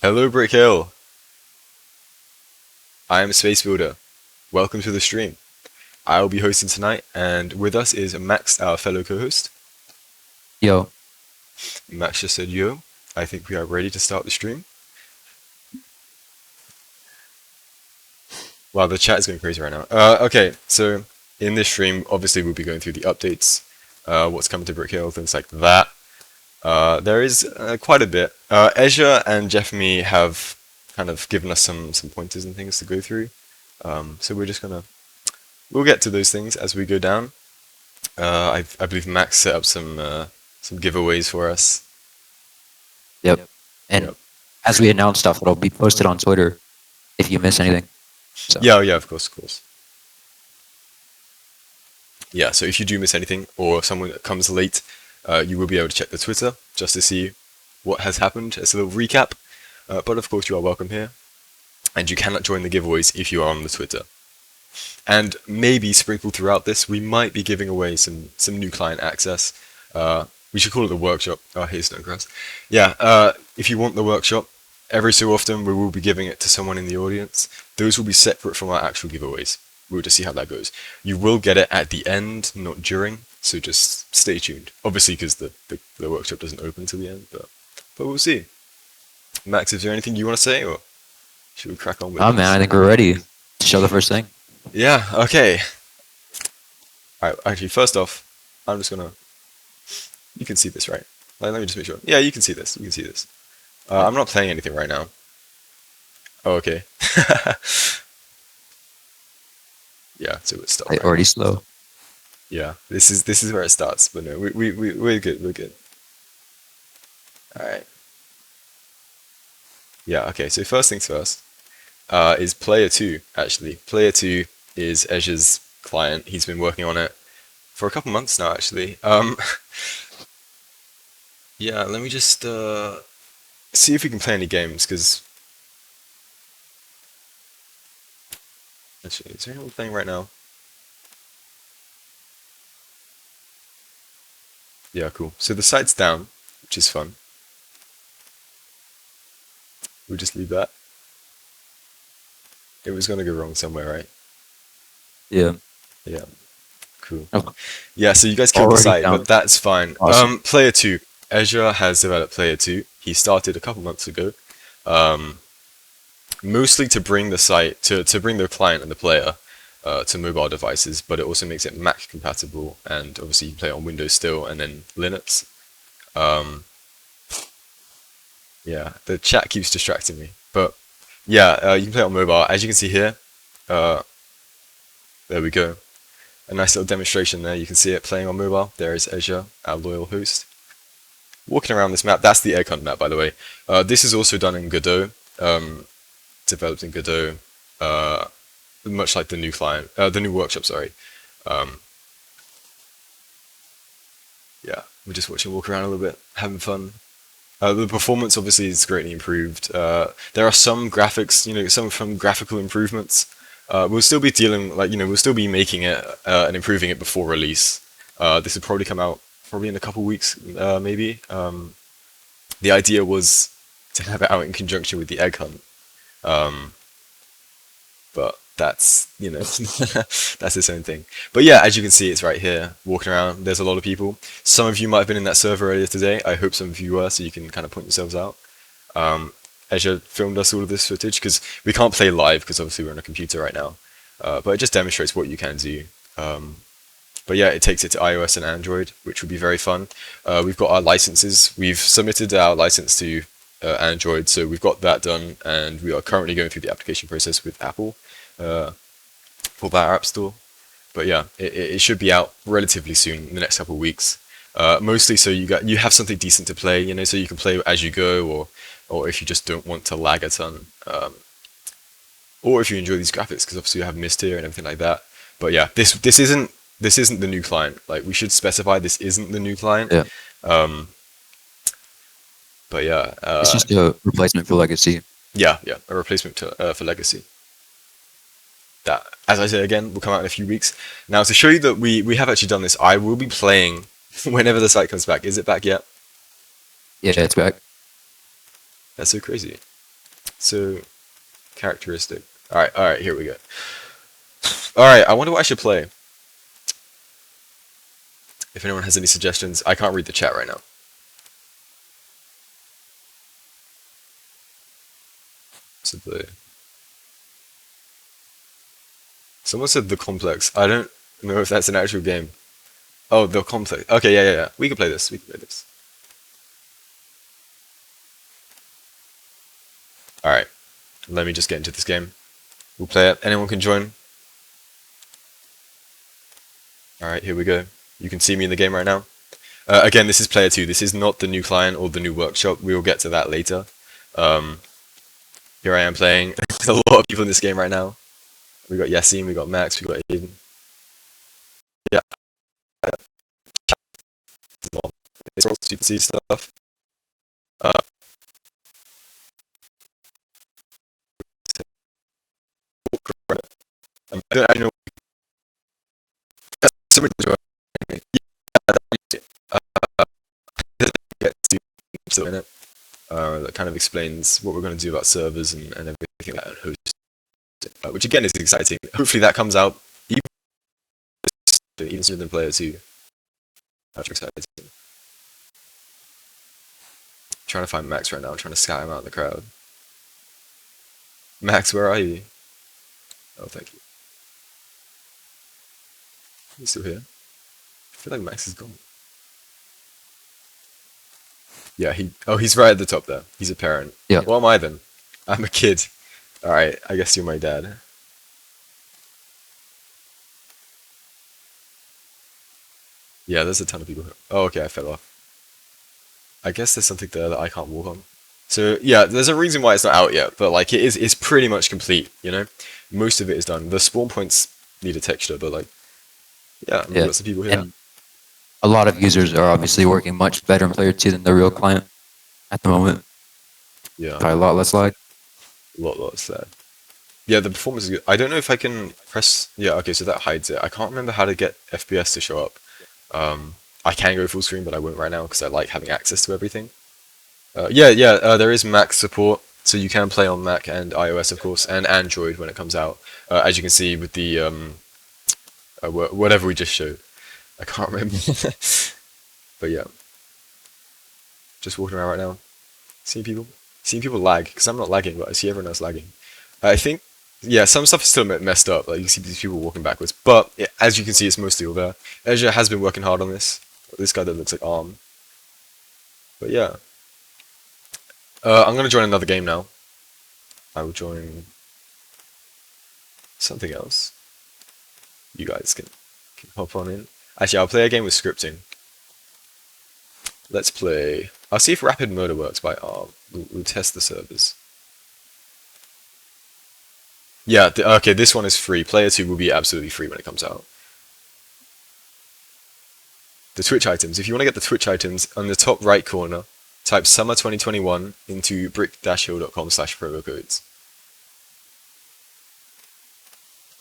Hello, Brick Hill. I am spacebuilder. Welcome to the stream. I will be hosting tonight, and with us is Max, our fellow co-host. Yo, Max just said, "Yo, I think we are ready to start the stream." Wow, the chat is going crazy right now. Okay, so in this stream, obviously we'll be going through the updates, what's coming to Brick Hill, things like that. There is quite a bit. Ezra and Jeffmy have kind of given us some pointers and things to go through. So we'll get to those things as we go down. I believe Max set up some giveaways for us. yep. And Yep. as we announce stuff, it'll be posted on Twitter if you miss anything. So Yeah, yeah, of course, of course. Yeah, so if you do miss anything or someone comes late, you will be able to check the Twitter just to see what has happened as a little recap. But of course, you are welcome here, and you cannot join the giveaways if you are on the Twitter. And maybe sprinkled throughout this, we might be giving away some new client access. We should call it the workshop. Oh, here's Snowgrass. Yeah, if you want the workshop, every so often we will be giving it to someone in the audience. Those will be separate from our actual giveaways. We'll just see how that goes. You will get it at the end, not during, so just stay tuned. Obviously, because the workshop doesn't open till the end, but we'll see. Max, is there anything you want to say, or should we crack on with oh this? man, I think we're ready to show the first thing. Yeah, okay. Alright, actually, first off, I'm just gonna... You can see this, right? Let me just make sure. Yeah, you can see this. You can see this. I'm not playing anything right now. Oh, okay. Yeah, so it's stopped. Right? Already slow. Yeah, this is where it starts. But no, we're good. We're good. All right. Yeah. Okay. So first things first is Player 2. Actually, Player 2 is Ezra's client. He's been working on it for a couple months now. Actually. Yeah. Let me just see if we can play any games because. Actually, is there anyone playing right now? Yeah, cool. So the site's down, which is fun. We'll just leave that. It was gonna go wrong somewhere, right? Yeah. Yeah, cool. Okay. Yeah, so you guys killed the Already site, down. but that's fine. Awesome. Player 2. Ezra has developed Player 2. He started a couple months ago. Um, Mostly to bring the site, to bring the client and the player to mobile devices, but it also makes it Mac compatible, and obviously you can play it on Windows still, and then Linux. Um, yeah, the chat keeps distracting me. But yeah, you can play it on mobile. As you can see here, uh, there we go. A nice little demonstration there. You can see it playing on mobile. There is Ezra, our loyal host. Walking around this map, that's the egg hunt map, by the way. This is also done in Godot, developed in Godot, much like the new client, the new workshop, sorry. Um, yeah, we're just watching walk around a little bit, having fun. The performance obviously is greatly improved. There are some graphics, some graphical improvements. We'll still be dealing, we'll still be making it and improving it before release. This will probably come out probably in a couple weeks, maybe. The idea was to have it out in conjunction with the egg hunt. But that's, that's its own thing. But yeah, as you can see, it's right here, walking around. There's a lot of people. Some of you might have been in that server earlier today. I hope some of you were, so you can kind of point yourselves out. Ezra filmed us all of this footage, because we can't play live, because obviously we're on a computer right now. But it just demonstrates what you can do. But yeah, it takes it to iOS and Android, which would be very fun. We've got our licenses. We've submitted our license to Android, so we've got that done, and we are currently going through the application process with Apple for that app store. But yeah, it should be out relatively soon, in the next couple of weeks. Mostly so you have something decent to play, so you can play as you go, or if you just don't want to lag a ton, or if you enjoy these graphics, because obviously you have mist here and everything like that. But yeah, this isn't the new client. Like, we should specify this isn't the new client. Yeah. Um, but yeah, It's just a replacement for Legacy. yeah, a replacement for Legacy. That, as I say again, will come out in a few weeks. Now, to show you that we have actually done this, I will be playing whenever the site comes back. Is it back yet? Yeah, it's back. That's so crazy. So characteristic. All right, here we go. All right, I wonder what I should play. If anyone has any suggestions, I can't read the chat right now. So someone said the complex. I don't know if that's an actual game. Oh, the complex. Okay, yeah. We can play this. We can play this. All right, let me just get into this game. We'll play it. Anyone can join. All right, here we go. You can see me in the game right now. Again, this is player 2. This is not the new client or the new workshop. We will get to that later. Um, Here I am playing. There's a lot of people in this game right now. We got Yasin, we got Max, we got Aiden. Yeah, it's all super C stuff. Uh, I don't actually know. Somebody get to still in it. That kind of explains what we're going to do about servers and everything like that and hosting, which again is exciting. Hopefully that comes out even sooner than player 2. That's exciting. Trying to find Max right now. I'm trying to scout him out in the crowd. Max, where are you? Oh, thank you. He's still here. I feel like Max is gone. Yeah, he's right at the top there. He's a parent. Yeah. What am I then? I'm a kid. Alright, I guess you're my dad. Yeah, there's a ton of people here. Oh, okay, I fell off. I guess there's something there that I can't walk on. So, yeah, there's a reason why it's not out yet, but like, it's pretty much complete, you know? Most of it is done. The spawn points need a texture, but like, yeah, we've Yeah. got some people here. And a lot of users are obviously working much better in player 2 than the real client at the moment. Yeah, Probably a lot less lag. lot sad. Yeah, the performance is good. I don't know if I can press. Yeah, okay, so that hides it. I can't remember how to get FPS to show up. I can go full screen, but I won't right now because I like having access to everything. There is Mac support, so you can play on Mac and iOS, of course, and Android when it comes out. As you can see with the whatever we just showed. I can't remember. But yeah, just walking around right now, seeing people lag because I'm not lagging, but I see everyone else lagging. I think, yeah, some stuff is still a bit messed up. Like you see these people walking backwards, but yeah, as you can see, it's mostly all there. Ezra has been working hard on this. This guy that looks like Arm. But yeah, I'm gonna join another game now. I will join something else. You guys can hop on in. Actually, I'll play a game with scripting. Let's play. I'll see if Rapid Murder works by Arm. We'll test the servers. Yeah, okay, this one is free. Player 2 will be absolutely free when it comes out. The Twitch items. If you want to get the Twitch items, on the top right corner, type summer 2021 into brick-hill.com/promo codes.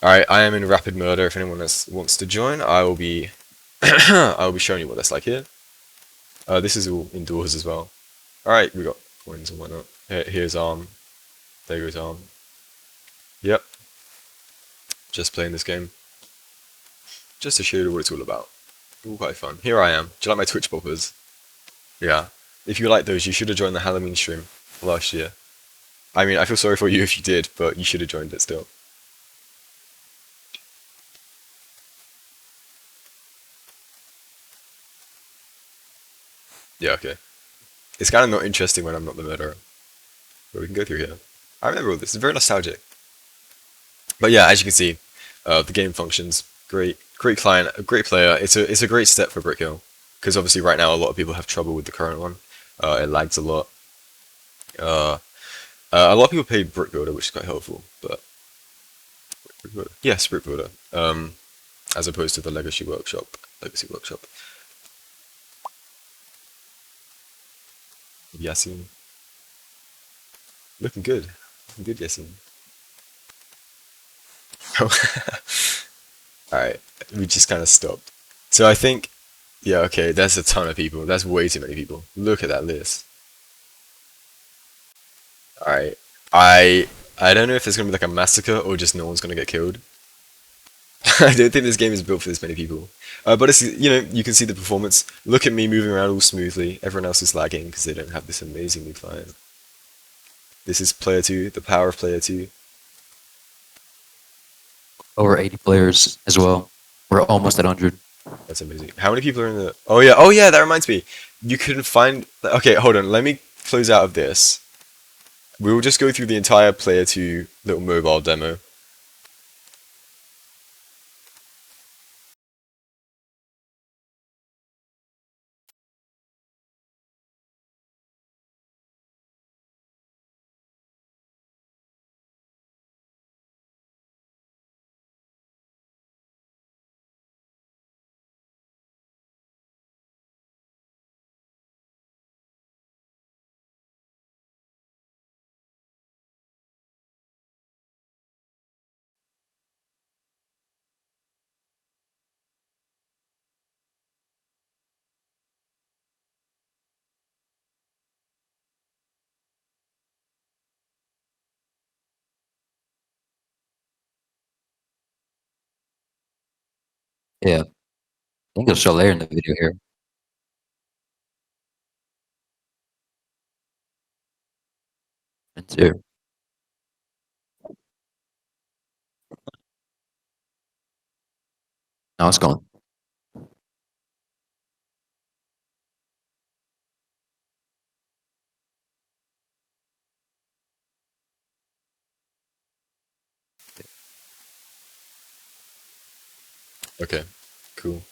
Alright, I am in Rapid Murder. If anyone else wants to join, I will be I will be showing you what that's like here. This is all indoors as well. Alright, we got coins and whatnot. Here's Arm. There goes Arm. Yep. Just playing this game. Just to show you what it's all about. All quite fun. Here I am. Do you like my Twitch boppers? Yeah. If you like those, you should have joined the Halloween stream last year. I mean, I feel sorry for you if you did, but you should have joined it still. Yeah, okay. It's kind of not interesting when I'm not the murderer. But we can go through here. I remember all this. It's very nostalgic. But yeah, as you can see, the game functions. Great client, a great player. It's a great step for Brick Hill. Because obviously right now a lot of people have trouble with the current one. It lags a lot. A lot of people pay Brick Builder, which is quite helpful. But yes, Brick Builder. As opposed to the Legacy Workshop. Yasin. Looking good. Looking good, Yasin. Alright, we just kind of stopped. So I think, yeah, okay, there's a ton of people. That's way too many people. Look at that list. Alright, I I don't know if it's gonna be like a massacre or just no one's gonna get killed. I don't think this game is built for this many people. But it's, you can see the performance. Look at me moving around all smoothly. Everyone else is lagging because they don't have this amazing new client. This is player two, the power of player two. Over 80 players as well. We're almost at 100. That's amazing. How many people are in the? Oh yeah, that reminds me. You can find. Okay, hold on. Let me close out of this. We will just go through the entire player two little mobile demo. Yeah, I think it'll show later in the video here. And two. Now it's going. Okay, cool.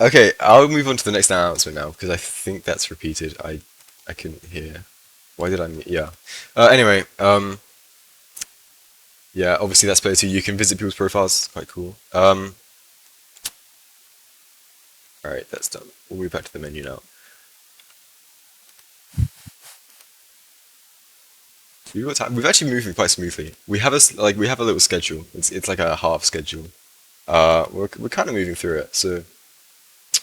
Okay, I'll move on to the next announcement now because I think that's repeated. I couldn't hear. Why did I? Yeah. Anyway, yeah. Obviously, that's player two. You can visit people's profiles. It's quite cool. All right, that's done. We'll move back to the menu now. We've actually moving quite smoothly. We have we have a little schedule. It's like a half schedule. We're kind of moving through it. So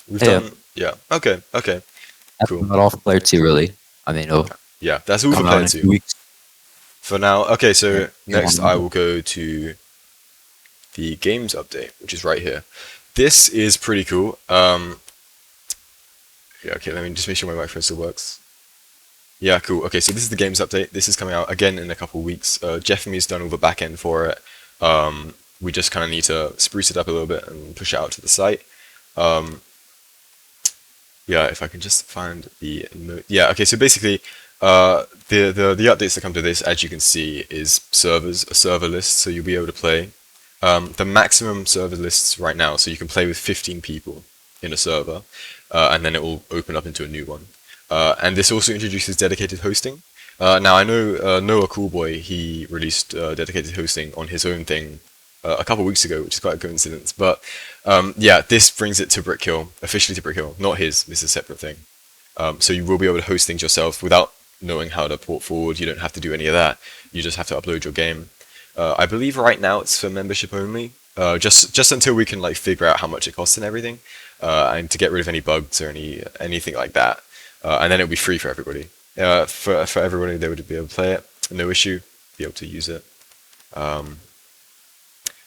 we've Yeah, done. Yeah. Okay. Okay. that's Cool. not all for player two, really. I mean, it'll Yeah, that's all for come out player in a two. few weeks. For now, okay, Yeah, so go next I on. will go to the games update, which is right here. This is pretty cool. Yeah, okay, let me just make sure my microphone still works. Yeah, cool. Okay, so this is the games update. This is coming out again in a couple of weeks. Jeff and me's done all the back end for it. We just kind of need to spruce it up a little bit and push it out to the site. Um, yeah, if I can just find the note. Yeah, okay, so basically, the updates that come to this, as you can see, is servers, a server list, so you'll be able to play. The maximum server lists right now, so you can play with 15 people in a server, and then it will open up into a new one. And this also introduces dedicated hosting. Now I know Noah Coolboy, he released dedicated hosting on his own thing a couple of weeks ago, which is quite a coincidence. But yeah, this brings it to Brickhill, officially to Brickhill, not his. This is a separate thing. So you will be able to host things yourself without knowing how to port forward. You don't have to do any of that. You just have to upload your game. I believe right now it's for membership only. Just until we can like figure out how much it costs and everything, and to get rid of any bugs or anything like that. And then it'll be free for everybody. For everybody, they would be able to play it, no issue, be able to use it.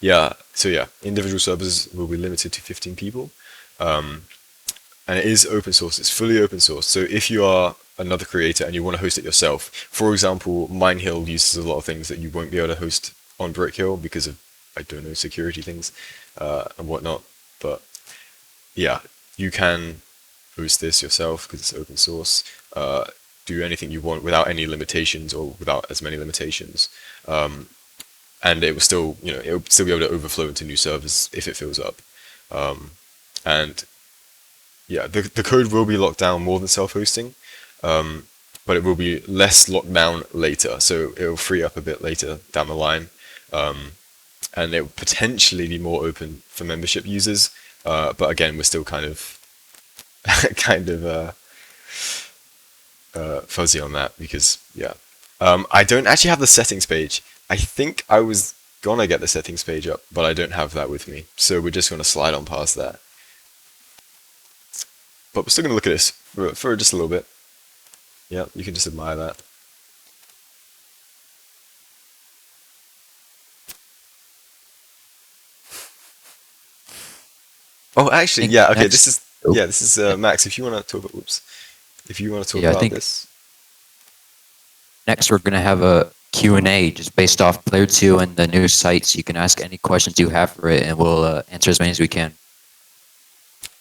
Yeah, so yeah, individual servers will be limited to 15 people. And it is open source. It's fully open source. So if you are another creator and you want to host it yourself, for example, Minehill uses a lot of things that you won't be able to host on Brickhill because of, I don't know, security things and whatnot. But yeah, you can host this yourself because it's open source. Do anything you want without any limitations or without as many limitations. And it will still, it will still be able to overflow into new servers if it fills up. And yeah, the code will be locked down more than self-hosting, but it will be less locked down later, so it will free up a bit later down the line, and it will potentially be more open for membership users. But again, we're still kind of kind of fuzzy on that because yeah, I don't actually have the settings page. I think I was gonna get the settings page up, but I don't have that with me, so we're just gonna slide on past that. But we're still going to look at this for just a little bit. Yeah, you can just admire that. Oh, actually, think yeah. Okay, next. Oh, this is Max. If you want to talk about, whoops, if you want to talk yeah, I about think this, next we're gonna have a Q&A just based off Player 2 and the new sites. You can ask any questions you have for it, and we'll answer as many as we can.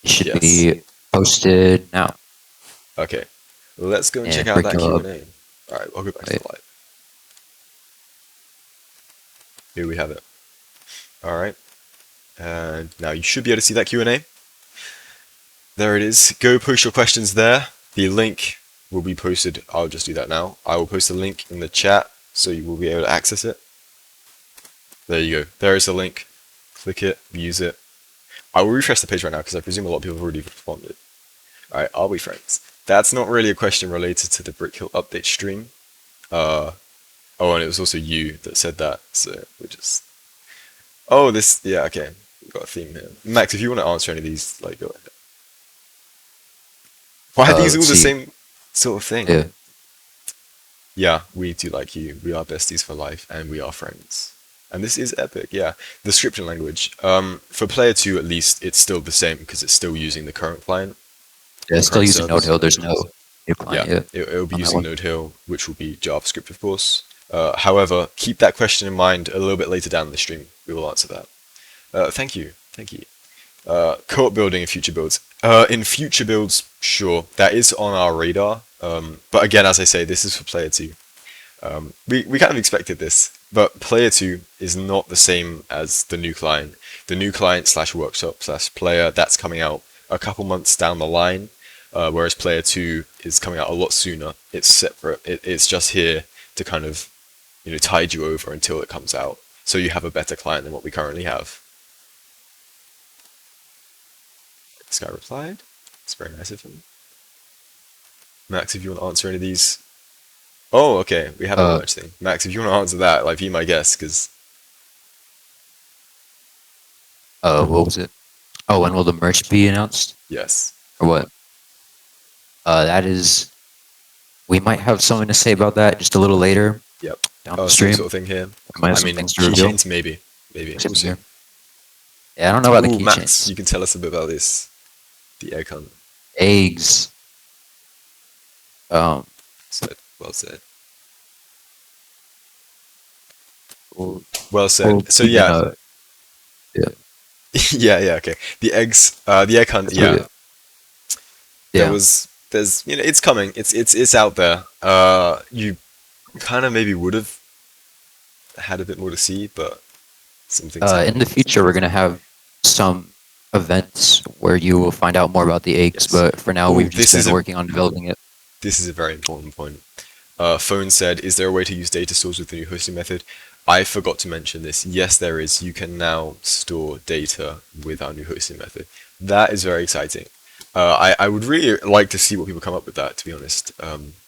It should yes. be posted now. Okay, let's go and check And out bring that you Q up. and A. All right, I'll go back to Wait. the live. Here we have it. All right, and now you should be able to see that Q and A. There it is. Go post your questions there. The link will be posted. I'll just do that now. I will post a link in the chat so you will be able to access it. There you go. There is the link. Click it, use it. I will refresh the page right now because I presume a lot of people have already responded. Alright, are we friends? That's not really a question related to the Brick Hill update stream. Oh, and it was also you that said that, so we're just... Oh, this... Yeah, okay. We've got a theme here. Max, if you want to answer any of these, like, go ahead. Why are these all Let's the see. same sort of thing? Yeah. Yeah, we do like you. We are besties for life, and we are friends. And this is epic, yeah. The scripting language. For player 2, at least, it's still the same because it's still using the current client Yeah, on the still current using Node servers. Hill. There's no new Yeah, client yet it'll be on that using one. Node Hill, which will be JavaScript, of course. However, keep that question in mind a little bit later down in the stream. We will answer that. Thank you, thank you. Co-op building in future builds. In future builds, sure, that is on our radar. But again, as I say, this is for player 2. We kind of expected this, but player 2 is not the same as the new client. The new client slash workshop slash player, that's coming out a couple months down the line, whereas player 2 is coming out a lot sooner. It's separate. It's just here to kind of, tide you over until it comes out. So you have a better client than what we currently have. This guy replied. It's very nice of him. Max, if you want to answer any of these. Oh, okay. We have a Uh, merch thing. Max, if you want to answer that, like, be my guest, because what was it? Oh, when will the merch be announced? yes. Or what? That is. We might have something to say about that just a little later Yep. down the Oh, same sort stream. of thing here. We might have I some mean, things to reveal. keychains, maybe. Maybe. We'll Same see. here. Yeah, I don't know about the Oh, Max, keychains. you can tell us a bit about this. The egg hunt. Eggs. Um, Said. Well said. we'll, Well we'll said. So keep in yeah. a. Yeah. Yeah, okay. The egg hunt, That's what yeah. it, yeah. There's, it's coming. It's out there. You kind of maybe would have had a bit more to see, but some things In the happen. future, we're gonna have some events where you will find out more about the eggs. Yes. But for now, Oh, we've just been working on developing it. this is a very important point. Phone said, is there a way to use data stores with the new hosting method? I forgot to mention this. Yes, there is. You can now store data with our new hosting method. That is very exciting. I would really like to see what people come up with that, to be honest.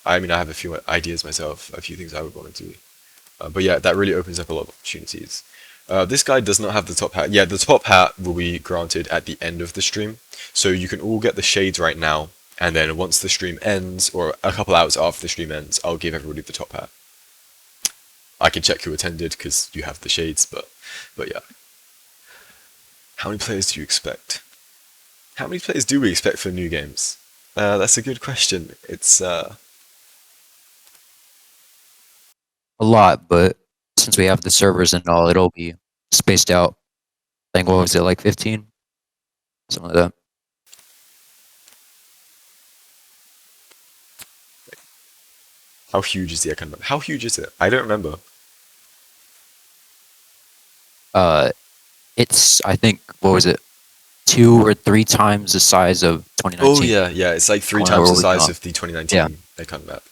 I mean, I have a few ideas myself, a few things I would want to do. But yeah, that really opens up a lot of opportunities. This guy does not have the top hat. Yeah, the top hat will be granted at the end of the stream. So you can all get the shades right now, and then once the stream ends, or a couple hours after the stream ends, I'll give everybody the top hat. I can check who attended because you have the shades, but yeah. How many players do you expect? How many players do we expect for new games? That's a good question. It's A lot, but since we have the servers and all, it'll be spaced out. I think what was it, like 15, something like that. how huge is the icon map? How huge is it? I don't remember. It's I think what was it, 2 or 3 times the size of Oh 2019. yeah, it's like three One times we're the working size on. of the Yeah, 2019 icon map.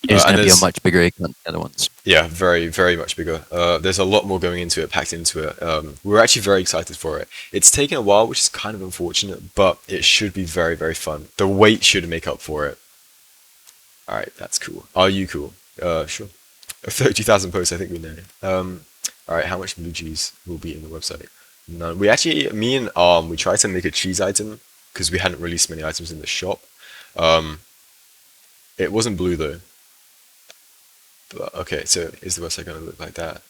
it's And gonna be a there's much bigger egg than the other ones. yeah, very very much bigger. There's a lot more going into it, packed into it. We're actually very excited for it. It's taken a while, which is kind of unfortunate, but it should be very very fun. The wait should make up for it. All right, that's cool. Are you cool? Sure. 32,000 posts, I think we know. All right, how much blue cheese will be in the website? None. We actually, me and we tried to make a cheese item because we hadn't released many items in the shop. It wasn't blue though. But, okay, so is the website going to look like that?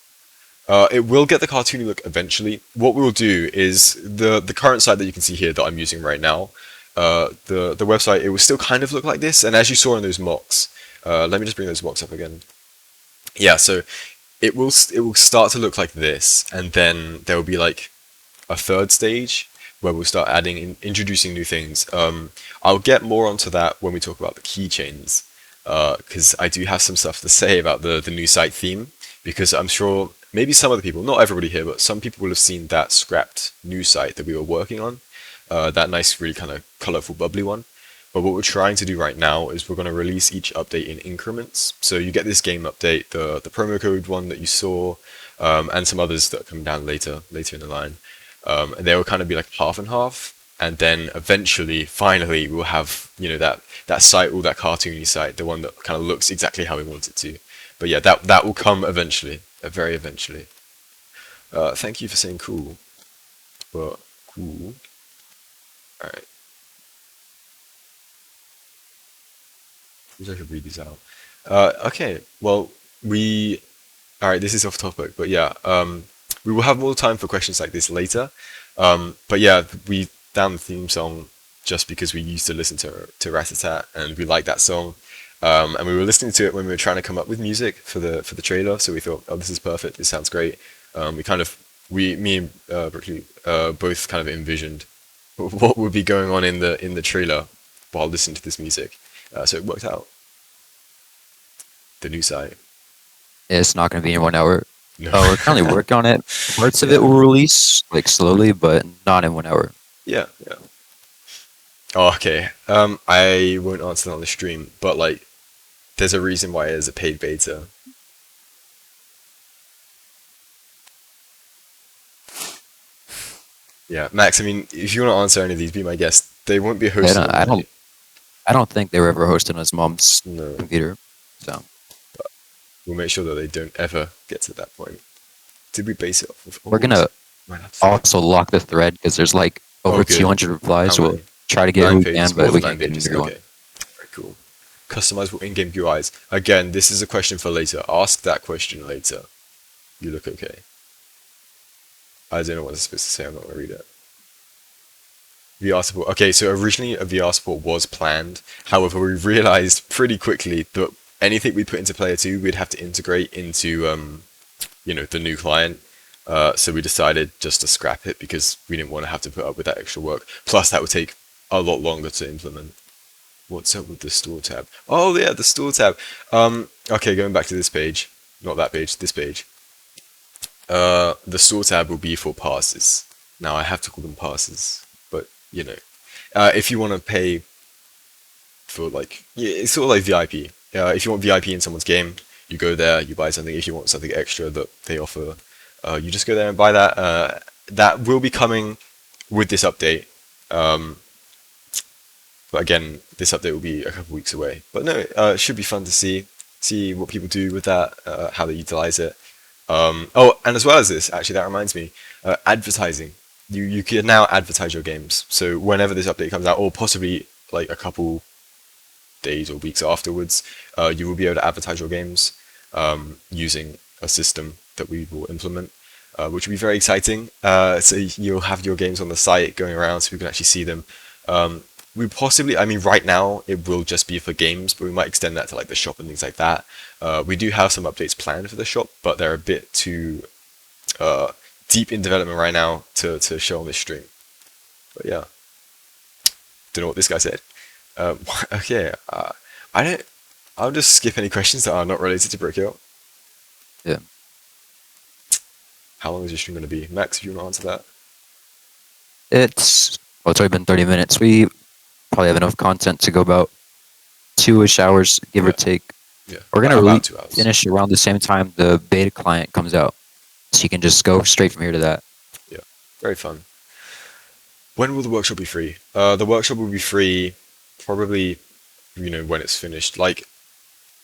It will get the cartoony look eventually. What we'll do is the current site that you can see here that I'm using right now, the website, it will still kind of look like this. And as you saw in those mocks, let me just bring those mocks up again. Yeah, so it will start to look like this, and then there will be like a third stage where we'll start adding introducing new things. I'll get more onto that when we talk about the keychains, because I do have some stuff to say about the new site theme. Because I'm sure maybe some other people, not everybody here, but some people will have seen that scrapped new site that we were working on, that nice, really kind of colorful, bubbly one. But what we're trying to do right now is we're going to release each update in increments. So you get this game update, the promo code one that you saw, and some others that come down later in the line. And they will kind of be like half and half. And then eventually, finally, we'll have, that site, all that cartoony site, the one that kind of looks exactly how we want it to. But yeah, that will come eventually, very eventually. Thank you for saying cool. But cool. All right. Wish I could read these out. Okay. Well, we. All right. This is off topic, but yeah. We will have more time for questions like this later. But yeah, we found the theme song just because we used to listen to Ratatat and we liked that song. And we were listening to it when we were trying to come up with music for the trailer. So we thought, oh, this is perfect. This sounds great. Me and Brooklyn both kind of envisioned what would be going on in the trailer while listening to this music. So it worked out. The new site. It's not going to be in 1 hour. No. We're currently working on it. Parts of Yeah. it will release like slowly, but not in 1 hour. Yeah, yeah. Oh, okay. I won't answer that on the stream, but like, there's a reason why it is a paid beta. Yeah, Max. I mean, if you want to answer any of these, be my guest. They won't be I hosted. don't, I don't, I don't think they were ever hosted on his mom's No, computer. So we'll make sure that they don't ever get to that point. Did we base it off of? we're gonna Might have to say. also lock the thread because there's like Oh, over good. 200 replies. How We'll many? try to get who 9 we pages. can, More but than we 9 can't get pages. everyone. Okay. Very cool. Customizable in-game UIs. Again, this is a question for later. Ask that question later. You look okay. I don't know what it's supposed to say. I'm not gonna read it. VR support. Okay, so originally a VR support was planned. However, we realized pretty quickly that anything we put into Player 2, we'd have to integrate into, the new client. So we decided just to scrap it because we didn't want to have to put up with that extra work. Plus, that would take a lot longer to implement. What's up with the store tab? Oh yeah, the store tab. Okay, going back to this page, not that page, this page. The store tab will be for passes. Now I have to call them passes, but if you want to pay for it's sort of like VIP. If you want VIP in someone's game, you go there, you buy something. If you want something extra that they offer, you just go there and buy that. That will be coming with this update. But again, this update will be a couple weeks away. But no, it should be fun to see what people do with that, how they utilize it. And as well as this, actually, that reminds me, advertising. You can now advertise your games. So whenever this update comes out, or possibly like a couple days or weeks afterwards, you will be able to advertise your games using a system that we will implement, which will be very exciting. So you'll have your games on the site going around so we can actually see them. Right now it will just be for games, but we might extend that to like the shop and things like that. We do have some updates planned for the shop, but they're a bit too deep in development right now to show on this stream. But yeah, don't know what this guy said. Okay, I'll just skip any questions that are not related to Brickhill. Yeah. How long is your stream going to be? Max, if you want to answer that. It's already been 30 minutes. We probably have enough content to go about 2-ish hours, give or take. Yeah, We're gonna about 2 hours. finish around the same time the beta client comes out, so you can just go straight from here to that. Yeah, very fun. When will the workshop be free? The workshop will be free probably, when it's finished. Like,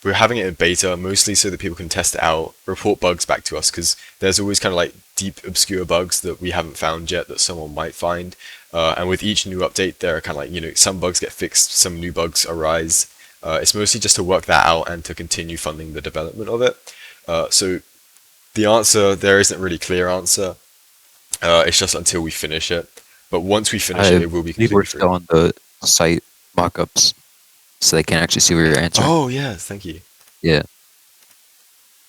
we're having it in beta mostly so that people can test it out, report bugs back to us, because there's always kind of like deep, obscure bugs that we haven't found yet that someone might find. And with each new update, there are kind of like, some bugs get fixed, some new bugs arise. It's mostly just to work that out and to continue funding the development of it. So The answer, there isn't really clear answer. It's just until we finish it. But once we finish it, I it will be believe we're completely free. still on the site mockups, so they can actually see what you're answering. Oh, yeah, thank you. Yeah.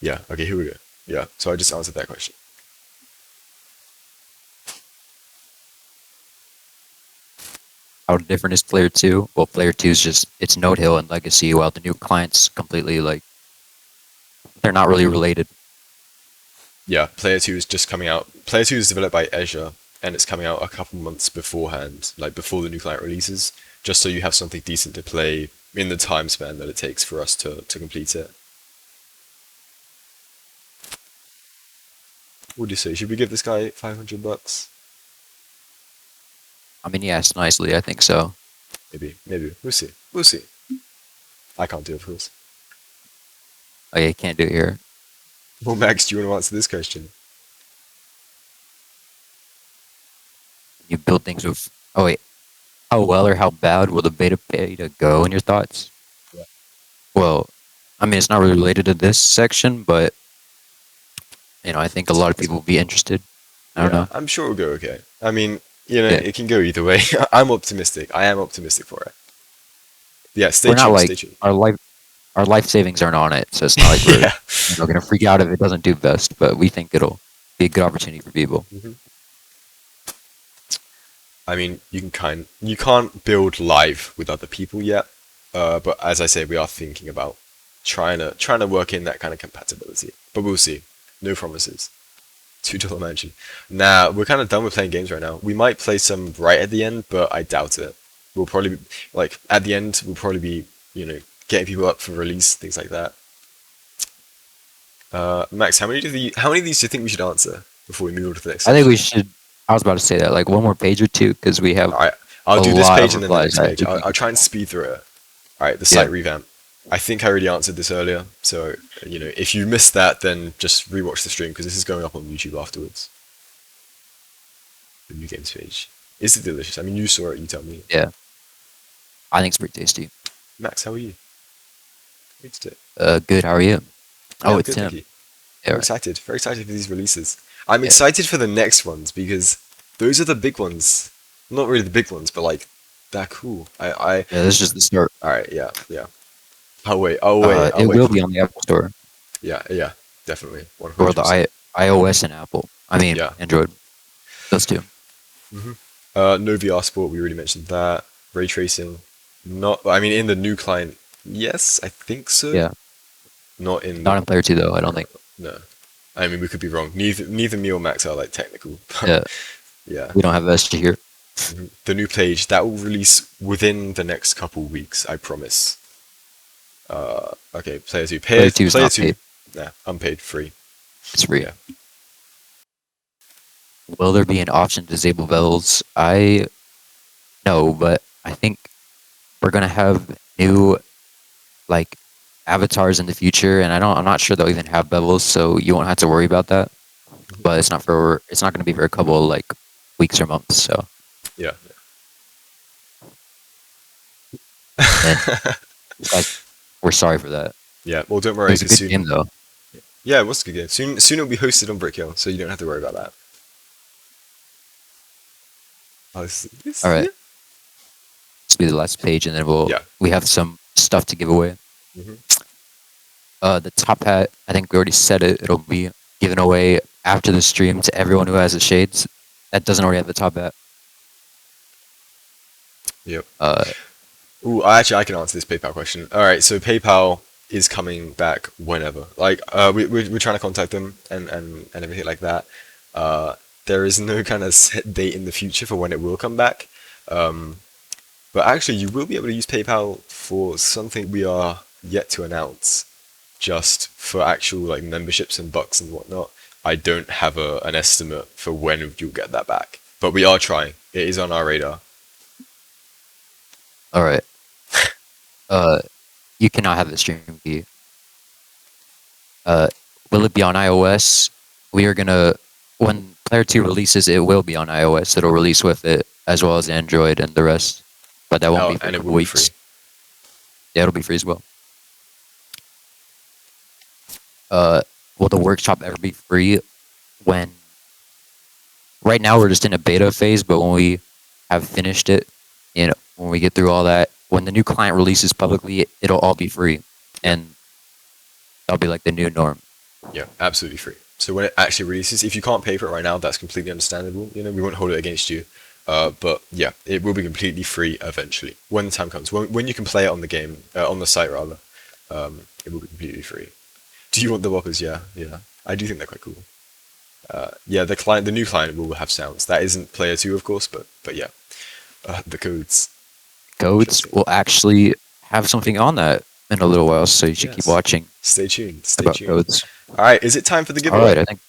Yeah, okay, here we go. Yeah, so I just answered that question. How different is Player 2? Well, Player 2 is just, it's Node Hill and Legacy, while the new client's completely like, they're not really related. Yeah, Player 2 is just coming out. Player 2 is developed by Azure, and it's coming out a couple months beforehand, like before the new client releases, just so you have something decent to play in the time span that it takes for us to complete it. What do you say? Should we give this guy $500? I mean, yes, nicely, I think so. Maybe, maybe. We'll see. We'll see. I can't do it, of course. Oh yeah, you can't do it here. Well, Max, do you want to answer this question? You build things with, oh wait, how well or how bad will the beta go in your thoughts? Yeah. Well, I mean, it's not really related to this section, but, I think a lot of people will be interested. I don't Yeah, know. I'm sure it'll go okay. I mean, Yeah. it can go either way. I'm optimistic. I am optimistic for it. Yeah, stay We're not tuned, like, stay tuned. our life savings aren't on it, so it's not like we're, Yeah. going to freak out if it doesn't do best, but we think it'll be a good opportunity for people. Mhm. I mean, you can't build live with other people yet, but as I say, we are thinking about trying to work in that kind of compatibility. But we'll see. No promises. $2 mansion. Nah, we're kind of done with playing games right now. We might play some right at the end, but I doubt it. We'll probably be, like at the end. We'll probably be getting people up for release, things like that. Max, how many of these do you think we should answer before we move on to the next I think section? we should, I was about to say that, like one more page or two, because we have All right, I'll a do this lot of page and then the replies next that page. we can I'll get try and to. speed through it. All right, the Yeah. site revamp. I think I already answered this earlier, so if you missed that, then just rewatch the stream because this is going up on YouTube afterwards. The new games page. Is it delicious? I mean, you saw it. You tell me. Yeah. I think it's pretty tasty. Max, how are you? Great today. Good. How are you? Yeah, Oh, I'm it's good, thank Tim. you. Yeah, I'm right. excited. Very excited for these releases. I'm Yeah. excited for the next ones because those are the big ones. Not really the big ones, but like they're cool. Yeah, this is just the start. All right, yeah, yeah. I'll wait. I'll It wait will for be the. on the App Store Yeah, yeah, definitely, for the 100%. iOS and Apple. I mean, Yeah. Android. Those two. hmm No VR Sport. We already mentioned that. Ray tracing. Not. I mean, in the new client, yes, I think so. Yeah. Not in Not the. in Player 2, though, I don't think. No. I mean, we could be wrong. Neither me or Max are like technical, but Yeah. yeah. We don't have Vestige here. The new page that will release within the next couple weeks, I promise. Okay, player two. Player 2 is Player not two. paid. Nah, unpaid, free. It's free. Yeah. Will there be an option to disable bevels? I know, but I think we're gonna have new like avatars in the future, and I'm not sure they'll even have bevels, so you won't have to worry about that. But it's not gonna be for a couple of like weeks or months. So Yeah. and like we're sorry for that. Yeah. Well, don't It worry, was a because good game soon. though. Yeah, it was a good game. Soon it'll be hosted on Brick Hill, so you don't have to worry about that. Oh, All right, yeah. this will be the last page, and then Yeah. we have some stuff to give away. hmm The top hat, I think we already said it. It'll be given away after the stream to everyone who has the shades that doesn't already have the top hat. Yep. Uh, Ooh, I can answer this PayPal question. All right, so PayPal is coming back whenever. Like, we're trying to contact them and everything like that. There is no kind of set date in the future for when it will come back. Um, but actually, you will be able to use PayPal for something we are yet to announce, just for actual like memberships and bucks and whatnot. I don't have an estimate for when you'll get that back, but we are trying. It is on our radar. all right. You cannot have the stream key. Will it be on iOS? We are gonna when Player 2 releases, it will be on iOS. It'll release with it as well as Android and the rest, but that won't Oh, be for a and it couple will be free. weeks. Yeah, it'll be free as well. Uh, will the workshop ever be free when right now we're just in a beta phase, but when we have finished it, when we get through all that, when the new client releases publicly, it'll all be free, Yeah, and that'll be like the new norm. yeah, absolutely free. So when it actually releases, if you can't pay for it right now, that's completely understandable. We won't hold it against you. But yeah, it will be completely free eventually when the time comes. When you can play it on the game, on the site rather, it will be completely free. Do you want the whoppers? Yeah, yeah. I do think they're quite cool. Yeah, the new client will have sounds. That isn't player two, of course, but yeah, the codes. Codes Interesting. will actually have something on that in a little while, so you should keep Yes. watching Stay tuned. Stay about tuned. codes. All right, is it time for the All right, giveaway? I think,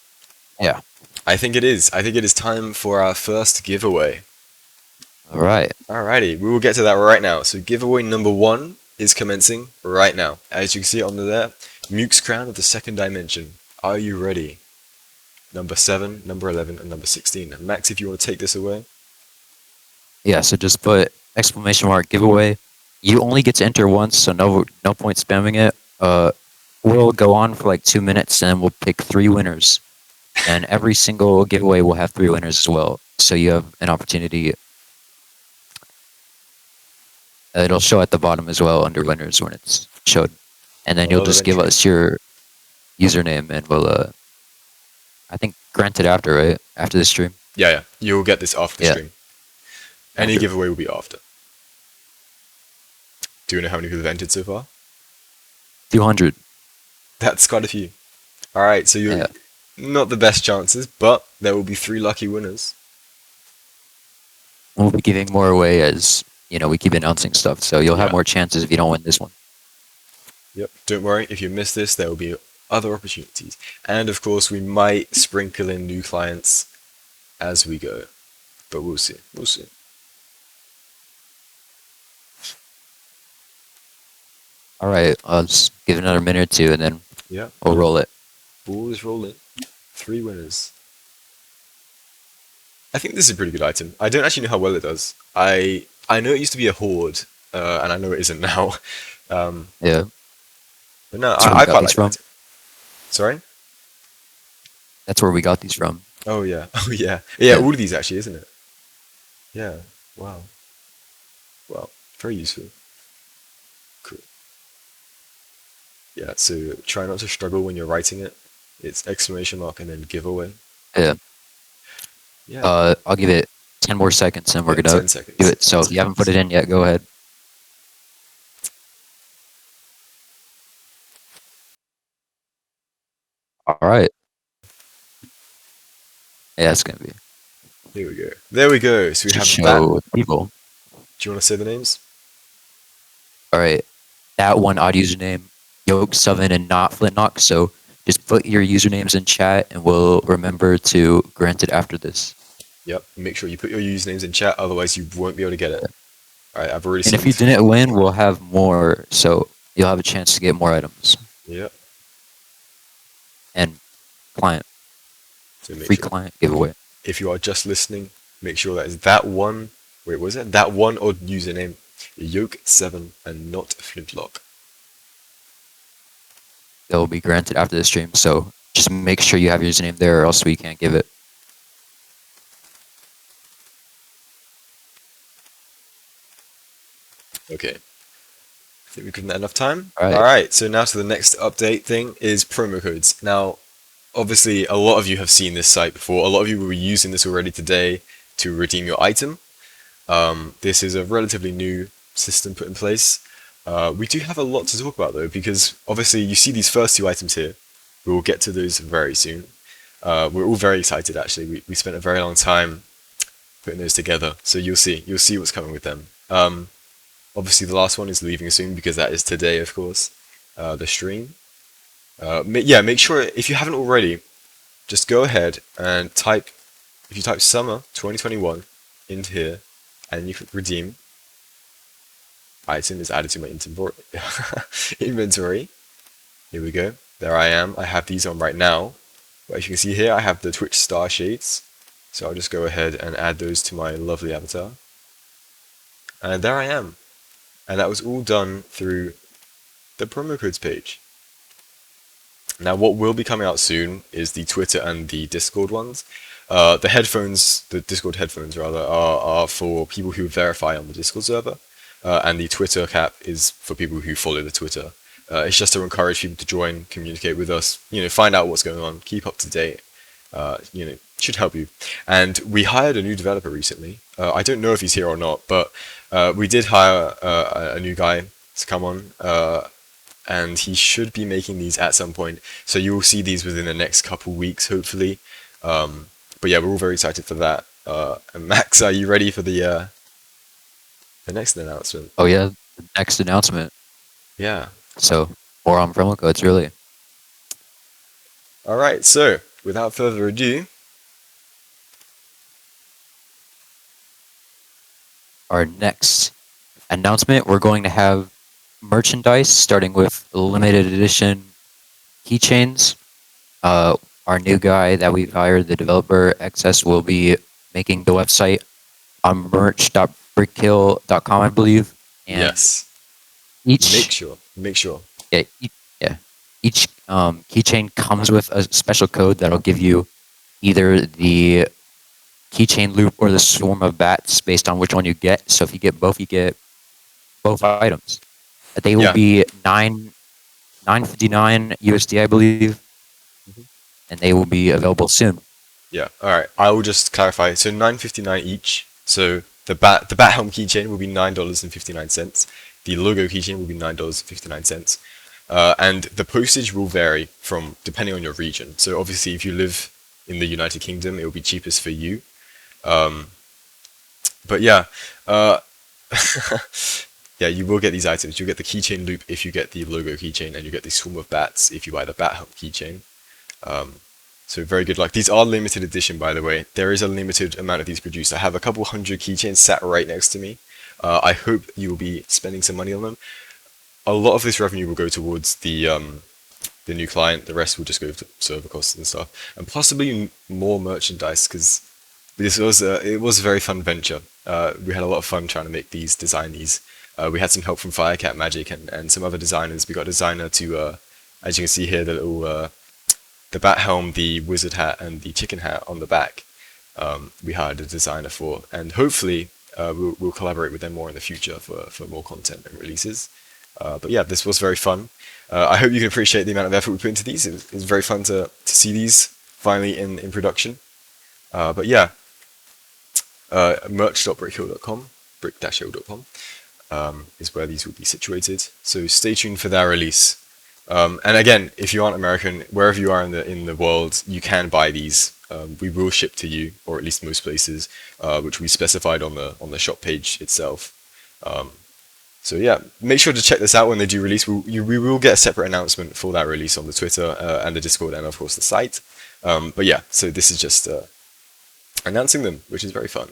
yeah. I think it is. I think it is time for our first giveaway. All right. Alrighty, we will get to that right now. So giveaway number one is commencing right now. As you can see on there, Muke's Crown of the Second Dimension. Are you ready? Number 7, number 11, and number 16. Max, if you want to take this away. Yeah, so just put exclamation mark giveaway. You only get to enter once, so no point spamming it. We'll go on for like 2 minutes, and we'll pick 3 winners. And every single giveaway will have 3 winners as well. So you have an opportunity. It'll show at the bottom as well under winners when it's showed. And A then you'll lot of just give entry. us your username, and we'll I think grant it after, right? After the stream. Yeah, yeah. You'll get this after the Yeah, stream. Any after. giveaway will be after. Do you know how many people have entered so far? 200. That's quite a few. Alright, so you're Yeah. not the best chances, but there will be 3 lucky winners. We'll be giving more away as, we keep announcing stuff. So you'll have Yeah. more chances if you don't win this one. Yep. Don't worry, if you miss this, there will be other opportunities. And of course, we might sprinkle in new clients as we go. But we'll see. We'll see. All right, I'll just give it another minute or two, and then Yeah. we'll roll it. Ball is rolling. 3 winners. I think this is a pretty good item. I don't actually know how well it does. I know it used to be a horde, and I know it isn't now. Yeah, But no, that's where we I got quite these like the from. item. Sorry? That's where we got these from. Oh yeah. Oh yeah. Yeah, Yeah. all of these actually, isn't it? Yeah. Wow. Wow. Very useful. Cool. Yeah, so try not to struggle when you're writing it. It's exclamation mark and then giveaway. Yeah. Yeah. I'll give it 10 more seconds, and we're Yeah, gonna 10 seconds. do it. 10 So if you haven't put seconds. it in yet, go ahead. All right. Yeah, it's gonna be Here we go. There we go. So we just have that. show people. Do you want to say the names? All right, that one odd username, Yoke, Seven, and not Flintlock. So just put your usernames in chat, and we'll remember to grant it after this. Yep. Make sure you put your usernames in chat, otherwise you won't be able to get it. Alright, I've already And seen if you these. didn't win, we'll have more. So you'll have a chance to get more items Yep. and client So make free sure. client giveaway. If you are just listening, make sure that is that one. Wait, was it? That one odd username. Yoke7 and not Flintlock. That will be granted after the stream. So just make sure you have your username there, or else we can't give it. Okay. I think we've given that enough time. All right. Alright, so now to the next update thing is promo codes. Now, obviously, a lot of you have seen this site before. A lot of you will be using this already today to redeem your item. This is a relatively new system put in place. We do have a lot to talk about though, because obviously you see these first 2 items here. We will get to those very soon. We're all very excited actually. We spent a very long time putting those together, so you'll see what's coming with them. Obviously the last one is leaving soon because that is today, of course. The stream. Yeah, make sure if you haven't already, just go ahead and type. If you type summer 2021 into here, and you click redeem, item is added to my inventory. Here we go. There I am. I have these on right now. But as you can see here, I have the Twitch star shades. So I'll just go ahead and add those to my lovely avatar. And there I am. And that was all done through the promo codes page. Now, what will be coming out soon is the Twitter and the Discord ones. The headphones, the Discord headphones rather, are for people who verify on the Discord server, and the Twitter cap is for people who follow the Twitter. It's just to encourage people to join, communicate with us, find out what's going on, keep up to date. Should help you. And we hired a new developer recently. I don't know if he's here or not, but we did hire a new guy to come on. And he should be making these at some point. So you will see these within the next couple weeks, hopefully. But yeah, we're all very excited for that. And Max, are you ready for the next announcement? Oh yeah, the next announcement. Yeah. So more on promo codes, really. All right. So without further ado, Our next announcement, we're going to have merchandise starting with limited edition keychains. Our new guy that we've hired, the developer XS, will be making the website on merch.brickhill.com, I believe. And yes. each Make sure. yeah, each keychain comes with a special code that'll give you either the keychain loop or the swarm of bats based on which one you get. So if you get both items. They will be 9.59 USD, I believe, and they will be available soon. Yeah. All right. I will just clarify. So 9.59 each. So the bat helm keychain will be $9.59. The logo keychain will be $9.59. And the postage will vary from depending on your region. So obviously, if you live in the United Kingdom, it will be cheapest for you. But yeah, yeah, you will get these items. You'll get the keychain loop if you get the logo keychain, and you get the swarm of bats if you buy the bat helm keychain. So very good luck. These are limited edition, by the way. There is a limited amount of these produced. I have a couple hundred keychains sat right next to me. I hope you will be spending some money on them. A lot of this revenue will go towards the new client. The rest will just go to server costs and stuff, and possibly more merchandise, because it was a very fun venture. We had a lot of fun trying to design these. We had some help from Firecat Magic and some other designers. We got a designer to, as you can see here, the bat helm, the wizard hat, and the chicken hat on the back. We hired a designer for, and hopefully we'll collaborate with them more in the future for more content and releases. But yeah, this was very fun. I hope you can appreciate the amount of effort we put into these. It was very fun to see these finally in production. But yeah, merch.brickhill.com, brick-hill.com, is where these will be situated. So stay tuned for their release. And again, if you aren't American, wherever you are in the world, you can buy these. We will ship to you, or at least most places, which we specified on the shop page itself. So yeah, make sure to check this out when they do release. We will get a separate announcement for that release on the Twitter and the Discord, and of course the site. But yeah, so this is just announcing them, which is very fun.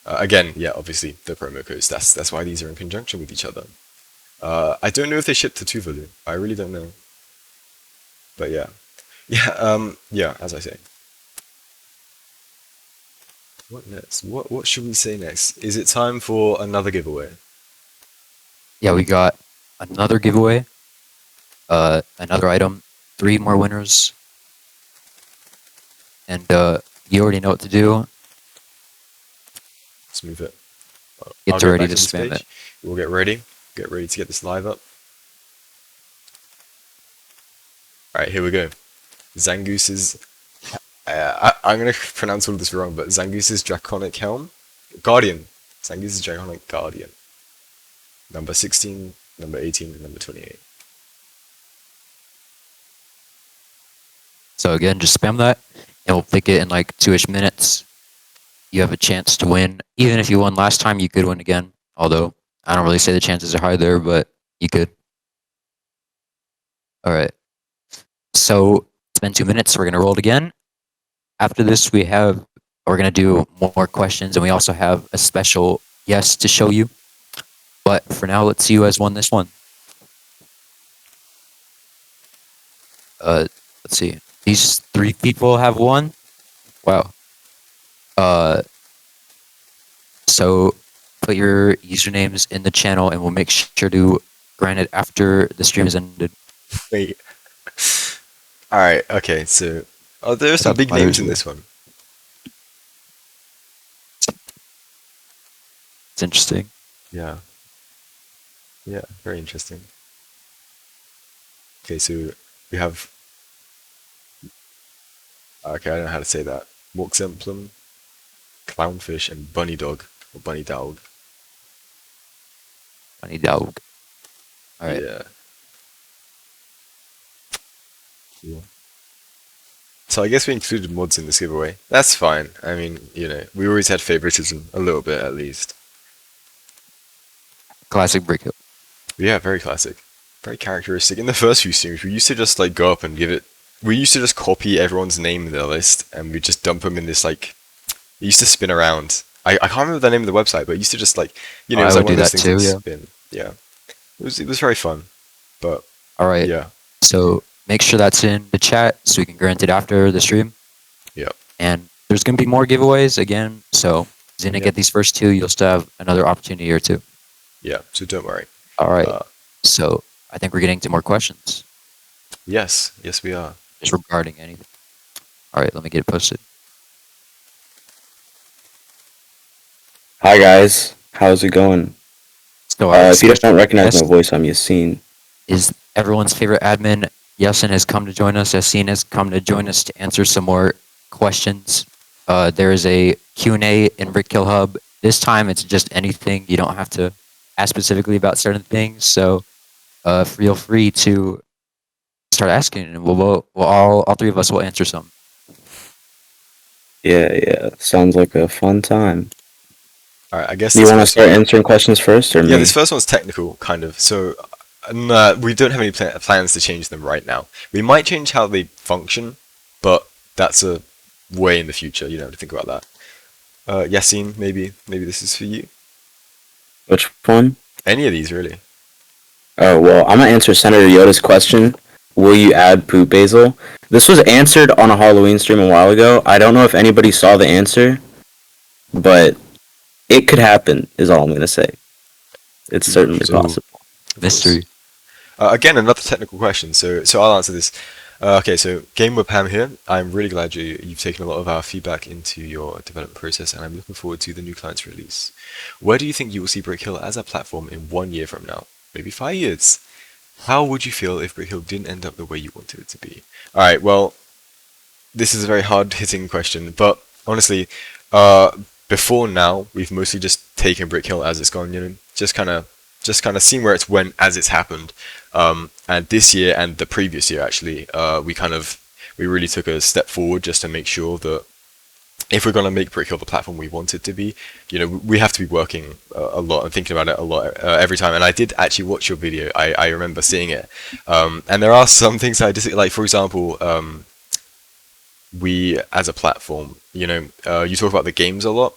Again, yeah, obviously the promo codes. That's why these are in conjunction with each other. I don't know if they ship to Tuvalu. I really don't know. But yeah, yeah. As I say. What next? What should we say next? Is it time for another giveaway? Yeah, we got another giveaway, another item, 3 more winners, and you already know what to do. Let's move it. Get ready to spam it. We'll get ready. Get ready to get this live up. Alright, here we go. Zangoose's... I'm going to pronounce all of this wrong, but Zangoose's Draconic Helm? Guardian. Zangoose's Draconic Guardian. Number 16, number 18, and number 28. So again, just spam that, and we'll pick it in like 2-ish minutes. You have a chance to win. Even if you won last time, you could win again. Although, I don't really say the chances are high there, but you could. Alright. So, it's been 2 minutes. We're going to roll it again. After this, we're going to do more questions, and we also have a special guest to show you. But for now, let's see who has won this one. Let's see. These 3 people have won. Wow. So put your usernames in the channel, and we'll make sure to grant it after the stream is ended. Wait. All right. Okay. So, there are I some think big might names as in well. this one. It's interesting. Yeah. Yeah. Very interesting. Okay. So we have. Okay, I don't know how to say that. Morxemplum, clownfish, and bunny dog or bunny dog. Funny dog. All right. Yeah. Yeah. So I guess we included mods in this giveaway. That's fine. I mean, we always had favoritism a little bit at least. Classic Brick Hill. Yeah, very classic. Very characteristic. In the first few streams, we used to just like go up and give it. We used to just copy everyone's name in the list and we just dump them in this like. It used to spin around. I can't remember the name of the website, but it used to just like Oh, it I was like would one do of those that things that too. would Yeah. spin. Yeah, it was very fun. But All right. yeah, So make sure that's in the chat so we can grant it after the stream. yeah, And there's gonna be more giveaways again. So if you didn't yeah, get these first two, you'll still have another opportunity or two. yeah. So don't worry. All right. Uh, So I think we're getting to more questions yes, yes we are. just regarding anything. All right. Let me get it posted. Hi guys, how's it going? So our If you don't recognize my guest voice, I'm Yasin. is everyone's favorite admin. Yasin has come to join us. Yasin has come to join us to answer some more questions. There is a Q&A in Brickkill Hub. This time it's just anything. You don't have to ask specifically about certain things. So feel free to start asking, and we'll all three of us will answer some. Yeah, sounds like a fun time. All right, I guess Do you this want to first start one. answering questions first, or Yeah, me? this first one's technical, kind of. So, nah, we don't have any plans to change them right now. We might change how they function, but that's a way in the future. To think about that. Yassine, maybe this is for you. Which one? Any of these, really. Oh, well, I'm gonna answer Senator Yoda's question. Will you add poop basil? This was answered on a Halloween stream a while ago. I don't know if anybody saw the answer, but it could happen, is all I'm gonna say. It's certainly So possible. Of course. mystery. Again, another technical question. So I'll answer this. Okay, so Game with Pam here. I'm really glad you've taken a lot of our feedback into your development process, and I'm looking forward to the new client's release. Where do you think you will see Brick Hill as a platform in 1 year from now? Maybe 5 years? How would you feel if Brick Hill didn't end up the way you wanted it to be? All right, well, this is a very hard-hitting question, but honestly, uh, before now, we've mostly just taken Brick Hill as it's gone. Just kind of seeing where it's went as it's happened. And this year and the previous year, actually, we really took a step forward just to make sure that if we're going to make Brick Hill the platform we want it to be, we have to be working a lot and thinking about it a lot every time. And I did actually watch your video. I remember seeing it. And there are some things I disagree. Like, for example, we as a platform, you talk about the games a lot,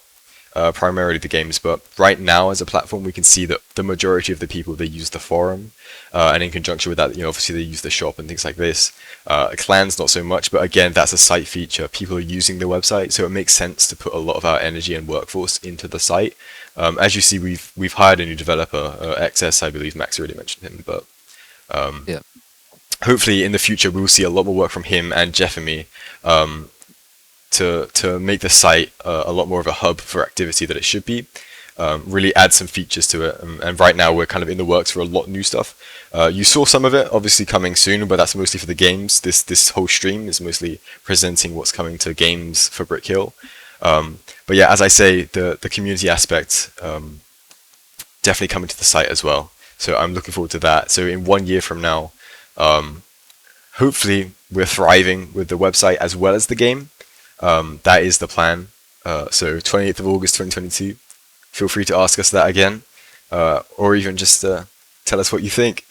primarily the games, but right now as a platform, we can see that the majority of the people, they use the forum, and in conjunction with that, obviously they use the shop and things like this. Clans not so much, but again, that's a site feature. People are using the website, so it makes sense to put a lot of our energy and workforce into the site. As you see, we've hired a new developer, XS, I believe Max already mentioned him, but Yeah. hopefully in the future we will see a lot more work from him and Jeff and me, to make the site a lot more of a hub for activity that it should be. Really add some features to it, and right now we're kind of in the works for a lot of new stuff. You saw some of it obviously coming soon, but that's mostly for the games. This whole stream is mostly presenting what's coming to games for Brick Hill. But yeah, as I say, the community aspect definitely coming to the site as well. So I'm looking forward to that. So in 1 year from now, hopefully we're thriving with the website as well as the game. That is the plan. So 28th of August 2022. Feel free to ask us that again, or even just tell us what you think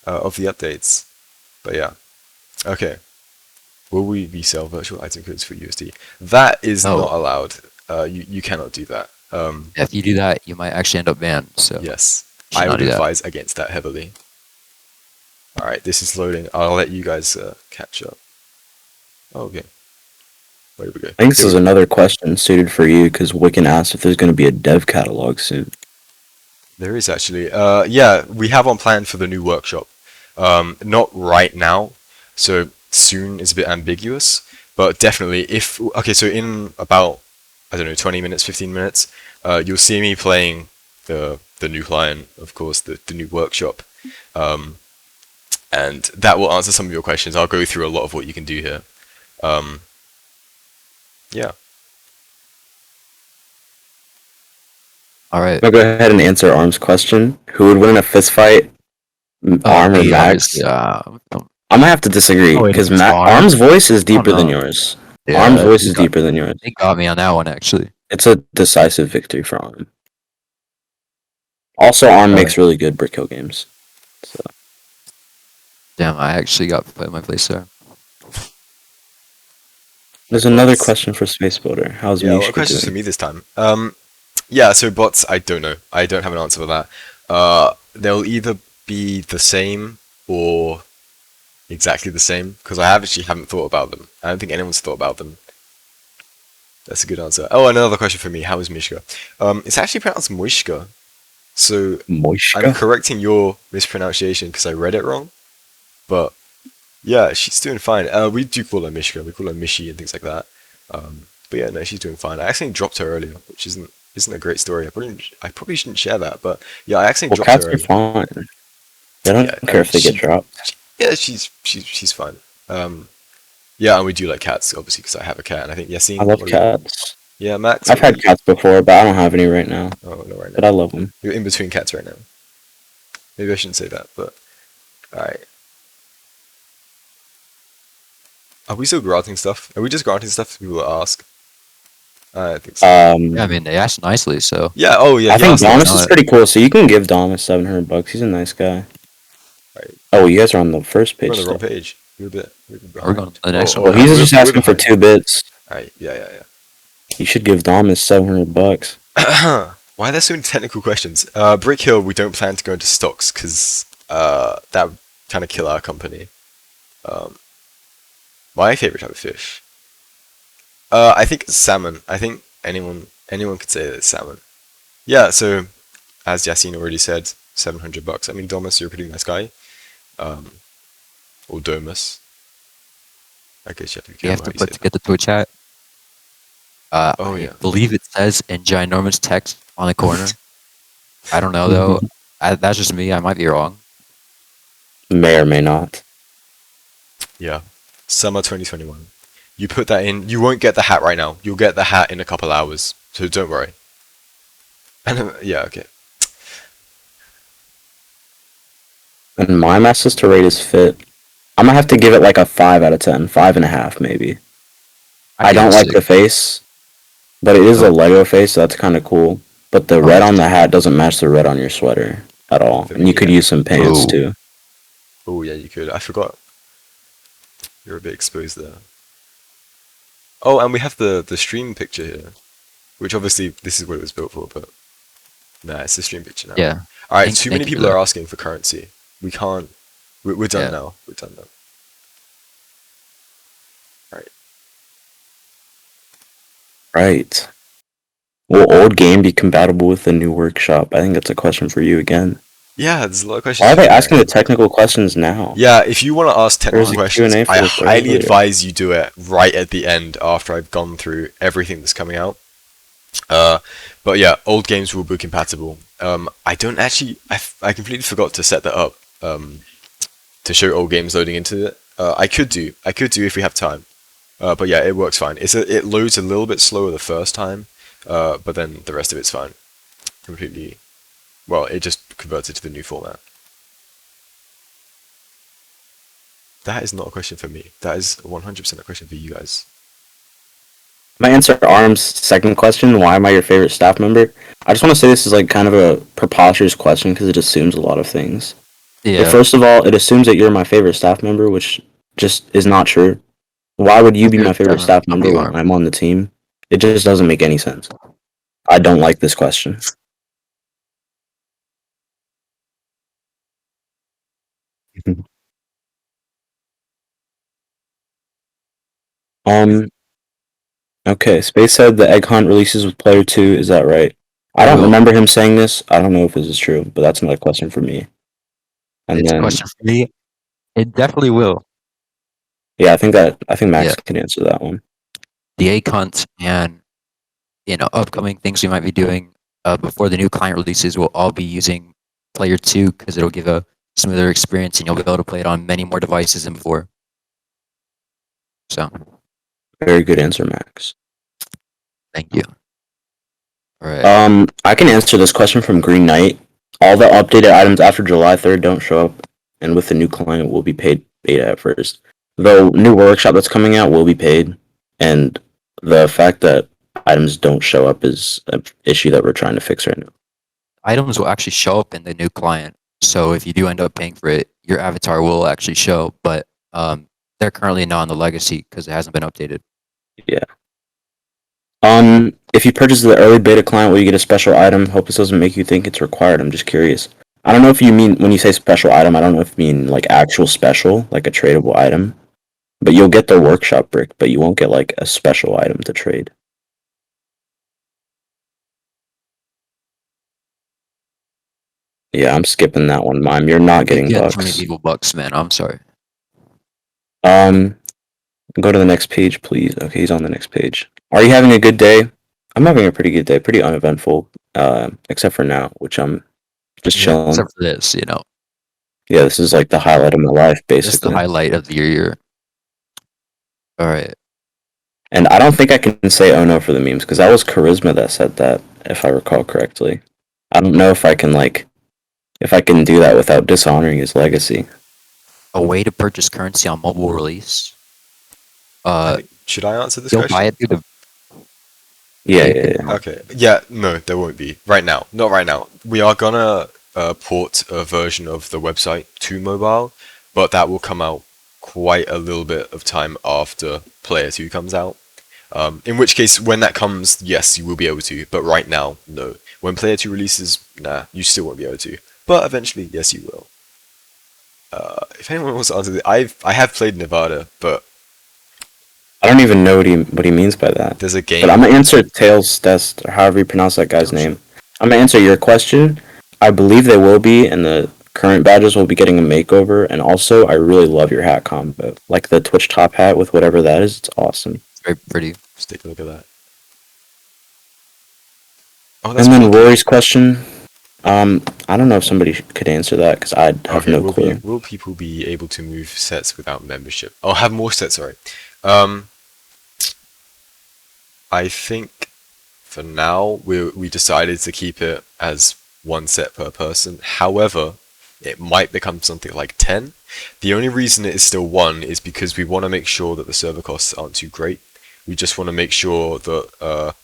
of the updates. But yeah, okay. Will we resell virtual item codes for USD? That is No. not allowed. You cannot do that. If you do that, you might actually end up banned. So Yes, should I not would do that. advise against that heavily. All right, this is loading. I'll let you guys catch up. Oh, okay. Where we go? I think this Here is we go. another question suited for you because Wiccan asked if there's going to be a dev catalog soon. There is actually. Yeah, we have on plan for the new workshop. Not right now. So soon is a bit ambiguous, but definitely if okay, so in about I don't know 20 minutes, 15 minutes, you'll see me playing the new client, of course, the new workshop, um, and that will answer some of your questions. I'll go through a lot of what you can do here. Um, yeah. All right. I'm gonna go ahead and answer Arm's question. Who would win in a fist fight, Arm or Me, Max? obviously. I'm gonna have to disagree Oh wait, because it's Arm. Arm's voice is Oh deeper than no. yours. Arm's Yeah, voice is deeper than yours. they got me on that one actually. It's a decisive victory for Arm. Also, Arm All makes right. really good Brick Hill games. So Damn, I actually got put in my place there. there's But another question for Space Builder. How's yeah, what Mishka questions for doing? me this time? Yeah, so bots, I don't know. I don't have an answer for that. They'll either be the same or exactly the same because actually haven't thought about them. I don't think anyone's thought about them. That's a good answer. Oh, another question for me. How is Mishka? It's actually pronounced Muishka. So I'm Moishka? correcting your mispronunciation because I read it wrong. But yeah, she's doing fine. We do call her Mishka. We call her Mishi and things like that. But yeah, no, she's doing fine. I accidentally dropped her earlier, which isn't a great story. I probably shouldn't share that, but yeah, I accidentally Well, dropped cats her are earlier. fine. They don't Yeah, I care mean, if they get dropped. yeah, she's fine. Yeah, and we do like cats, obviously, because I have a cat, and I think I Yasin. love What do you? cats. Yeah, Max. I've What do had you? cats before, but I don't have any right now. Oh, no, right But now. I love them. You're in between cats right now. Maybe I shouldn't say that, but alright. Are we still granting stuff? Are we just granting stuff to people that ask? I think so. Yeah, I mean they asked nicely, so Yeah, oh yeah, I he think asked us. Domus is pretty cool, so you can give Domus $700. He's a nice guy. Right. Oh, you guys are on the first We're page on the wrong still. page. We're a bit we're behind. going to the next Well, one. he's We're just asking for behind. 2 bits. Alright, yeah. You should give Domus $700. Why are there so many technical questions? Brick Hill, we don't plan to go into stocks because that would kind of kill our company. Um, my favorite type of fish. I think it's salmon. I think anyone could say that it's salmon. Yeah. So as Yasin already said, $700. I mean, Domus, you're a pretty nice guy. Um, or Domus. I guess you have to be We have careful how to you put say that. together to a chat. Oh I yeah. believe it says in ginormous text on the corner. I don't know though. That's just me. I might be wrong. May or may not. Yeah. Summer 2021. You put that in. You won't get the hat right now. You'll get the hat in a couple hours. So don't worry. And yeah, okay. And my message to rate is fit. I'm gonna have to give it like a 5 out of 10. 5.5 maybe. I give it don't a like the 6. face, but it is a Oh, Lego face, so that's kind of cool. But the red on the hat doesn't match the red on your sweater at all. For And you me, could yeah. use some pants oh, too. Oh yeah, you could. I forgot. You're a bit exposed there. Oh, and we have the stream picture here, which obviously this is what it was built for, but nah, it's the stream picture now. yeah. All right, too many Thank you for people are that. asking for currency. We can't. We're done Yeah. now. We're done now. All right. Right. Will old game be compatible with the new workshop? I think that's a question for you again. Yeah, there's a lot of questions. Why are for they you asking the guys. technical questions now? Yeah, if you want to ask There's technical a questions, Q&A for I this highly earlier. advise you do it right at the end after I've gone through everything that's coming out. But yeah, old games will be compatible. I don't actually. I completely forgot to set that up. To show old games loading into it. I could do if we have time. But yeah, it works fine. It loads a little bit slower the first time, but then the rest of it's fine. Completely. Well, it just converts it to the new format. That is not a question for me. That is 100% a question for you guys. My answer Arm's second question, why am I your favorite staff member? I just want to say this is like kind of a preposterous question because it assumes a lot of things. Yeah. First of all, it assumes that you're my favorite staff member, which just is not true. Why would you be my favorite staff member when I'm on the team? It just doesn't make any sense. I don't like this question. um. Okay, Space said the egg hunt releases with player 2. Is that right? I don't remember him saying this. I don't know if this is true, but that's not a question for me. And It's a then question for me. It definitely will. Yeah, I think Max Yeah. can answer that one. The ACONT and upcoming things we might be doing before the new client releases will all be using Player 2 because it'll give a smoother experience and you'll be able to play it on many more devices than before. So, Very good answer, Max. thank you. All right. I can answer this question from Green Knight. All the updated items after July 3rd don't show up, and with the new client will be paid beta at first. The new workshop that's coming out will be paid, and the fact that items don't show up is an issue that we're trying to fix right now. Items will actually show up in the new client. So if you do end up paying for it, your avatar will actually show, but they're currently not on the legacy because it hasn't been updated. Yeah. If you purchase the early beta client, will you get a special item? Hope this doesn't make you think it's required. I'm just curious. I don't know if you mean when you say special item. I don't know if you mean like actual special, like a tradable item. But you'll get the workshop brick, but you won't get like a special item to trade. Yeah, I'm skipping that one, Mime. You're not getting Get 20 bucks. people bucks, man. I'm sorry. Go to the next page, please. Okay, he's on the next page. Are you having a good day? I'm having a pretty good day, pretty uneventful, except for now, which I'm just Yeah, chilling. except for this, Yeah, this is like the highlight of my life, This is the basically. highlight of the year. All right. And I don't think I can say oh no for the memes, because that was Charisma that said that, if I recall correctly. I don't know if I can do that without dishonoring his legacy. A way to purchase currency on mobile release. Should I answer this You'll question? buy it through the. Yeah. Okay. Yeah, no, there won't be. Right now. Not right now. We are gonna port a version of the website to mobile, but that will come out quite a little bit of time after Player 2 comes out. In which case, when that comes, yes, you will be able to, but right now, no. When Player 2 releases, nah, you still won't be able to. But eventually, yes, you will. If anyone wants to answer this, I have played Nevada, but I don't even know what he means by that. there's a game. But I'm gonna answer Tails Test, or however you pronounce that guy's name. Sure. I'm gonna answer your question. I believe they will be, and the current badges will be getting a makeover. And also, I really love your hat combo, like the Twitch top hat with whatever that is. It's awesome. It's very pretty. Let's take a look at that. Oh, And then Rory's question. I don't know if somebody could answer that because I have no clue. Will people be able to move sets without membership? Oh, have more sets, sorry. I think for now we decided to keep it as one set per person. However, it might become something like 10. The only reason it is still 1 is because we want to make sure that the server costs aren't too great. We just want to make sure that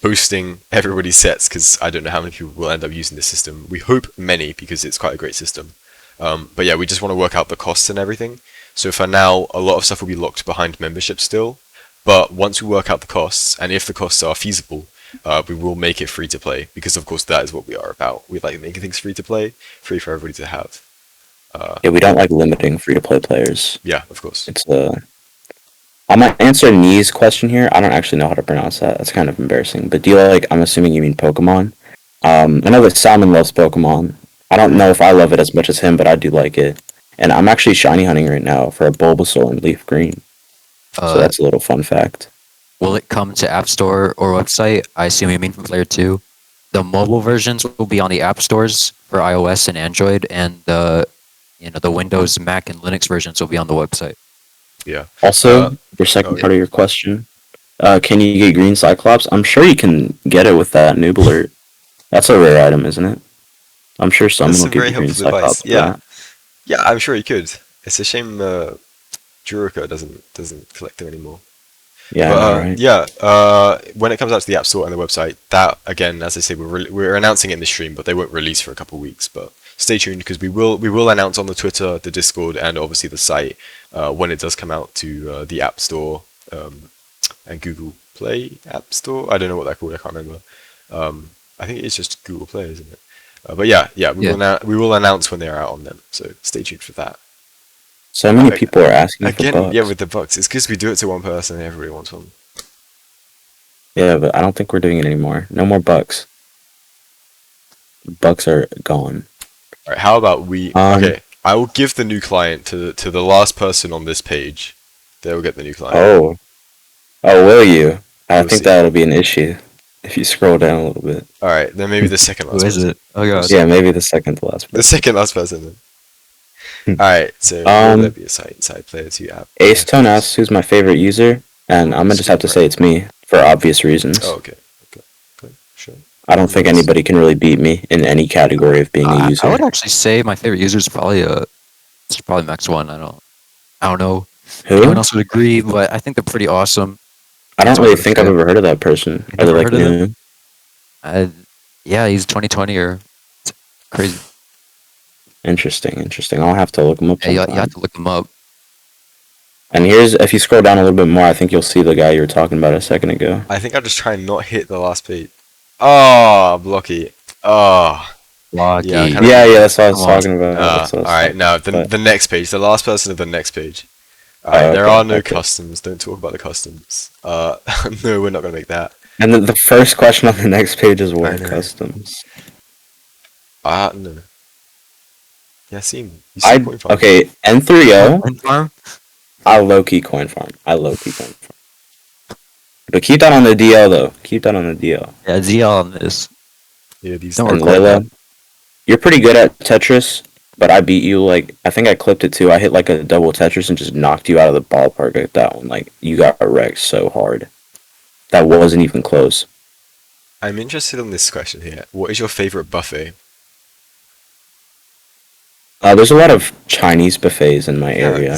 boosting everybody's sets, because I don't know how many people will end up using this system. We hope many, because it's quite a great system. But yeah, we just want to work out the costs and everything. So for now, a lot of stuff will be locked behind membership still. But once we work out the costs, and if the costs are feasible, we will make it free to play, because of course that is what we are about. We like making things free to play, free for everybody to have. Yeah, we don't like limiting free to play players. Yeah, of course. It's I'm gonna answer Nee's question here. I don't actually know how to pronounce that. That's kind of embarrassing. But do you like? I'm assuming you mean Pokemon. I know that Salmon loves Pokemon. I don't know if I love it as much as him, but I do like it. And I'm actually shiny hunting right now for a Bulbasaur and Leaf Green. So that's a little fun fact. Will it come to App Store or website? I assume you mean from Player 2. The mobile versions will be on the app stores for iOS and Android, and the Windows, Mac, and Linux versions will be on the website. Yeah. Also, your second part of your question, can you get Green Cyclops? I'm sure you can get it with that noob alert. That's a rare item, isn't it? I'm sure someone will give you Green Cyclops. Yeah. Yeah, I'm sure he could. It's a shame Jurica doesn't collect them anymore. Yeah, But, right. yeah. When it comes out to the App Store and the website, that again, as I say, we're announcing it in the stream, but they won't release for a couple of weeks. But stay tuned because we will announce on the Twitter, the Discord, and obviously the site when it does come out to the App Store and Google Play App Store. I don't know what they're called. I can't remember. I think it's just Google Play, isn't it? But yeah, we will announce when they are out on them. So stay tuned for that. So many people are asking Again, for bucks. yeah, with the bucks. It's because we do it to one person and everybody wants one. Yeah, but I don't think we're doing it anymore. No more bucks. Bucks are gone. All right, how about we? Okay, I will give the new client to the last person on this page, They will get the new client. Oh, oh, will you? I We'll think see. that'll be an issue if you scroll down a little bit. All right, then maybe the second Who last is person. it? Oh We'll god. see. Yeah, maybe the second to last The person. second last person then. All right, so will there Um, be a side player to app? Ace Tone asks who's my favorite user, and I'm gonna just have to say it's me for obvious reasons. Oh, okay. Okay. Sure. I don't think anybody can really beat me in any category of being a I user. would actually say my favorite user is probably it's probably Max One. I don't know if Who? anyone else would agree, but I think they're pretty awesome. I don't That's really what I think I've say. ever heard of that person. You Are they never like heard of them? new? Yeah, he's 2020 or it's crazy. Interesting. I'll have to look them up Yeah, sometime. you have to look him up. And here's, if you scroll down a little bit more, I think you'll see the guy you were talking about a second ago. I think I'll just try and not hit the last page. Oh, blocky. Oh. Lucky. Yeah, I kinda- Yeah, that's what I was Come on. talking about. That's what I was Alright, talking now about. the next page, the last person of the next page. Alright, there okay, are no okay. customs. Don't talk about the customs. No, we're not gonna make that. And then the first question on the next page is what know. customs. No. Yasin, you see point five. Okay, N3O, Wind farm? I low-key coin farm. But keep that on the DL though. Keep that on the DL. Yeah, ZL on this. Yeah, these. Don't And record that. Layla, you're pretty good at Tetris, but I beat you like, I think I clipped it too. I hit like a double Tetris and just knocked you out of the ballpark at that one. Like, you got wrecked so hard. That wasn't even close. I'm interested in this question here. What is your favorite buffet? There's a lot of Chinese buffets in my area.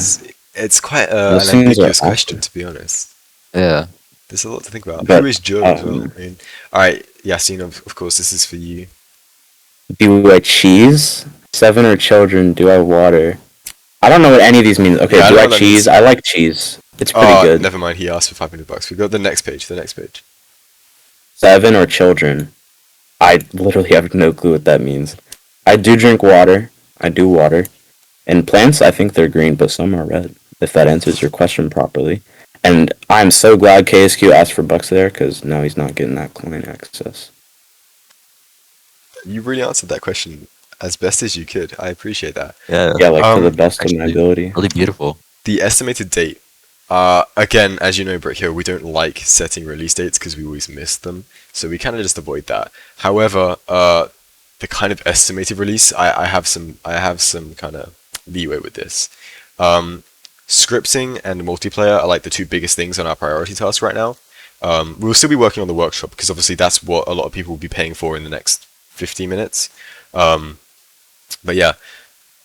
It's quite Those an things are ambiguous awesome. question, to be honest. Yeah. There's a lot to think about. But, Who is Joe as well? I mean, alright, Yasin, of course, this is for you. Do I cheese? 7 or children, do I water? I don't know what any of these mean. Okay, Yeah, I do know I what that cheese? means. I like cheese. It's pretty Oh, good. never mind. He asked for $500. We got the next page. 7 or children. I literally have no clue what that means. I do drink water. I do water. And plants, I think they're green, but some are red. If that answers your question properly. And I'm so glad KSQ asked for bucks there, because now he's not getting that client access. You really answered that question as best as you could. I appreciate that. Yeah. Yeah, like to the best of my actually, ability. Really beautiful. The estimated date. Again, as you know, Brick Hill, we don't like setting release dates because we always miss them. So we kind of just avoid that. However, the kind of estimated release, I have some kind of leeway with this. Scripting and multiplayer are like the two biggest things on our priority task right now. We'll still be working on the workshop because obviously that's what a lot of people will be paying for in the next 15 minutes. But yeah,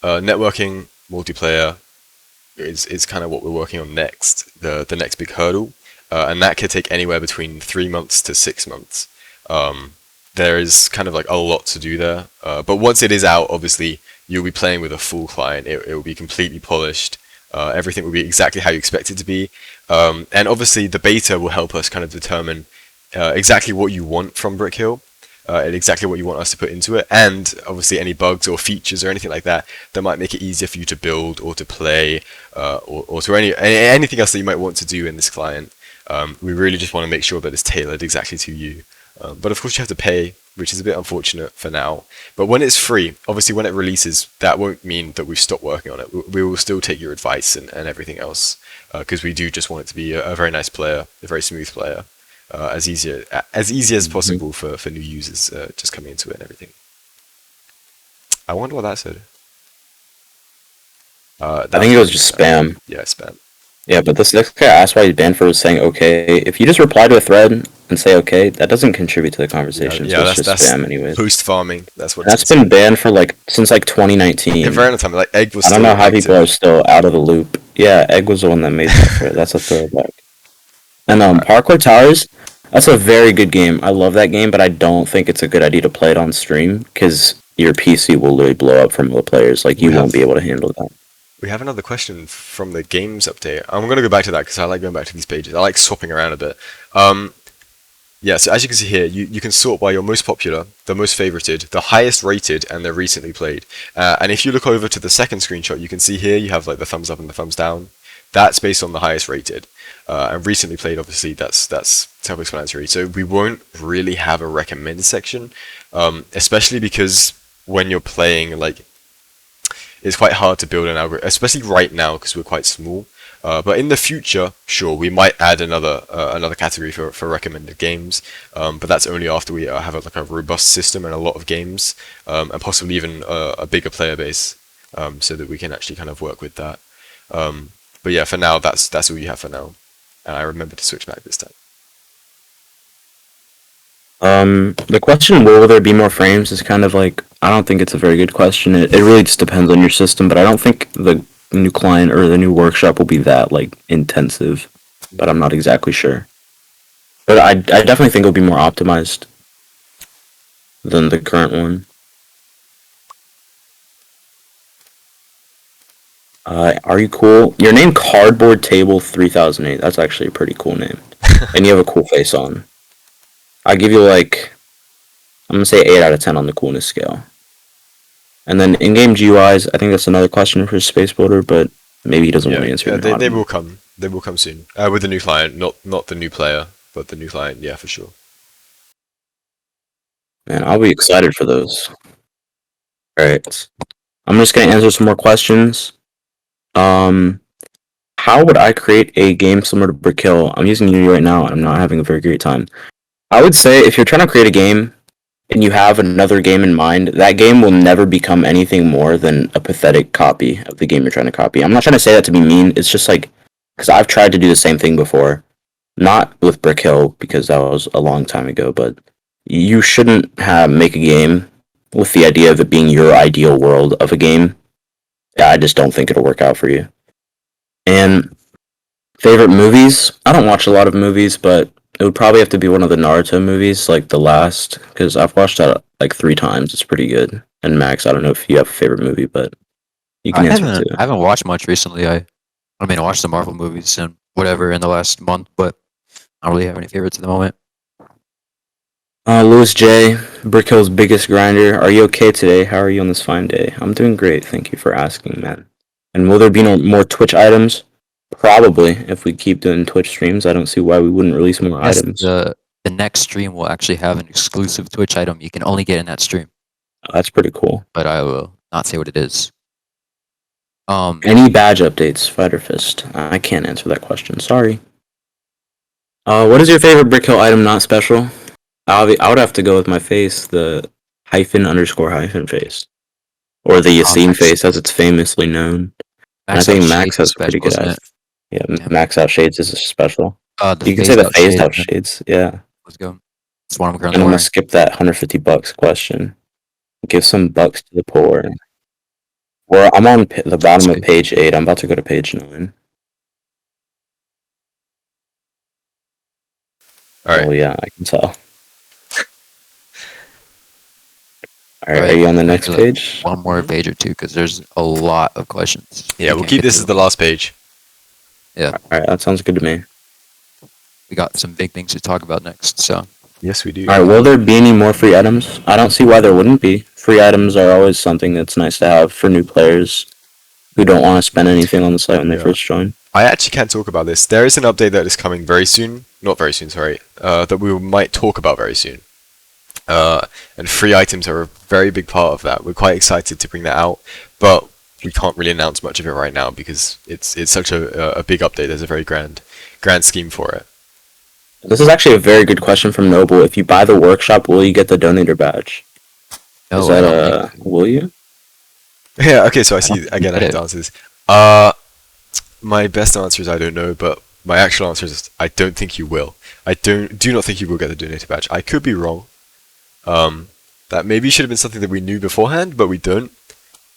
networking, multiplayer is kind of what we're working on next, the next big hurdle, and that could take anywhere between 3 months to 6 months. There is kind of like a lot to do there, but once it is out, obviously you'll be playing with a full client. It will be completely polished. Everything will be exactly how you expect it to be, and obviously the beta will help us kind of determine exactly what you want from Brick Hill. And exactly what you want us to put into it, and obviously any bugs or features or anything like that that might make it easier for you to build or to play, or to anything else that you might want to do in this client. We really just want to make sure that it's tailored exactly to you. But of course you have to pay, which is a bit unfortunate for now. But when it's free, obviously when it releases, that won't mean that we've stopped working on it. We will still take your advice and everything else, because we do just want it to be a very nice player, a very smooth player. As easy as possible for new users just coming into it and everything. I wonder what that said. I think it was just spam. Yeah, spam. Yeah, but this next guy asked why he's banned for saying okay. If you just reply to a thread and say okay, that doesn't contribute to the conversation. Yeah, so it's that's just spam anyways. Post farming. That's what. That's been banned for like since like 2019. Yeah, very long time. Like Egg was. I don't still know how active. people are still out of the loop. Yeah, Egg was the one that made that thread. That's a throwback. And Parkour Towers, that's a very good game. I love that game, but I don't think it's a good idea to play it on stream because your PC will literally blow up from other players. Like you won't be able to handle that. We have another question from the games update. I'm going to go back to that because I like going back to these pages. I like swapping around a bit. Yeah, so as you can see here, you can sort by your most popular, the most favorited, the highest rated, and the recently played. And if you look over to the second screenshot, you can see here you have like the thumbs up and the thumbs down. That's based on the highest rated. And recently played, obviously, that's self-explanatory. So we won't really have a recommended section, especially because when you're playing, like, it's quite hard to build an algorithm, especially right now because we're quite small. But in the future, sure, we might add another category for recommended games. But that's only after we have like a robust system and a lot of games, and possibly even a bigger player base, so that we can actually kind of work with that. But yeah, for now, that's all you have for now. And I remember to switch back this time. The question, will there be more frames, is kind of like, I don't think it's a very good question. It really just depends on your system, but I don't think the new client or the new workshop will be that, like, intensive. But I'm not exactly sure. But I definitely think it'll be more optimized than the current one. Are you cool? Your name Cardboard Table 3008. That's actually a pretty cool name. And you have a cool face on. I give you like, I'm gonna say 8 out of 10 on the coolness scale. And then in-game GUIs, I think that's another question for spacebuilder, but maybe he doesn't want to answer it. They will come. They will come soon. With the new client, not the new player, but the new client. Yeah, for sure. Man, I'll be excited for those. Alright. I'm just gonna answer some more questions. How would I create a game similar to Brick Hill? I'm using Unity right now and I'm not having a very great time. I would say if you're trying to create a game and you have another game in mind, that game will never become anything more than a pathetic copy of the game you're trying to copy. I'm not trying to say that to be mean. It's just like, because I've tried to do the same thing before. Not with Brick Hill, because that was a long time ago, but you shouldn't make a game with the idea of it being your ideal world of a game. I just don't think it'll work out for you. And favorite movies? I don't watch a lot of movies, but it would probably have to be one of the Naruto movies, like the last, because I've watched that like 3 times. It's pretty good. And Max, I don't know if you have a favorite movie, but you can answer too. I haven't watched much recently. I watched the Marvel movies and whatever in the last month, but I don't really have any favorites at the moment. Louis J, Brick Hill's biggest grinder. Are you okay today? How are you on this fine day? I'm doing great. Thank you for asking, man. And will there be no more Twitch items? Probably. If we keep doing Twitch streams, I don't see why we wouldn't release more items. The next stream will actually have an exclusive Twitch item you can only get in that stream. Oh, that's pretty cool. But I will not say what it is. Any badge updates, Fighter Fist? I can't answer that question. Sorry. What is your favorite Brick Hill item not special? I would have to go with my face, the __ face. Or the Yasin face, as it's famously known. I think Max has pretty good eyes. Yeah, Max Out Shades is special. You can say the phased out shades, yeah. Let's go. That's one I'm currently And I'm gonna skip that $150 question. Give some bucks to the poor. Well, I'm on the bottom of page 8. I'm about to go to page 9. Alright. Oh yeah, I can tell. Alright, are you on the next page? One more page or two, because there's a lot of questions. Yeah, we'll keep this as the last page. Yeah. Alright, that sounds good to me. We got some big things to talk about next, so. Yes, we do. Alright, will there be any more free items? I don't see why there wouldn't be. Free items are always something that's nice to have for new players who don't want to spend anything on the site when they first join. I actually can't talk about this. There is an update that is coming very soon. Not very soon, sorry. That we might talk about very soon. And free items are a very big part of that. We're quite excited to bring that out, but we can't really announce much of it right now because it's such a big update. There's a very grand scheme for it. This is actually a very good question from Noble. If you buy the workshop, will you get the donator badge? No, is that will you? Yeah, okay, so I see, again, I have to answer this. My best answer is I don't know, but my actual answer is I don't think you will. I do not think you will get the donator badge. I could be wrong. That maybe should have been something that we knew beforehand, but we don't.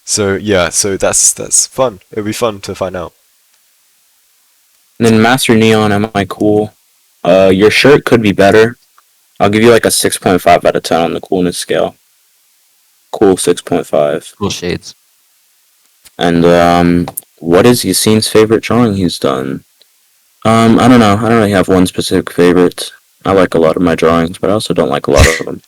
So yeah, so that's fun. It'll be fun to find out. And then Master Neon, am I cool? Your shirt could be better. I'll give you like a 6.5 out of 10 on the coolness scale. Cool 6.5. Cool shades. And what is Yasin's favorite drawing he's done? I don't know. I don't really have one specific favorite. I like a lot of my drawings, but I also don't like a lot of them.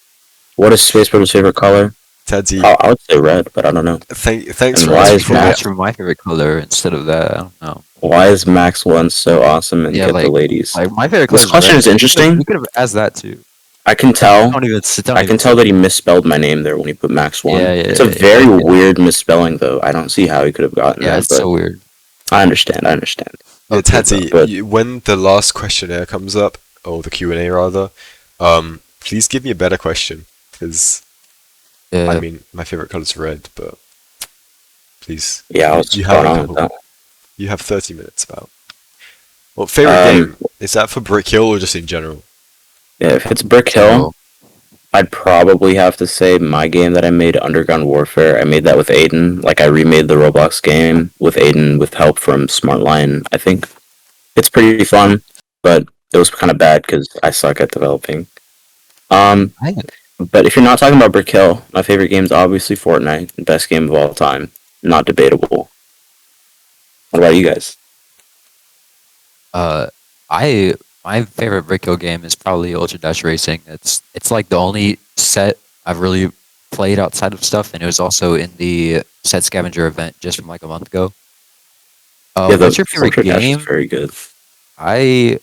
What is spacebuilder's favorite color? Tadzy. I would say red, but I don't know. Thanks and for asking Max for my favorite color instead of that. I don't know. Why is Max one so awesome and get the ladies? Like my favorite color. This question is interesting. You could have asked that too. I can tell. I can tell that he misspelled my name there when he put Max 1. Yeah, it's a very weird misspelling, though. I don't see how he could have gotten that. Yeah, it's so weird. I understand. Yeah, Okay, bro. Tati, But when the last questionnaire comes up, or the Q&A rather, please give me a better question, because I Yeah, mean, my favorite color is red, but please, yeah, I was you have spot a on with couple. that. You have 30 minutes about. Well, favorite Um, game, is that for Brick Hill or just in general? yeah, if it's Brick Hill, general. I'd probably have to say my game that I made, Underground Warfare. I made that with Aiden. Like I remade the Roblox game with Aiden with help from Smartline. I think it's pretty fun, but it was kind of bad because I suck at developing. Um, I but if you're not talking about Brick Hill, my favorite game is obviously Fortnite, best game of all time, not debatable. What about you guys? uh I my favorite Brick Hill game is probably Ultra Dash Racing. It's like the only set I've really played outside of stuff, and it was also in the set scavenger event just from like a month ago. Yeah, What's the your favorite Ultra Dash is game? very good. I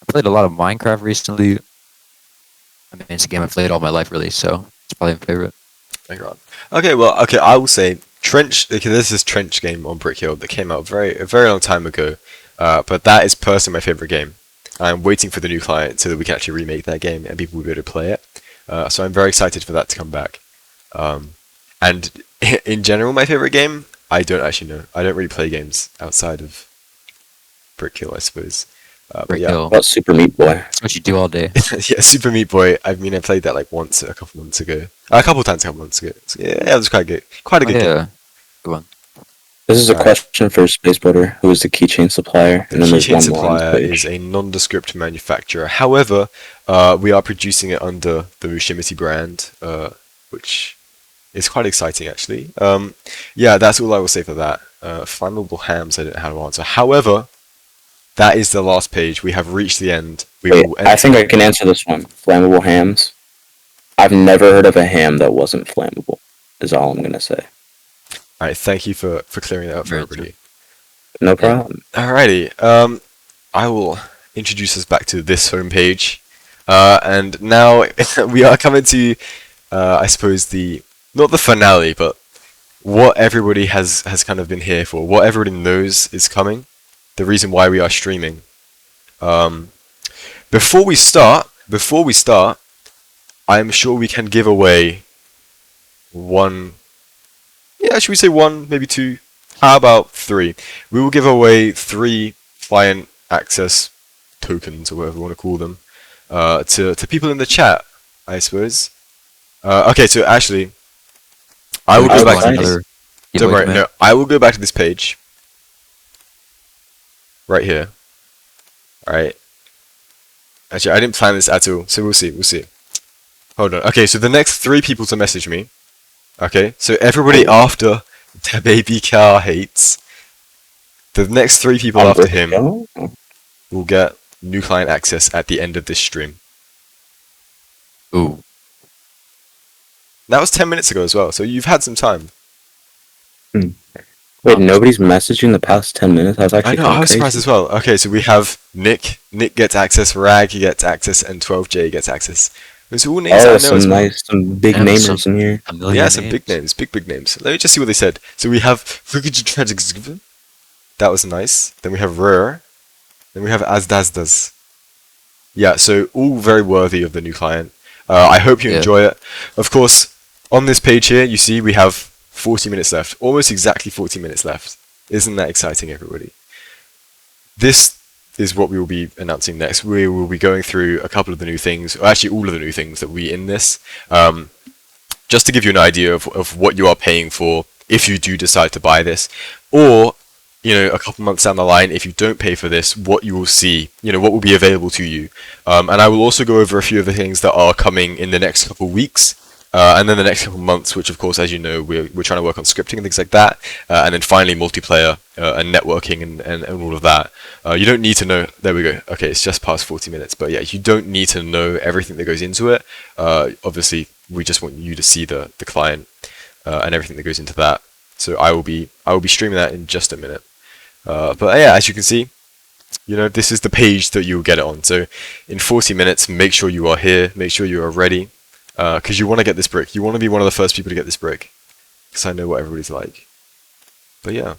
played a lot of Minecraft recently. I mean, it's a game I've played all my life, really, so it's probably my favorite. Hang on. Okay, well, okay, I will say Trench. Okay, there's this Trench game on Brick Hill that came out a very long time ago, but that is personally my favorite game. I'm waiting for the new client so that we can actually remake that game and people will be able to play it. So I'm very excited for that to come back. And in general, my favorite game, I don't actually know. I don't really play games outside of Brick Hill, I suppose. But Brick yeah, Hill. What about Super Meat Boy? That's what you do all day. yeah, Super Meat Boy. I mean, I played that like once a couple months ago. A couple times a couple months ago. So, yeah, it was quite good. Quite a Oh good game. yeah, good one. This is a Alright. question for spacebuilder, who is the keychain supplier, The and then there's keychain one more on this supplier is page. a nondescript manufacturer. However, we are producing it under the Mushimity brand, which is quite exciting actually. Yeah, that's all I will say for that. Flammable hams, I don't know how to answer. However, that is the last page. We have reached the end. We Wait, will I enter. think I can answer this one. Flammable hams. I've never heard of a ham that wasn't flammable. Is all I'm gonna say. Alright, thank you for clearing that up for Very everybody. No Yeah. problem. Alrighty, I will introduce us back to this homepage, and now we are coming to, I suppose not the finale, but what everybody has kind of been here for, what everybody knows is coming, the reason why we are streaming. Um, before we start, I'm sure we can give away one. Yeah, should we say one, maybe two? How about three? We will give away 3 client access tokens, or whatever you want to call them, to people in the chat, I suppose. Okay, so actually, I Do will we go just Oh, back want to nice. another Don't giveaway worry, command? no, I will go back to this page right here. Alright. Actually, I didn't plan this at all, so we'll see, we'll see. Hold on. Okay, so the next 3 people to message me. Okay, so everybody Oh, after the baby car hates. The next 3 people on after Brick him Hill? will get new client access at the end of this stream. Ooh, That was 10 minutes ago as well, so you've had some time. Wait, nobody's messaged you in the past 10 minutes? That's I actually know, kind I of was surprised crazy. as well. Okay, so we have Nick. Nick gets access, Rag gets access, and 12J gets access. Those are all names Oh, I know as some well. nice, some big and namers in here. a Yeah, million some big names. names, big names. Let me just see what they said. So we have that was nice. Then we have Rare. Then we have Azdazdas. Yeah, so all very worthy of the new client. I hope you Yeah. enjoy it. Of course, on this page here, you see we have 40 minutes left. Almost exactly 40 minutes left. Isn't that exciting, everybody? This is what we will be announcing next. We will be going through a couple of the new things, or actually all of the new things that we in this, just to give you an idea of what you are paying for if you do decide to buy this, or a couple months down the line, if you don't pay for this, what you will see, what will be available to you. And I will also go over a few of the things that are coming in the next couple weeks, and then the next couple months, which of course, as you know, we're trying to work on scripting and things like that, and then finally multiplayer and networking and all of that. You don't need to know. There we go. Okay, it's just past 40 minutes, but yeah, you don't need to know everything that goes into it. Obviously, we just want you to see the client and everything that goes into that. So I will be streaming that in just a minute. But yeah, as you can see, this is the page that you'll get it on. So in 40 minutes, make sure you are here, make sure you are ready, because you want to get this brick. You want to be one of the first people to get this brick, because I know what everybody's like. But yeah.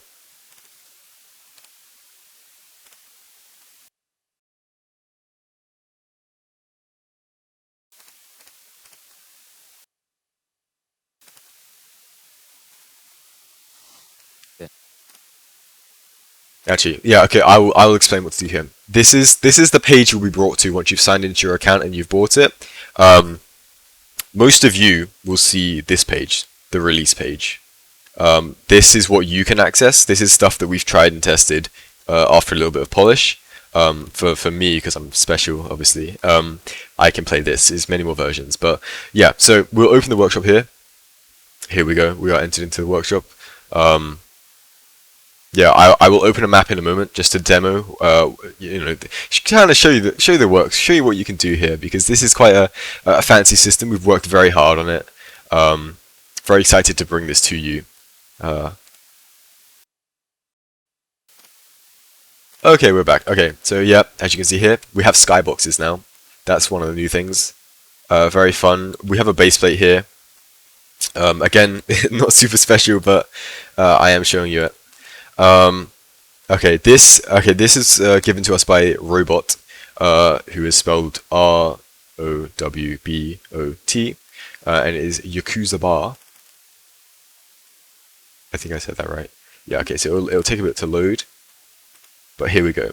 Actually, yeah, okay. I will explain what to do here. This is the page you'll be brought to once you've signed into your account and you've bought it. Um, Most of you will see this page, the release page. This is what you can access. This is stuff that we've tried and tested after a little bit of polish. For me, because I'm special, obviously, I can play this. There's many more versions, but yeah. So we'll open the workshop here. Here we go. We are entered into the workshop. Yeah, I will open a map in a moment just to demo. Kind of show you the works, show you what you can do here, because this is quite a fancy system. We've worked very hard on it. Very excited to bring this to you. Okay, we're back. Okay, so yeah, as you can see here, we have skyboxes now. That's one of the new things. Very fun. We have a base plate here. Again, not super special, but I am showing you it. Okay, this is given to us by Robot, who is spelled ROWBOT, and it is Yakuza Bar. I think I said that right. Yeah, okay, so it'll take a bit to load, but here we go.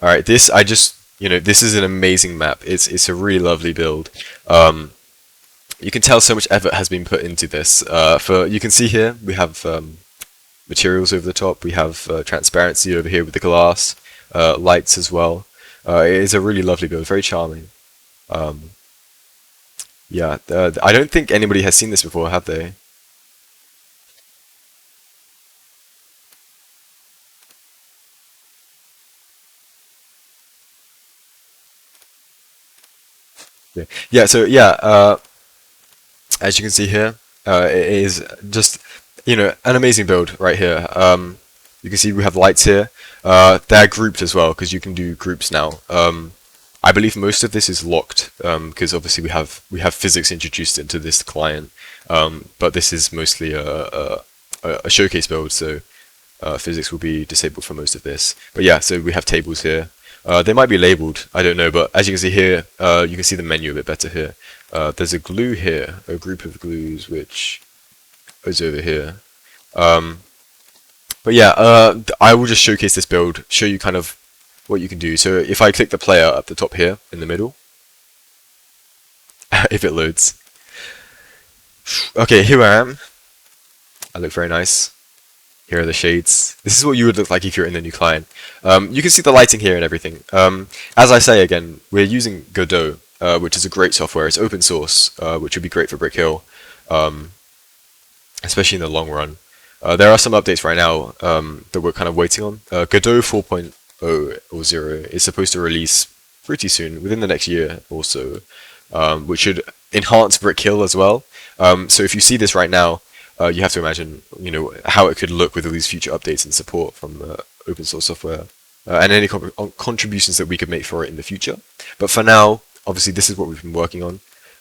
All right, this is an amazing map. It's a really lovely build. You can tell so much effort has been put into this. You can see here we have materials over the top. We have transparency over here with the glass, lights as well. It is a really lovely build, very charming. Yeah, I don't think anybody has seen this before, have they? Yeah. Yeah. So yeah, as you can see here, it is just an amazing build right here. You can see we have lights here. They're grouped as well because you can do groups now. I believe most of this is locked because obviously we have physics introduced into this client, but this is mostly a showcase build, so physics will be disabled for most of this. But yeah, so we have tables here. They might be labeled, I don't know, but as you can see here, you can see the menu a bit better here. There's a glue here, a group of glues which is over here. But yeah, I will just showcase this build, show you kind of what you can do. So if I click the player up the top here in the middle, if it loads. Okay, here I am. I look very nice. Here are the shades. This is what you would look like if you're in the new client. You can see the lighting here and everything. As I say again, we're using Godot, which is a great software. It's open source, which would be great for Brick Hill, especially in the long run. There are some updates right now that we're kind of waiting on. Godot 4.0 or 0 is supposed to release pretty soon, within the next year or so, which should enhance Brick Hill as well. So if you see this right now, you have to imagine, how it could look with all these future updates and support from open source software, and any contributions that we could make for it in the future. But for now, obviously, this is what we've been working on.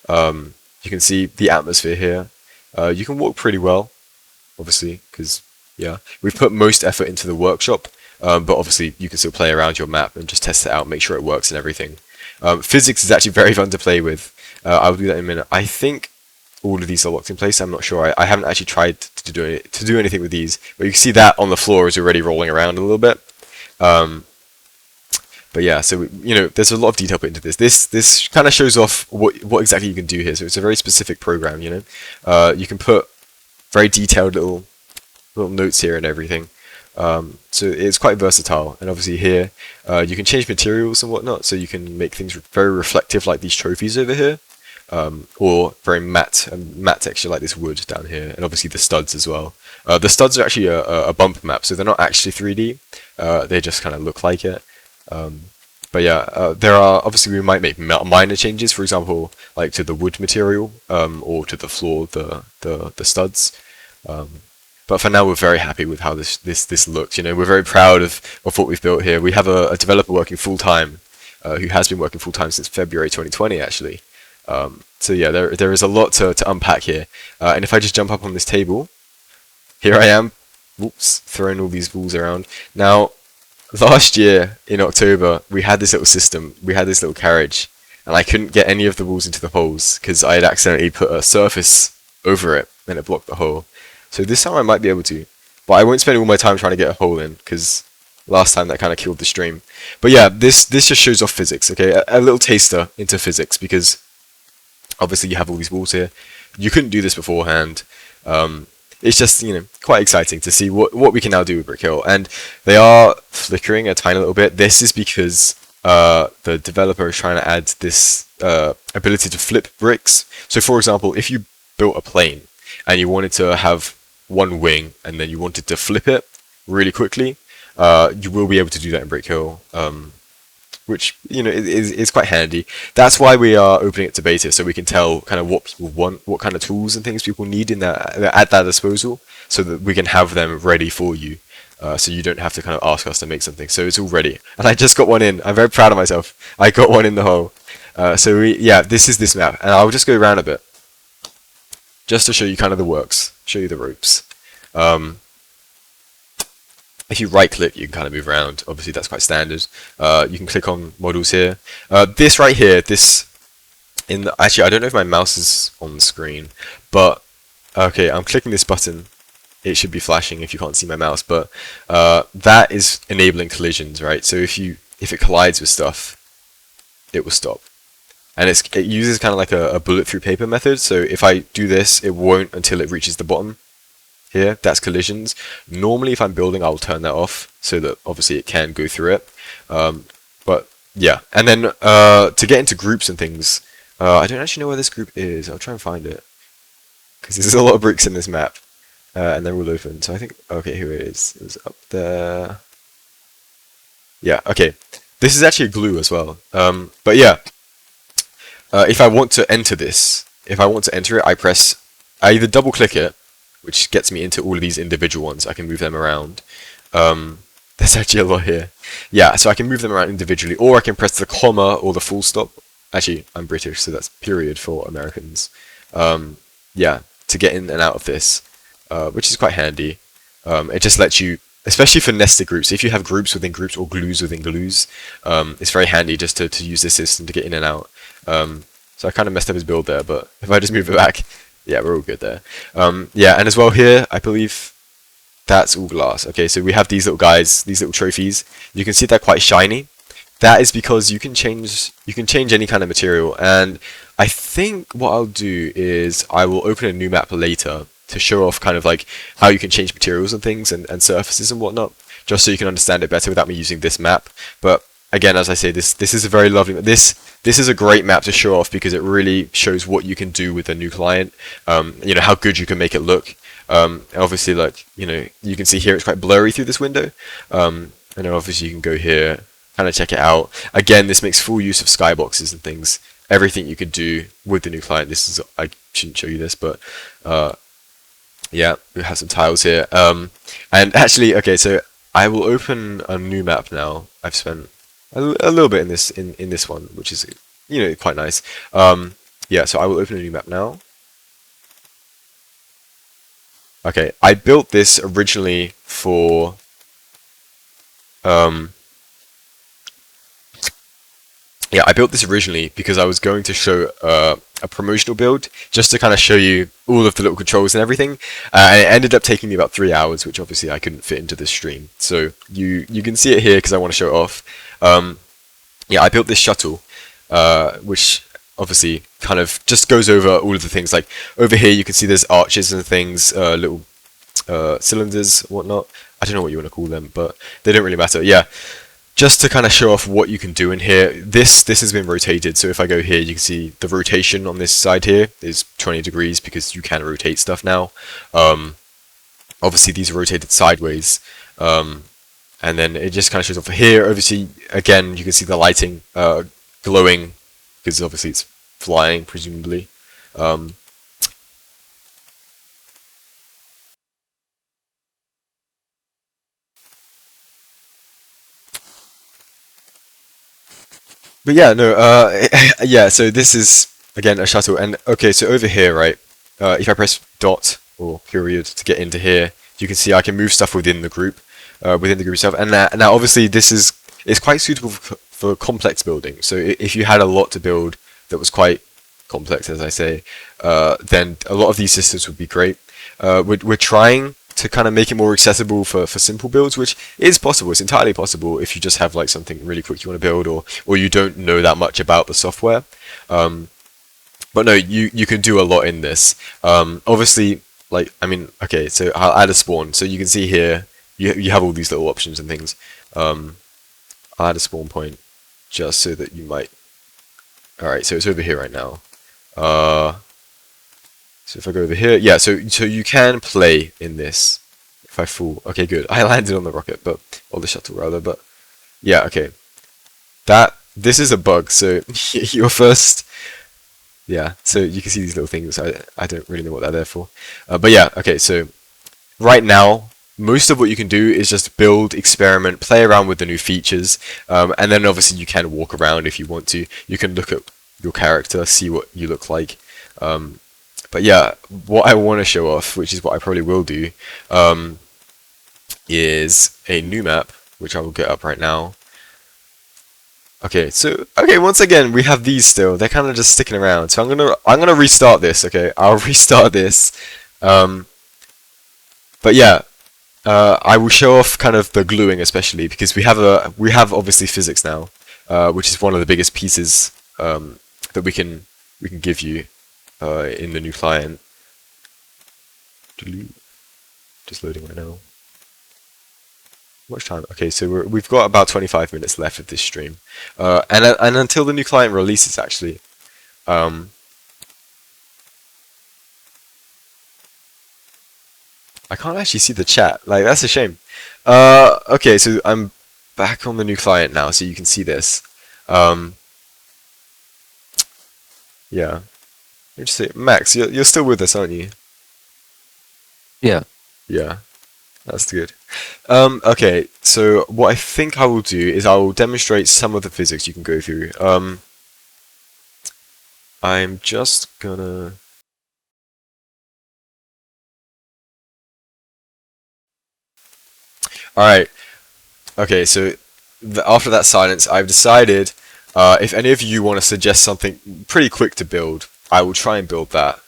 You can see the atmosphere here. You can walk pretty well, obviously, because yeah, we've put most effort into the workshop. But obviously, you can still play around your map and just test it out, make sure it works and everything. Physics is actually very fun to play with. I'll do that in a minute. I think all of these are locked in place. I'm not sure. I haven't actually tried to do anything with these, but you can see that on the floor is already rolling around a little bit. But yeah, so there's a lot of detail put into this. This kind of shows off what exactly you can do here. So it's a very specific program. You can put very detailed little notes here and everything. So it's quite versatile. And obviously here, you can change materials and whatnot. So you can make things very reflective, like these trophies over here. Or very matte texture like this wood down here, and obviously the studs as well. The studs are actually a bump map, so they're not actually 3D. They just kind of look like it. But yeah, there are obviously we might make minor changes, for example, like to the wood material or to the floor, the studs. But for now, we're very happy with how this looks. We're very proud of what we've built here. We have a developer working full time, who has been working full time since February 2020 actually. So yeah, there is a lot to unpack here. And if I just jump up on this table, here I am, whoops, throwing all these balls around. Now, last year in October, we had this little system, we had this little carriage, and I couldn't get any of the balls into the holes because I had accidentally put a surface over it and it blocked the hole. So this time I might be able to, but I won't spend all my time trying to get a hole in because last time that kind of killed the stream. But yeah, this just shows off physics, okay? A little taster into physics, because obviously you have all these walls here. You couldn't do this beforehand. It's just, quite exciting to see what we can now do with Brick Hill. And they are flickering a tiny little bit. This is because the developer is trying to add this ability to flip bricks. So for example, if you built a plane and you wanted to have one wing and then you wanted to flip it really quickly, you will be able to do that in Brick Hill. Which is quite handy. That's why we are opening it to beta, so we can tell kind of what people want, what kind of tools and things people need at their disposal, so that we can have them ready for you. So you don't have to kind of ask us to make something. So it's all ready, and I just got one in. I'm very proud of myself. I got one in the hole. This is this map, and I'll just go around a bit, just to show you kind of the works, show you the ropes. If you right click, you can kind of move around. Obviously, that's quite standard. You can click on models here. This right here, actually, I don't know if my mouse is on the screen, but okay, I'm clicking this button. It should be flashing if you can't see my mouse, but that is enabling collisions, right? So if it collides with stuff, it will stop. And it uses kind of like a bullet through paper method. So if I do this, it won't until it reaches the bottom. Here, that's collisions. Normally, if I'm building, I'll turn that off so that obviously it can go through it. But yeah, and then to get into groups and things, I don't actually know where this group is. I'll try and find it, because there's a lot of bricks in this map, and they're all open. So I think, okay, here it is. It was up there. Yeah, okay. This is actually a glue as well. But yeah, if I want to enter this, if I want to enter it, I either double click it, which gets me into all of these individual ones. I can move them around. There's actually a lot here. Yeah, so I can move them around individually, or I can press the comma or the full stop. Actually, I'm British, so that's period for Americans. Yeah, to get in and out of this, which is quite handy. It just lets you, especially for nested groups, if you have groups within groups or glues within glues, it's very handy just to use this system to get in and out. So I kind of messed up his build there, but if I just move it back, yeah, we're all good there. Yeah, and as well here, I believe that's all glass. Okay, so we have these little guys, these little trophies. You can see they're quite shiny. That is because you can change any kind of material. And I think what I'll do is I will open a new map later to show off kind of like how you can change materials and things and surfaces and whatnot, just so you can understand it better without me using this map. But again, as I say, this is a very lovely. This is a great map to show off because it really shows what you can do with a new client. How good you can make it look. Obviously, like you can see here it's quite blurry through this window. And then obviously you can go here, kind of check it out. Again, this makes full use of skyboxes and things. Everything you could do with the new client. I shouldn't show you this, but yeah, we have some tiles here. And actually, okay, so I will open a new map now. I've spent a little bit in this one, which is quite nice. Yeah, so I will open a new map now. Okay, I built this originally for yeah, I built this originally because I was going to show a promotional build just to kind of show you all of the little controls and everything. And it ended up taking me about 3 hours, which obviously I couldn't fit into this stream. So you can see it here because I want to show it off. Yeah, I built this shuttle, which obviously kind of just goes over all of the things. Like over here, you can see there's arches and things, little cylinders, whatnot. I don't know what you want to call them, but they don't really matter. Yeah. Just to kind of show off what you can do in here, this has been rotated. So if I go here, you can see the rotation on this side here is 20 degrees because you can rotate stuff now. Obviously, these are rotated sideways. And then it just kind of shows off here. Obviously, again, you can see the lighting glowing because obviously it's flying, presumably. But yeah, no, yeah, so this is, again, a shuttle. And, okay, so over here, right, if I press dot or period to get into here, you can see I can move stuff within the group itself. And now, obviously, it's quite suitable for complex building. So if you had a lot to build that was quite complex, as I say, then a lot of these systems would be great. We're trying to kind of make it more accessible for simple builds, which is possible. It's entirely possible if you just have like something really quick you want to build, or you don't know that much about the software. But no, you can do a lot in this. Obviously, like, I mean, okay, so I'll add a spawn. So you can see here, you have all these little options and things. I'll add a spawn point just so that you might. All right, so it's over here right now. So if I go over here, yeah, so you can play in this. If I fall, okay, good. I landed on the rocket, or the shuttle rather, but yeah, okay. This is a bug, so your first, yeah, so you can see these little things. I don't really know what they're there for, but yeah, okay. So right now, most of what you can do is just build, experiment, play around with the new features, and then obviously you can walk around if you want to. You can look at your character, see what you look like. But yeah, what I want to show off, which is what I probably will do, is a new map, which I will get up right now. Okay, so once again we have these still. They're kind of just sticking around. So I'm gonna restart this. Okay, I'll restart this. But yeah, I will show off kind of the gluing, especially because we have obviously physics now, which is one of the biggest pieces that we can give you in the new client. Just loading right now. Much time? Okay, so we've got about 25 minutes left of this stream, and until the new client releases, actually. I can't actually see the chat. Like, that's a shame. Okay, so I'm back on the new client now, so you can see this. Yeah. Just say, Max, you're still with us, aren't you? Yeah. Yeah, that's good. Okay, so what I think I will do is I will demonstrate some of the physics you can go through. I'm just gonna. All right. Okay, so after that silence, I've decided if any of you want to suggest something pretty quick to build, I will try and build that.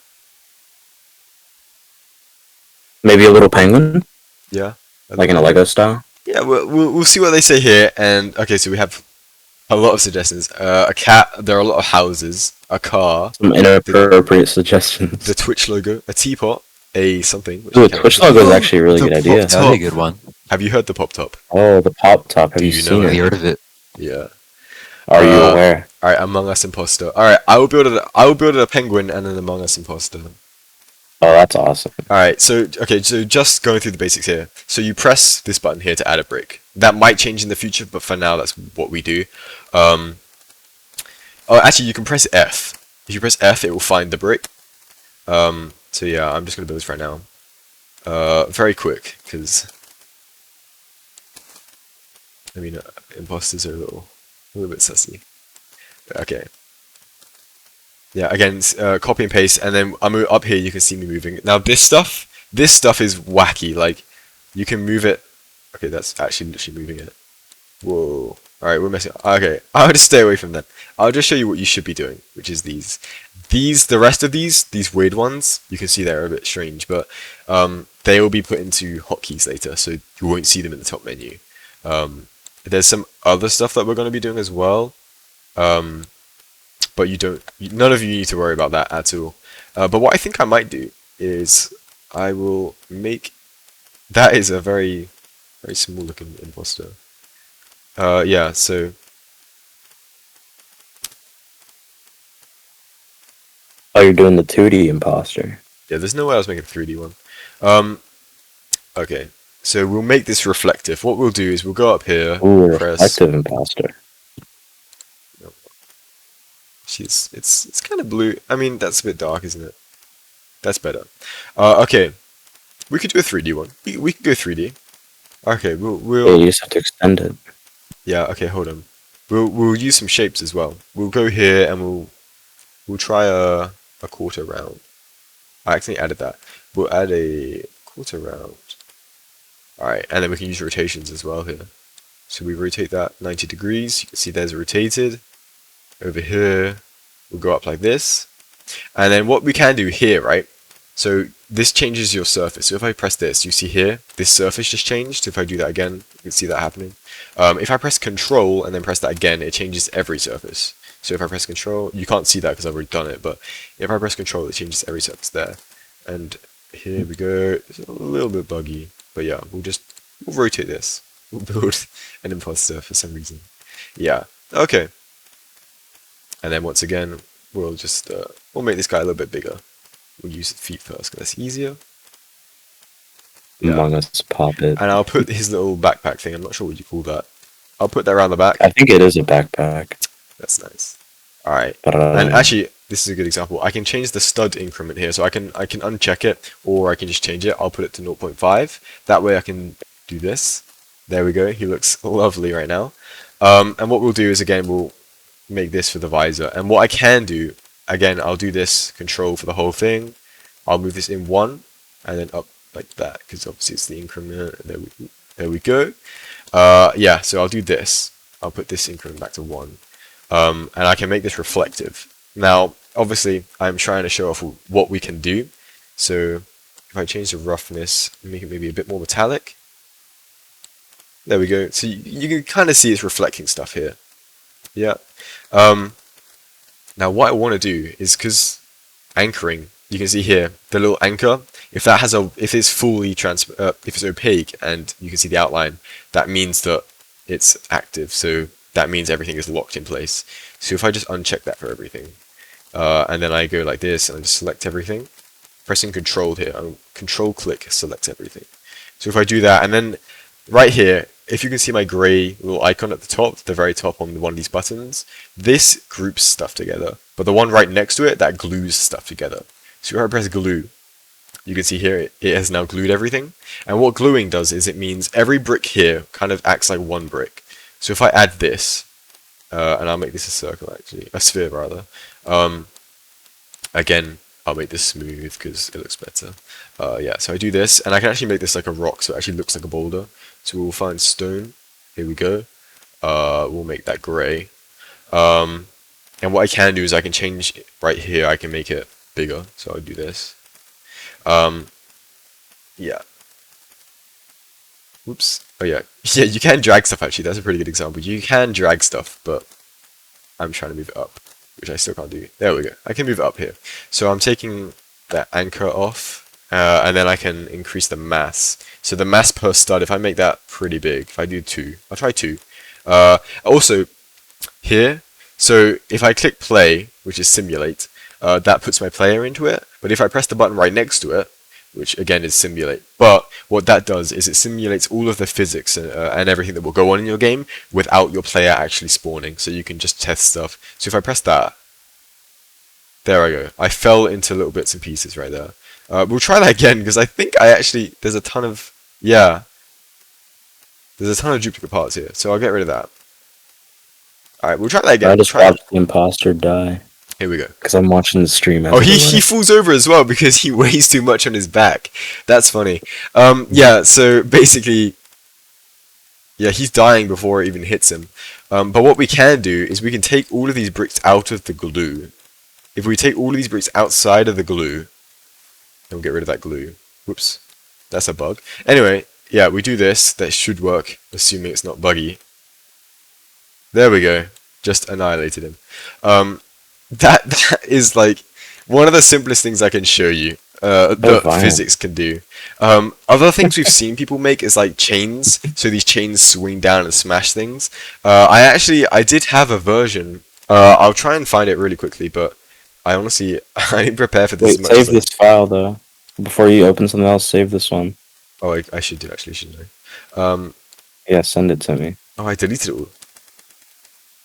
Maybe a little penguin, Yeah. like in a Lego style. Yeah, we'll see what they say here. And okay, so we have a lot of suggestions. A cat. There are a lot of houses. A car. Some inappropriate suggestions. The Twitch logo. A teapot. A something. Which Ooh, I the can't Twitch remember. logo is actually a really The good idea. pop That would be a good one. Have you heard the pop top? Oh, the pop top. Have Do you you seen know Have you it? heard of it? Yeah. Are you aware? All right, Among Us imposter. All right, I will build a penguin and an Among Us imposter. Oh, that's awesome. Alright, so just going through the basics here. So you press this button here to add a brick. That might change in the future, but for now that's what we do. Oh, actually you can press F. If you press F, it will find the brick. So yeah, I'm just gonna build this right now. Very quick, because I mean, imposters are a little bit sussy. Okay. Yeah, again, copy and paste, and then I'm up here. You can see me moving. Now this stuff is wacky. Like, you can move it. Okay, that's actually literally moving it. Whoa! All right, we're messing up. Okay, I'll just stay away from them. I'll just show you what you should be doing, which is these. The rest of these weird ones, you can see they're a bit strange, but they will be put into hotkeys later, so you won't see them in the top menu. There's some other stuff that we're going to be doing as well. But none of you need to worry about that at all. But what I think I might do is I will make, that is a very, very small looking imposter. Yeah, so. Oh, you're doing the 2D imposter. Yeah, there's no way I was making a 3D one. Okay, so we'll make this reflective. What we'll do is we'll go up here, Ooh, press. reflective imposter. It's kind of blue. I mean, that's a bit dark, isn't it? That's better. Okay, we could do a 3D one. We could go 3D. Okay, Yeah, we'll you just have to extend it. yeah. Okay, hold on. We'll use some shapes as well. We'll go here and we'll try a quarter round. I actually added that. We'll add a quarter round. All right, and then we can use rotations as well here. So we rotate that 90 degrees. You can see there's rotated. Over here, we'll go up like this. And then what we can do here, right, So this changes your surface. So if I press this, you see here, this surface just changed. If I do that again, you can see that happening. If I press Control and then press that again, it changes every surface. So if I press Control, you can't see that because I've already done it, but if I press Control, it changes every surface there. And here we go. It's a little bit buggy, but yeah, we'll rotate this. We'll build an imposter for some reason. Yeah, okay. And then once again, we'll just we'll make this guy a little bit bigger. We'll use the feet first because that's easier. Yeah. Among Us puppet. And I'll put his little backpack thing. I'm not sure what you call that. I'll put that around the back. I think it is a backpack. That's nice. All right. But And actually, this is a good example. I can change the stud increment here, so I can uncheck it, or I can just change it. I'll put it to 0.5. That way, I can do this. There we go. He looks lovely right now. And what we'll do is again we'll make this for the visor. And what I can do, again, I'll do this control for the whole thing. I'll move this in 1 and then up like that, because obviously it's the increment. There we go. Yeah, so I'll do this. I'll put this increment back to 1. And I can make this reflective. Now, obviously, I'm trying to show off what we can do. So if I change the roughness, make it maybe a bit more metallic. There we go. So you can kind of see it's reflecting stuff here. Yeah. Now what I want to do is, because anchoring, you can see here the little anchor. If that has if it's fully if it's opaque and you can see the outline, that means that it's active. So that means everything is locked in place. So if I just uncheck that for everything, and then I go like this and I just select everything, pressing Control here, Control click select everything. So if I do that, and then right here, if you can see my grey little icon at the top, the very top on one of these buttons, this groups stuff together. But the one right next to it, that glues stuff together. So if I press glue, you can see here it has now glued everything. And what gluing does is it means every brick here kind of acts like one brick. So if I add this, and I'll make this a circle actually, a sphere rather. Again, I'll make this smooth because it looks better. Yeah, so I do this, and I can actually make this like a rock, so it actually looks like a boulder. So we'll find stone. Here we go. We'll make that grey. And what I can do is I can change it right here. I can make it bigger. So I'll do this. Yeah. Whoops. Oh yeah. Yeah, you can drag stuff actually. That's a pretty good example. You can drag stuff, but I'm trying to move it up, which I still can't do. There we go. I can move it up here. So I'm taking that anchor off. And then I can increase the mass. So the mass per stud, if I make that pretty big, if I do 2, I'll try 2. Also, here, so if I click play, which is simulate, that puts my player into it. But if I press the button right next to it, which again is simulate, but what that does is it simulates all of the physics and everything that will go on in your game without your player actually spawning. So you can just test stuff. So if I press that, there I go. I fell into little bits and pieces right there. We'll try that again, because I think there's a ton of, yeah, there's a ton of duplicate parts here, so I'll get rid of that. Alright, we'll try that again. I just watched the imposter die. Here we go. Because I'm watching the stream. Oh, he falls over as well because he weighs too much on his back. That's funny. Yeah, so basically, yeah, he's dying before it even hits him. But what we can do is we can take all of these bricks out of the glue. If we take all of these bricks outside of the glue, then we'll get rid of that glue. Whoops. That's a bug. Anyway, yeah, we do this. That should work, assuming it's not buggy. There we go. Just annihilated him. That is like one of the simplest things I can show you that physics can do. Other things we've seen people make is like chains. So these chains swing down and smash things. I did have a version. I'll try and find it really quickly, but I honestly, I didn't prepare for this. Wait, save this file though. Before you open something else, save this one. Oh, I should do actually, shouldn't I? Yeah, send it to me. Oh, I deleted it all.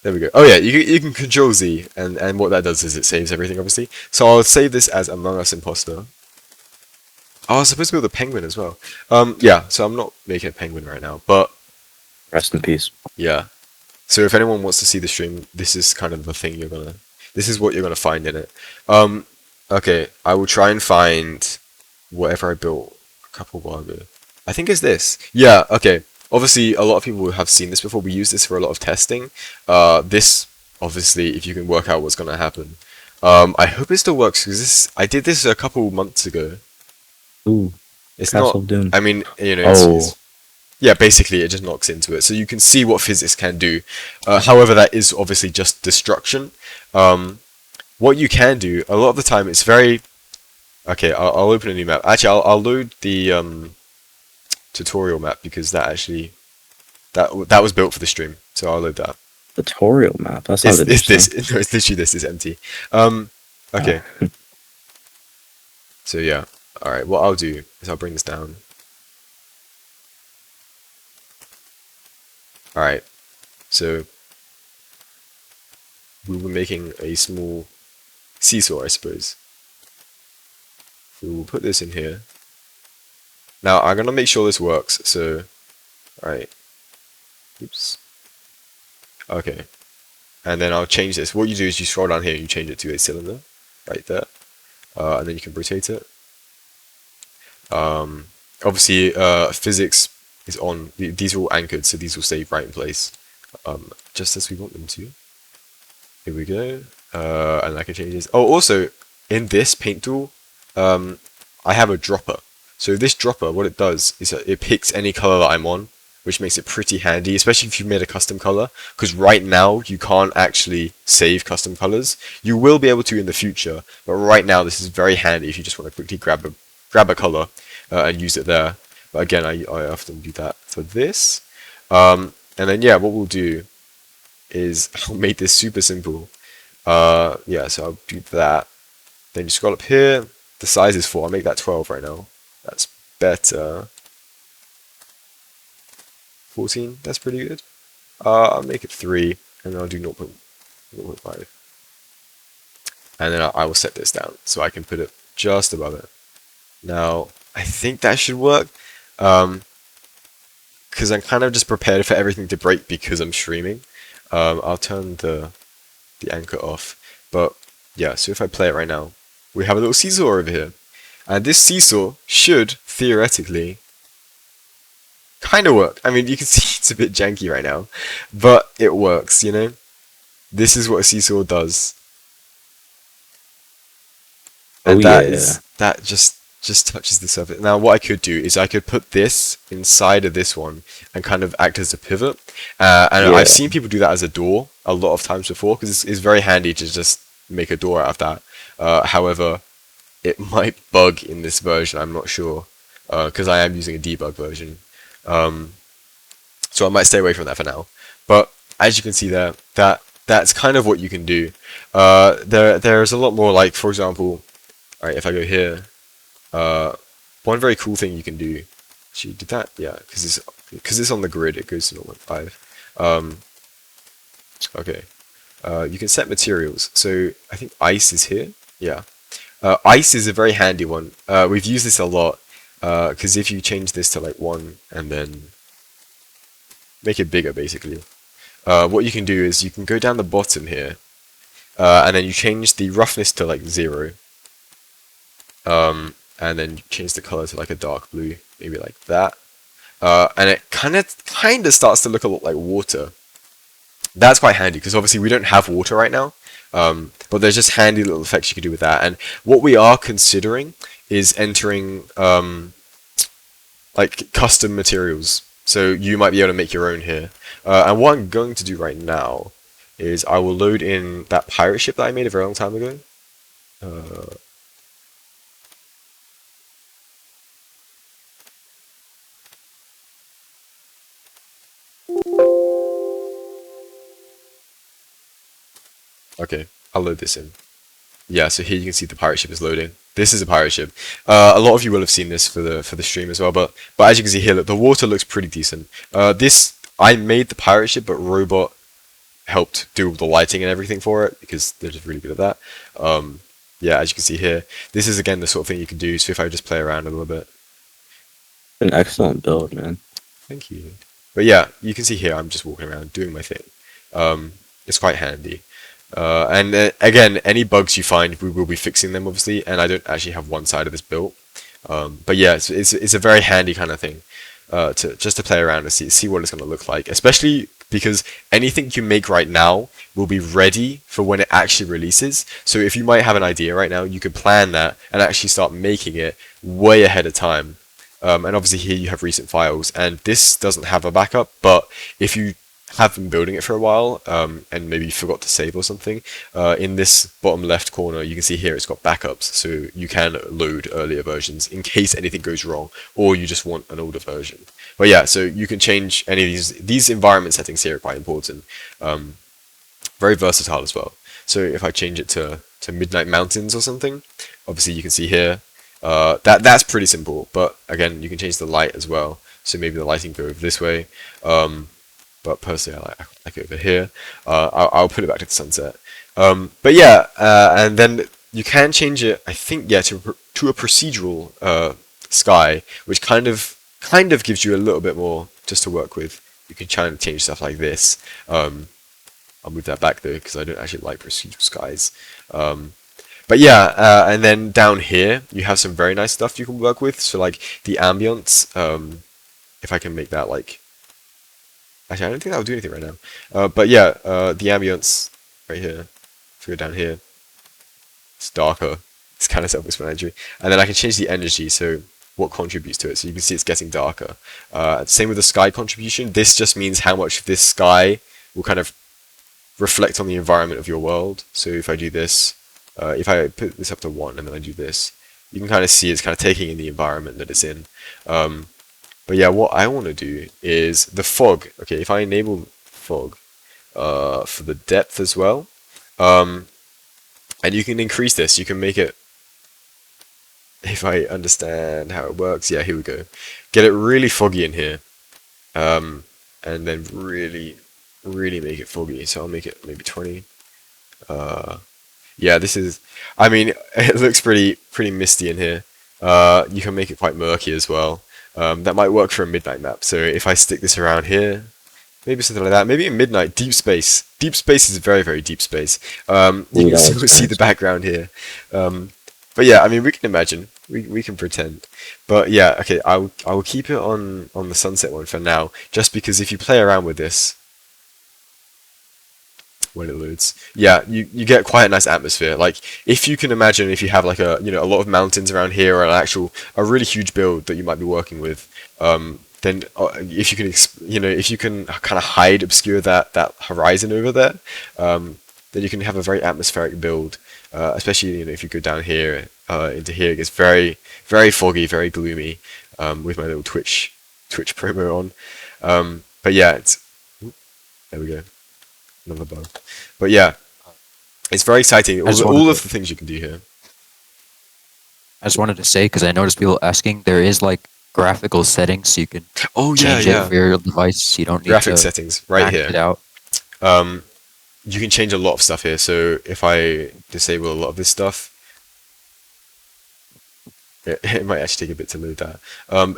There we go. Oh yeah, you can Control Z, and what that does is it saves everything, obviously. So I'll save this as Among Us Imposter. Oh, I was supposed to build a penguin as well. Yeah, so I'm not making a penguin right now, but Rest in peace. yeah. So if anyone wants to see the stream, this is kind of the thing this is what you're gonna find in it. Okay, I will try and find whatever I built a couple while ago. I think it's this. Yeah, okay. Obviously, a lot of people have seen this before. We use this for a lot of testing. This, obviously, if you can work out what's going to happen, I hope it still works because I did this a couple months ago. Ooh, It's not. Castle of Doom. I mean, Oh, yeah, basically it just knocks into it, so you can see what physics can do. However, that is obviously just destruction. What you can do a lot of the time, it's very okay. I'll open a new map. Actually, I'll load the tutorial map because that was built for the stream, so I'll load that. tutorial map. That sounds It's interesting. this. No, it's literally this. Is empty. Okay. So yeah. All right. What I'll do is I'll bring this down. All right. So we were making a small seesaw, I suppose. We will put this in here. Now I'm gonna make sure this works. So, all right. Oops. Okay. And then I'll change this. What you do is you scroll down here and you change it to a cylinder, right there. And then you can rotate it. Obviously, physics is on. These are all anchored, so these will stay right in place, just as we want them to. Here we go. And I can change this. Oh, also, in this paint tool, I have a dropper. So this dropper, what it does is that it picks any color that I'm on, which makes it pretty handy, especially if you've made a custom color, because right now you can't actually save custom colors. You will be able to in the future, but right now this is very handy if you just want to quickly grab a color and use it there. But again, I often do that for this. And then yeah, what we'll do is I'll make this super simple. Yeah, so I'll do that. Then you scroll up here. The size is 4. I'll make that 12 right now. That's better. 14, that's pretty good. I'll make it 3, and then I'll do 0.5. And then I will set this down, so I can put it just above it. Now, I think that should work, because I'm kind of just prepared for everything to break because I'm streaming. I'll turn the anchor off, but yeah, so if I play it right now, we have a little seesaw over here. And this seesaw should, theoretically, kind of work. I mean, you can see it's a bit janky right now, but it works, you know? This is what a seesaw does. And Oh yeah. that just touches the surface. Now, what I could do is I could put this inside of this one and kind of act as a pivot. And Yeah. I've seen people do that as a door a lot of times before, because it's very handy to just make a door out of that. However, it might bug in this version, I'm not sure, because I am using a debug version. So I might stay away from that for now. But as you can see there, that's kind of what you can do. There's a lot more, like, for example, alright, if I go here, one very cool thing you can do, actually, did that? Yeah, because it's on the grid, it goes to 0.5. Okay, you can set materials. So I think ice is here. Yeah, ice is a very handy one. We've used this a lot, because if you change this to like 1 and then make it bigger, basically, what you can do is you can go down the bottom here, and then you change the roughness to like 0. And then change the color to like a dark blue, maybe like that. And it kind of starts to look a lot like water. That's quite handy because obviously we don't have water right now. But there's just handy little effects you can do with that. And what we are considering is entering like custom materials. So you might be able to make your own here. And what I'm going to do right now is I will load in that pirate ship that I made a very long time ago. Okay, I'll load this in. Yeah, so here you can see the pirate ship is loading. This is a pirate ship. A lot of you will have seen this for the stream as well, but as you can see here, look, the water looks pretty decent. This I made the pirate ship, but Robot helped do all the lighting and everything for it because they're just really good at that. Yeah, as you can see here, this is again the sort of thing you can do. So if I just play around a little bit. An excellent build, man. Thank you. But yeah, you can see here I'm just walking around doing my thing. It's quite handy. And again, any bugs you find, we will be fixing them obviously. And I don't actually have one side of this built. But yeah, it's a very handy kind of thing to play around and see what it's going to look like. Especially because anything you make right now will be ready for when it actually releases. So if you might have an idea right now, you could plan that and actually start making it way ahead of time. And obviously here you have recent files, and this doesn't have a backup, but if you have been building it for a while, and maybe you forgot to save or something, in this bottom left corner, you can see here it's got backups, so you can load earlier versions in case anything goes wrong, or you just want an older version. But yeah, so you can change any of these environment settings here are quite important. Very versatile as well. So if I change it to Midnight Mountains or something, obviously you can see here, that's pretty simple, but again, you can change the light as well. So maybe the lighting go over this way. But personally, I like it over here. I'll put it back to the sunset. But yeah, and then you can change it, I think, yeah, to a procedural sky, which kind of gives you a little bit more just to work with. You can try and change stuff like this. I'll move that back though, because I don't actually like procedural skies. But yeah, and then down here, you have some very nice stuff you can work with. So like the ambience, if I can make that like, actually I don't think that will do anything right now. But yeah, the ambience right here, if we go down here, it's darker. It's kind of self-explanatory. And then I can change the energy, so what contributes to it. So you can see it's getting darker. Same with the sky contribution. This just means how much this sky will kind of reflect on the environment of your world. So if I do this, if I put this up to 1 and then I do this, you can kind of see it's kind of taking in the environment that it's in. But yeah, what I want to do is the fog. Okay, if I enable fog for the depth as well, and you can increase this, you can make it, if I understand how it works, yeah, here we go. Get it really foggy in here, and then really make it foggy. So I'll make it maybe 20. Yeah, this is, I mean, it looks pretty misty in here. You can make it quite murky as well. That might work for a midnight map. So if I stick this around here, maybe something like that. Maybe in midnight, deep space. Deep space is very, very deep space. You can still see the background here. But yeah, I mean, we can imagine. We can pretend. But yeah, okay, I will keep it on the sunset one for now, just because if you play around with this, when it loads, yeah, you get quite a nice atmosphere. Like if you can imagine, if you have like a a lot of mountains around here, or a really huge build that you might be working with, then if you can if you can kind of obscure that horizon over there, then you can have a very atmospheric build. Especially if you go down here into here, it gets very foggy, very gloomy, with my little Twitch promo on. But yeah, there we go. Another bow. But yeah, it's very exciting. All of the things you can do here. I just wanted to say, because I noticed people asking, there is like graphical settings, so you can change it for your device. You don't need graphic to settings right max here. it out. You can change a lot of stuff here. So if I disable a lot of this stuff, it might actually take a bit to load that.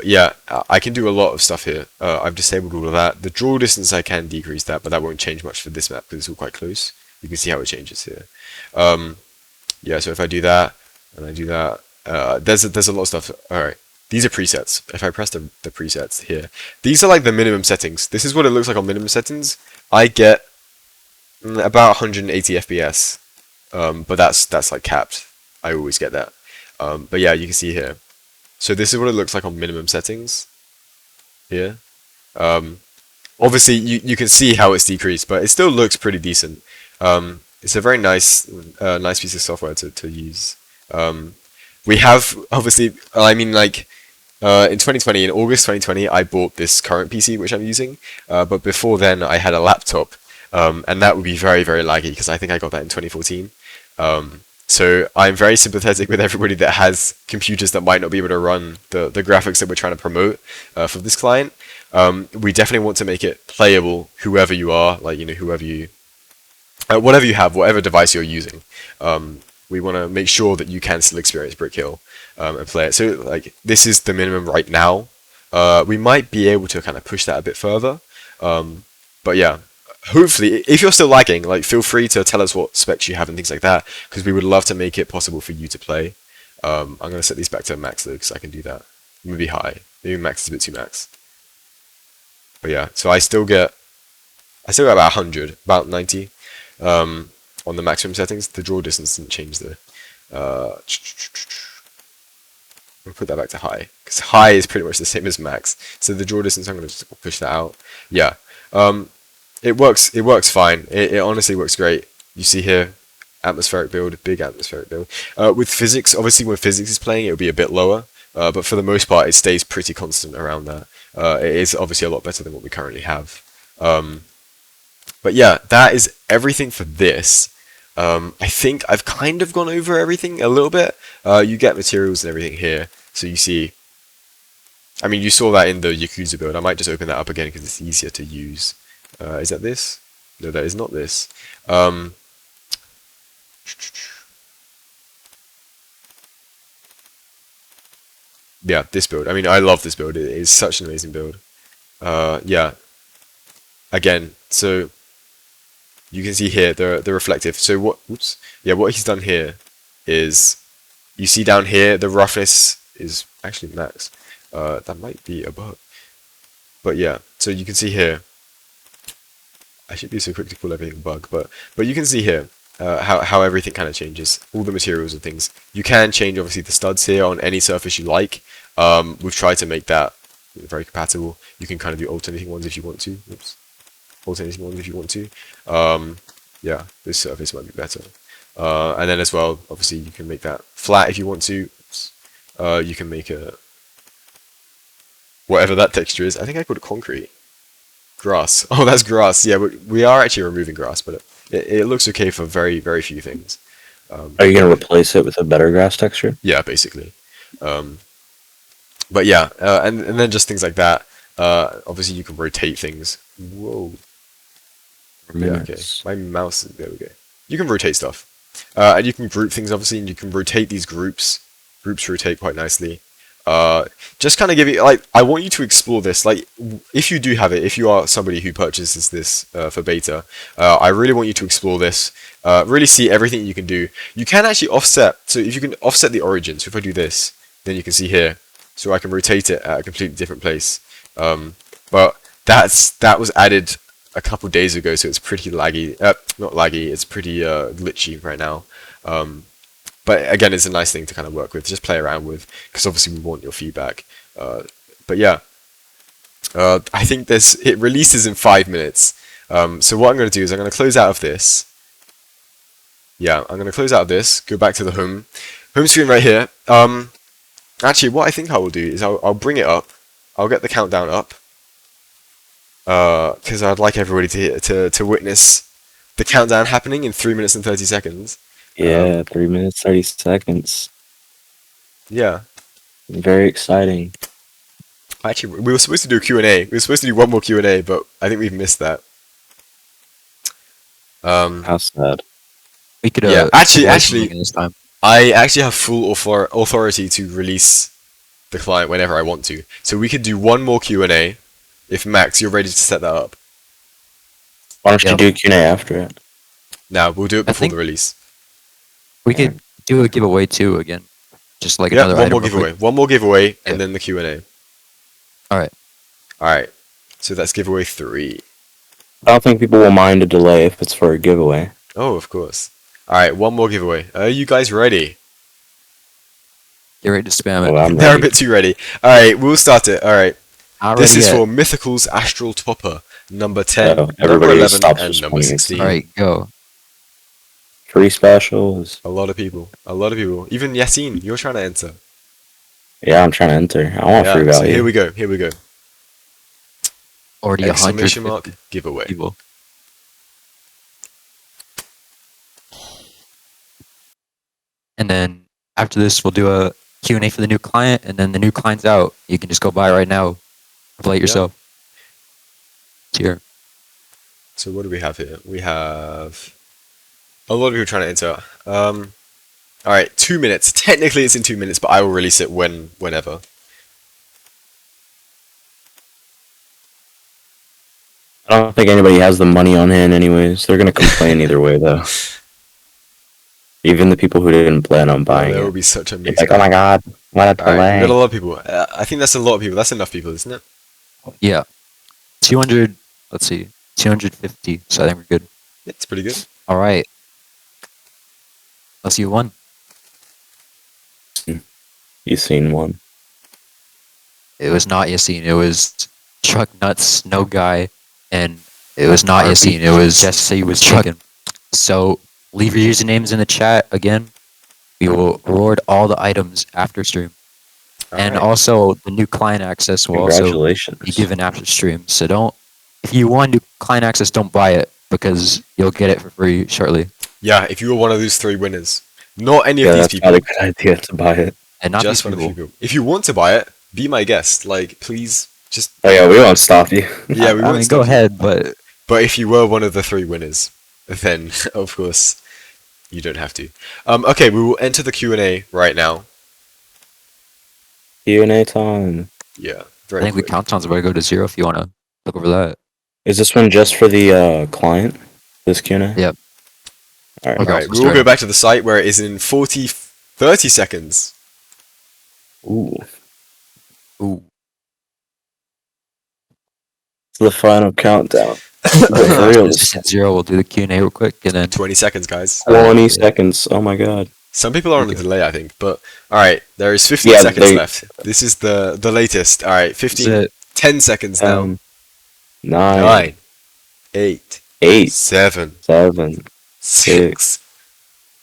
Yeah, I can do a lot of stuff here. I've disabled all of that. The draw distance, I can decrease that, but that won't change much for this map because it's all quite close. You can see how it changes here. Yeah, so if I do that, and I do that, there's a lot of stuff. Alright, these are presets. If I press the presets here, these are like the minimum settings. This is what it looks like on minimum settings. I get about 180 FPS, but that's like capped. I always get that. But yeah, you can see here. So this is what it looks like on minimum settings here. Obviously, you can see how it's decreased, but it still looks pretty decent. It's a very nice piece of software to use. We have, obviously, I mean, like, in 2020, in August 2020, I bought this current PC, which I'm using. But before then, I had a laptop. And that would be very, very laggy, because I think I got that in 2014. So I'm very sympathetic with everybody that has computers that might not be able to run the graphics that we're trying to promote for this client. We definitely want to make it playable, whoever you are, like, whoever you, whatever you have, whatever device you're using. We want to make sure that you can still experience Brick Hill and play it. So like this is the minimum right now. We might be able to kind of push that a bit further. But yeah. Hopefully, if you're still lagging, like feel free to tell us what specs you have and things like that, because we would love to make it possible for you to play. I'm going to set these back to max though, because I can do that. Maybe high. Maybe max is a bit too max. But yeah, so I still get I still got about 100, about 90 on the maximum settings. The draw distance didn't change though. We'll put that back to high, because high is pretty much the same as max. So the draw distance, I'm going to just push that out. Yeah, it works. It works fine. It honestly works great. You see here, atmospheric build, big atmospheric build. With physics, obviously when physics is playing, it will be a bit lower. But for the most part, it stays pretty constant around that. It is obviously a lot better than what we currently have. But yeah, that is everything for this. I think I've kind of gone over everything a little bit. You get materials and everything here. So you see, I mean, you saw that in the Yakuza build. I might just open that up again because it's easier to use. Is that this? No, that is not this. Yeah, this build. I mean, I love this build. It is such an amazing build. Yeah. Again, so you can see here the reflective. So what? Oops. Yeah, what he's done here is you see down here the roughness is actually max. That might be a bug. But yeah, so you can see here. I should be so quick to call everything a bug, but you can see here how everything kind of changes. All the materials and things. You can change obviously the studs here on any surface you like. We've tried to make that very compatible. You can kind of do alternating ones if you want to. Oops. Alternating ones if you want to. Yeah, this surface might be better. And then as well, obviously you can make that flat if you want to. Oops. You can make a whatever that texture is. I think I called it concrete. Grass. Oh, that's grass. Yeah, we are actually removing grass, but it looks okay for very, very few things. Are you going to replace it with a better grass texture? Yeah, basically. But yeah, and then just things like that. Obviously, you can rotate things. Whoa. Yeah, okay. My mouse. There we go. You can rotate stuff, and you can group things obviously, and you can rotate these groups. Groups rotate quite nicely. Just kind of give you like I want you to explore this. Like if you do have it, if you are somebody who purchases this for beta, I really want you to explore this. Really see everything you can do. You can actually offset. So if you can offset the origin. So if I do this, then you can see here. So I can rotate it at a completely different place. But that was added a couple days ago, so it's pretty laggy. Not laggy. It's pretty glitchy right now. But again, it's a nice thing to kind of work with, just play around with, because obviously we want your feedback. But yeah, I think it releases in 5 minutes. So what I'm going to do is I'm going to close out of this. Yeah, I'm going to close out of this, go back to the home screen right here. Actually, what I think I will do is I'll bring it up. I'll get the countdown up, because I'd like everybody to witness the countdown happening in 3 minutes and 30 seconds. Yeah, 3 minutes, 30 seconds. Yeah. Very exciting. Actually, we were supposed to do a Q&A. We were supposed to do one more Q&A, but I think we've missed that. How sad. We could Yeah, actually, this time. I actually have full authority to release the client whenever I want to. So we could do one more Q&A if Max, you're ready to set that up. Why don't you do Q&A after it? Now, we'll do it before the release. We could do a giveaway too again. Just like Yeah, another one item more real giveaway. quick. One more giveaway, Yeah. and then the Q&A. Alright. Alright, so that's giveaway 3. I don't think people will mind a delay if it's for a giveaway. Oh, of course. Alright, one more giveaway. Are you guys ready? Get ready to spam it. Oh, I'm They're a ready. bit too ready. Alright, we'll start it. Alright. Not This ready is yet. for Mythical's Astral Topper, number 10, number everybody 11, stops and number responding. 16. Alright, go. Free specials. A lot of people. A lot of people. Even Yasin, you're trying to enter. Yeah, I'm trying to enter. I want free So value. here we go. Here we go. Already 100 Exclamation mark, giveaway. people. And then after this, we'll do a Q&A for the new client, and then the new client's out. You can just go buy right now. Play it yourself. It's here. So what do we have here? We have a lot of people trying to enter. Alright, 2 minutes. Technically it's in 2 minutes, but I will release it whenever. I don't think anybody has the money on hand anyways. They're going to complain either way, though. Even the people who didn't plan on buying There it. will be such a It's mix. like, oh my god, what a Alright, delay. we got a lot of people. I think that's a lot of people. That's enough people, isn't it? Yeah. 200, let's see. 250. So I think we're good. It's pretty good. All right. Let's see who won. You seen one? It was not Yasin. It was Truck Nuts, No Guy, and it was not Yasin. It was Jesse was Chicken. So leave your usernames in the chat again. We will reward all the items after stream. And Alright. also, the new client access will also Congratulations. be given after stream. So don't, if you want new client access, don't buy it because you'll get it for free shortly. Yeah, if you were one of those 3 winners, not any of Yeah, these that's people, not a good idea to buy it. And not just these one of the people. few people. If you want to buy it, be my guest. Like, please, just Oh yeah, we won't stop you. yeah, we I won't mean, stop go you. ahead, but But if you were one of the 3 winners, then of course you don't have to. Okay, we will enter the Q&A right now. Q&A time. Yeah, I very think the quick. countdown's about to go to 0 if you want to look over that. Is this one just for the client? This Q&A? Yep. Alright. Okay. Alright, we will go back to the site where it is in 30 seconds. Ooh. Ooh. It's the final countdown. Wait, For real, it's just at 0. We'll do the Q&A real quick, and then 20 seconds, guys. 20 seconds. Oh my god. Some people are on a Okay. delay, I think, but alright, there is 15 Yeah, seconds they- left. This is the latest. Alright, that's 15, it. 10 seconds now. 9, 9, 8, 8, 7, 7, 6.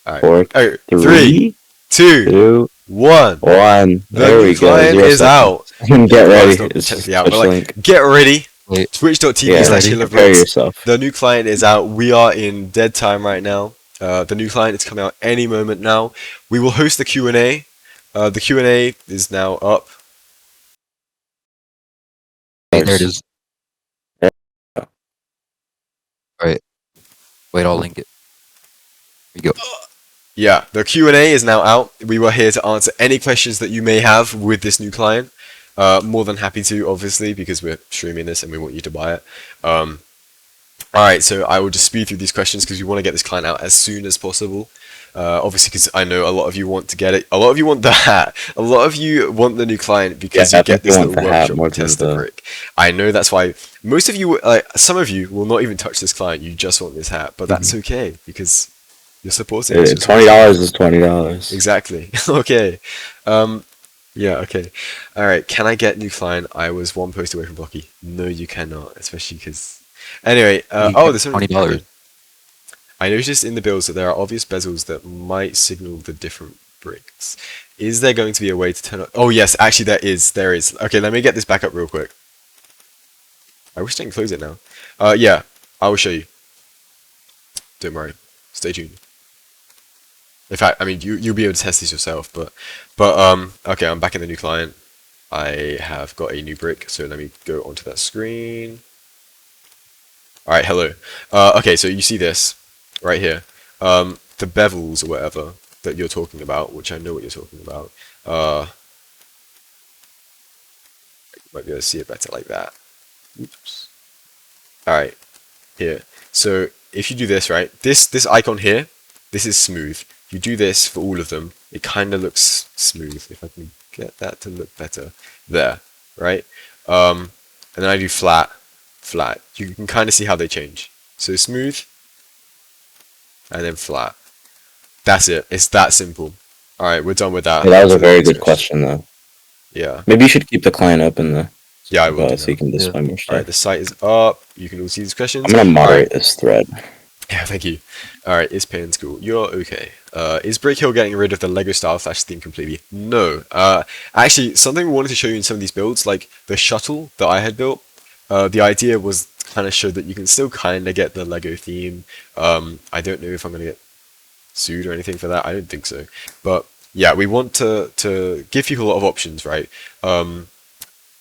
Alright. 4, Oh, 3, 3, 2, 2, 1. 1. The There new we go. client 0 is seconds. out. Get Well, ready. it's not It's technically out, switch but like, link. get ready. Wait. Twitch.tv Yeah, slash ready. prepare Hillerblitz. yourself. The new client is out. We are in dead time right now. The new client is coming out any moment now. We will host the Q&A. The Q&A is now up. Wait, there it is. Yeah. Alright. Wait, I'll link it. Here you go. Yeah, the Q&A is now out. We were here to answer any questions that you may have with this new client. More than happy to, obviously, because we're streaming this and we want you to buy it. Alright, so I will just speed through these questions because we want to get this client out as soon as possible. Obviously, because I know a lot of you want to get it. A lot of you want the hat. A lot of you want the new client because Yeah, I you get think you this want little the hat workshop more to than test the the- brick. I know that's why most of you, some of you will not even touch this client. You just want this hat, but that's okay because you're supporting us. You're $20 is $20. Exactly. Okay. Yeah, okay. Alright, can I get new client? I was 1 post away from Blocky. No, you cannot, especially because... Anyway, You oh, get there's only... $20. okay. I noticed in the builds that there are obvious bezels that might signal the different bricks. Is there going to be a way to turn on... Oh, yes, actually there is. There is. Okay, let me get this back up real quick. I wish I can close it now. Yeah, I will show you. Don't worry. Stay tuned. In fact, I mean, you'll be able to test this yourself, but okay, I'm back in the new client. I have got a new brick, so let me go onto that screen. All right, hello. Okay, so you see this right here, the bevels or whatever that you're talking about, which I know what you're talking about. You might be able to see it better like that. Oops. All right, here. So if you do this, right, this icon here, this is smooth. You do this for all of them, it kind of looks smooth. If I can get that to look better, there, right? And then I do flat, flat. You can kind of see how they change. So smooth, and then flat. That's it. It's that simple. All right, we're done with that. Yeah, that was So a the very next good question, though. Yeah, Maybe you should keep the client open, though. yeah, I will. Do So that. you can display more All stuff. right, the site is up. You can all see these questions. I'm gonna All right. moderate this thread. Yeah, thank you. Alright, is Payne School? You're okay. Is Brick Hill getting rid of the Lego style Flash theme completely? No. Actually, something we wanted to show you in some of these builds, like the shuttle that I had built, the idea was kind of show that you can still kind of get the Lego theme. I don't know if I'm going to get sued or anything for that. I don't think so. But yeah, we want to give people a lot of options, right?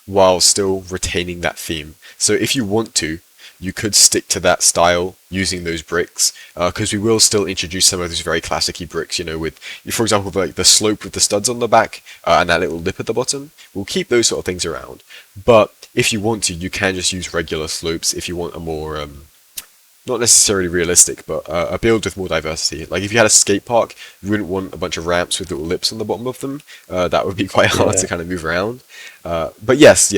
While still retaining that theme. So if you want to, you could stick to that style using those bricks, because we will still introduce some of those very classic-y bricks, you know, with, for example, like the slope with the studs on the back, and that little lip at the bottom. We'll keep those sort of things around. But if you want to, you can just use regular slopes if you want a more, not necessarily realistic, but a build with more diversity. Like if you had a skate park, you wouldn't want a bunch of ramps with little lips on the bottom of them. That would be quite hard to kind of move around. But yes,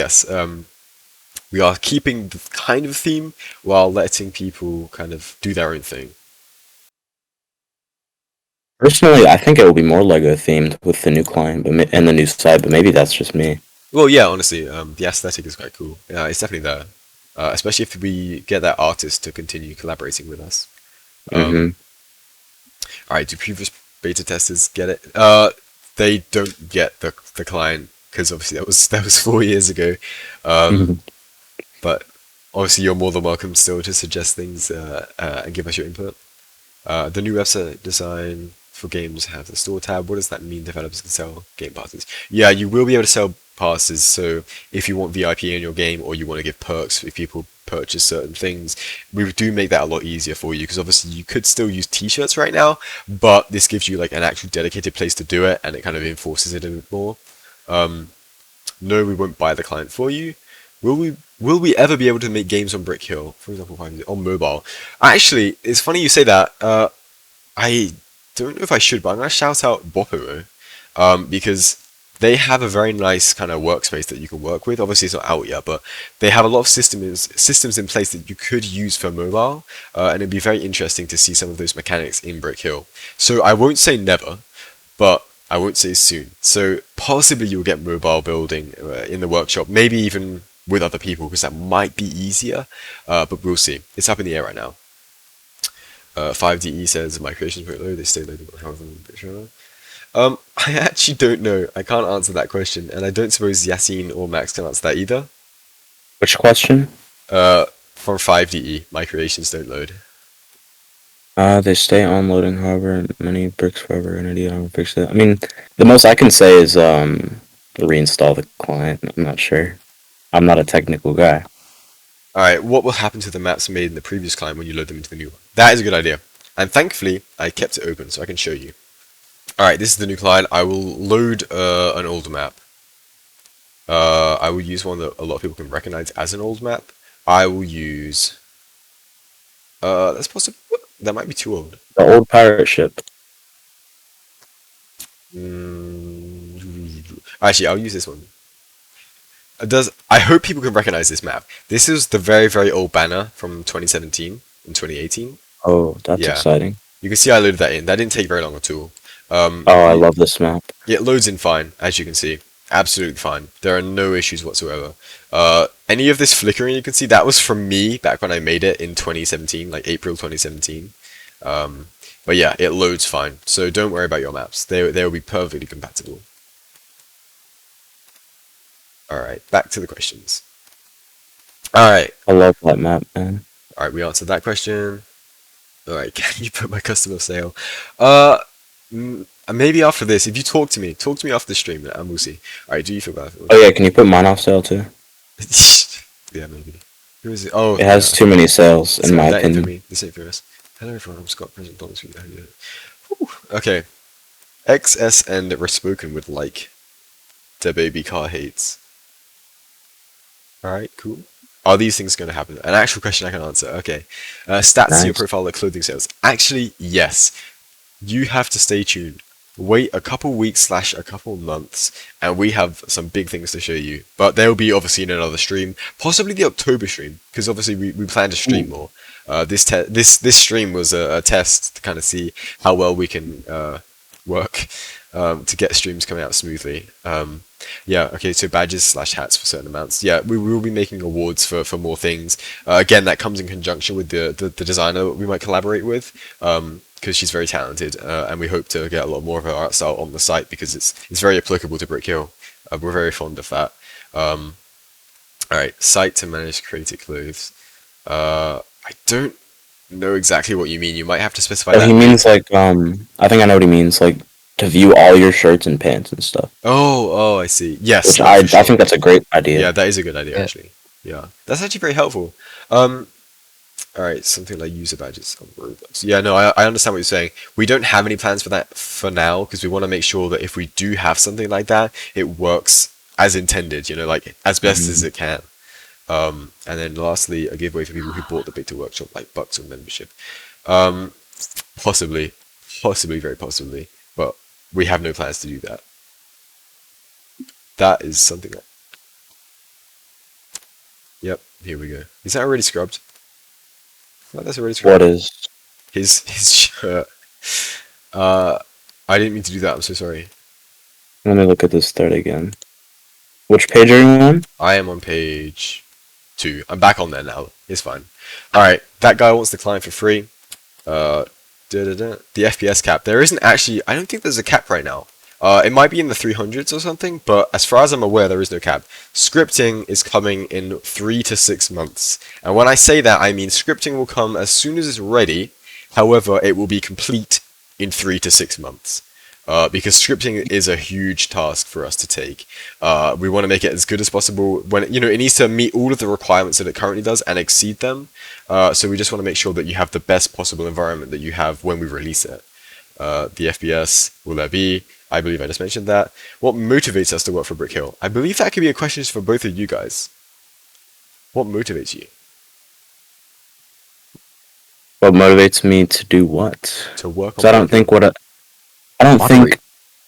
We are keeping the kind of theme while letting people kind of do their own thing. Personally, I think it will be more Lego themed with the new client, and the new site, but maybe that's just me. Well, yeah, honestly, the aesthetic is quite cool. Yeah, it's definitely there, especially if we get that artist to continue collaborating with us. Hmm. All right, do previous beta testers get it? They don't get the client because obviously that was 4 years ago. Um, but obviously you're more than welcome still to suggest things and give us your input. The new website design for games have the store tab. What does that mean? Developers can sell game passes. Yeah, you will be able to sell passes. So if you want VIP in your game or you want to give perks if people purchase certain things, we do make that a lot easier for you because obviously you could still use t-shirts right now, but this gives you like an actual dedicated place to do it and it kind of enforces it a bit more. No, we won't buy the client for you. Will we ever be able to make games on Brick Hill, for example, on mobile? Actually, it's funny you say that. I don't know if I should, but I'm gonna shout out Bopimo, because they have a very nice kind of workspace that you can work with. Obviously, it's not out yet, but they have a lot of systems in place that you could use for mobile, and it'd be very interesting to see some of those mechanics in Brick Hill. So I won't say never, but I won't say soon. So possibly you'll get mobile building in the workshop, maybe even with other people, because that might be easier. But we'll see. It's up in the air right now. 5DE says my creations won't load. They stay loaded. However, sure. I actually don't know. I can't answer that question, and I don't suppose Yasin or Max can answer that either. Which question? From 5DE, my creations don't load. They stay on loading, however, many bricks forever, and I don't fix it. I mean, the most I can say is reinstall the client. I'm not sure. I'm not a technical guy. Alright, what will happen to the maps made in the previous client when you load them into the new one? That is a good idea. And thankfully, I kept it open so I can show you. Alright, this is the new client. I will load an old map. I will use one that a lot of people can recognize as an old map. I will use... that's possible. That might be too old. The old pirate ship. Actually, I'll use this one. I hope people can recognize this map. This is the very, very old banner from 2017 and 2018. Oh, that's Yeah. exciting. You can see I loaded that in. That didn't take very long at all. I love this map. Yeah, it loads in fine, as you can see. Absolutely fine. There are no issues whatsoever. Any of this flickering you can see, that was from me back when I made it in 2017, like April 2017. But yeah, it loads fine. So don't worry about your maps. They will be perfectly compatible. Alright, back to the questions. Alright. I love that map, man. Alright, we answered that question. Alright, can you put my customer sale? Maybe after this, if you talk to me after the stream, and we'll see. Alright, do you feel bad? Oh yeah, can you put mine off sale too? Yeah, maybe. Who is it? Oh, It has too many sales, in my that ain't for opinion. me. This ain't for us. Hello everyone, I'm Scott, President Donald Sweet. Okay. XS and Respoken would like the baby car hates. Alright, cool. Are these things going to happen? An actual question I can answer. Okay. Stats to your Nice. profile of clothing sales. Actually, yes. You have to stay tuned. Wait a couple weeks / a couple months, and we have some big things to show you. But they'll be obviously in another stream, possibly the October stream, because obviously we plan to stream more. This stream was a test to kind of see how well we can work to get streams coming out smoothly. Yeah, okay, so badges / hats for certain amounts. Yeah, we will be making awards for more things. Again, that comes in conjunction with the designer we might collaborate with, because she's very talented, and we hope to get a lot more of her art style on the site because it's very applicable to Brick Hill. We're very fond of that. Alright, site to manage creative clothes. I don't know exactly what you mean. You might have to specify Oh, that. he means like I think I know what he means, like to view all your shirts and pants and stuff. Oh, I see. Yes, Which no, I for sure. think that's a great idea. Yeah, that is a good idea, Yeah. actually. Yeah, that's actually very helpful. Alright, something like user badges on Roblox. Yeah, no, I understand what you're saying. We don't have any plans for that for now, because we want to make sure that if we do have something like that, it works as intended, like as best as it can. And then lastly, a giveaway for people who bought the Beta Workshop, like bucks or membership. Possibly, very possibly, but we have no plans to do that. That is something that... Yep, here we go. Is that already scrubbed? Oh, that's already What scrubbed. is? His shirt. Uh, I didn't mean to do that. I'm so sorry. Let me look at this thread again. Which page are you on? I am on page 2. I'm back on there now. It's fine. All right, that guy wants the client for free. Uh, the FPS cap. There isn't actually. I don't think there's a cap right now. It might be in the 300s or something, but as far as I'm aware, there is no cap. Scripting is coming in 3 to 6 months, and when I say that, I mean scripting will come as soon as it's ready. However, it will be complete in 3 to 6 months. Because scripting is a huge task for us to take. We want to make it as good as possible. When it needs to meet all of the requirements that it currently does and exceed them. So we just want to make sure that you have the best possible environment that you have when we release it. The FPS, will there be? I believe I just mentioned that. What motivates us to work for Brick Hill? I believe that could be a question for both of you guys. What motivates you What motivates me to do what? to work on Because I Brick don't think Hill? I don't Moderate. think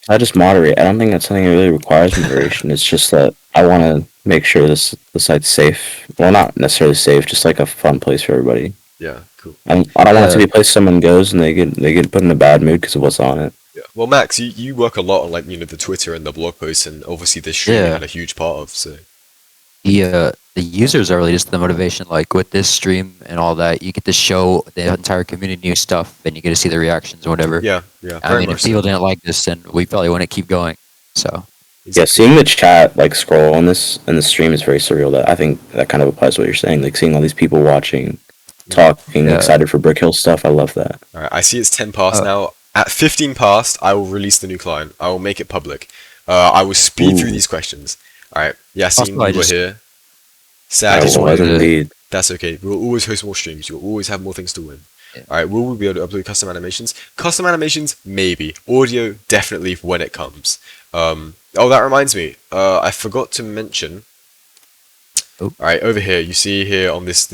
I just moderate. I don't think that's something that really requires moderation. It's just that I want to make sure the site's safe. Well, not necessarily safe, just like a fun place for everybody. Yeah, cool. I don't want it to be a place someone goes and they get put in a bad mood because of what's on it. Yeah. Well, Max, you work a lot on the Twitter and the blog posts, and obviously this stream you Yeah. had a huge part of. So The users are really just the motivation. Like with this stream and all that, you get to show the entire community new stuff, and you get to see the reactions or whatever. yeah, I very mean, much if people so. didn't like this, then we probably wouldn't keep going. So Yeah, Exactly. seeing the chat like scroll on this in the stream is very surreal. That I think that kind of applies to what you're saying. Like seeing all these people watching, talking, Yeah. excited for Brick Hill stuff. I love that. All right, I see it's 10 past Uh, now. At 15 past, I will release the new client. I will make it public. I will speed through Ooh. these questions. All right, Yasin, Also, I you were just- here. I Sad he's not was here. indeed. That's okay. We'll always host more streams. You'll always have more things to win. Yeah. All right, will we be able to upload custom animations? Custom animations, maybe. Audio, definitely when it comes. Oh, that reminds me. I forgot to mention. Oh. All right, over here, you see here on this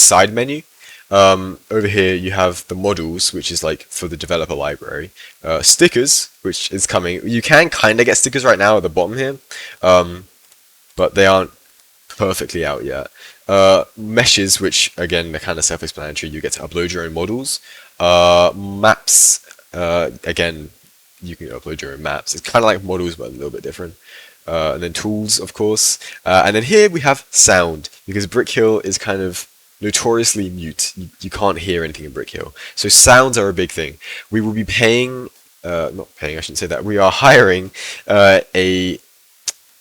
side menu. Over here you have the models, which is like for the developer library. Stickers, which is coming. You can kind of get stickers right now at the bottom here, but they aren't perfectly out yet. Meshes, which again they're kind of self-explanatory. You get to upload your own models. Maps, again, you can upload your own maps. It's kind of like models, but a little bit different. And then tools, of course. And then here we have sound, because Brick Hill is kind of notoriously mute. You can't hear anything in Brick Hill. So sounds are a big thing. We will be paying, not paying, I shouldn't say that. We are hiring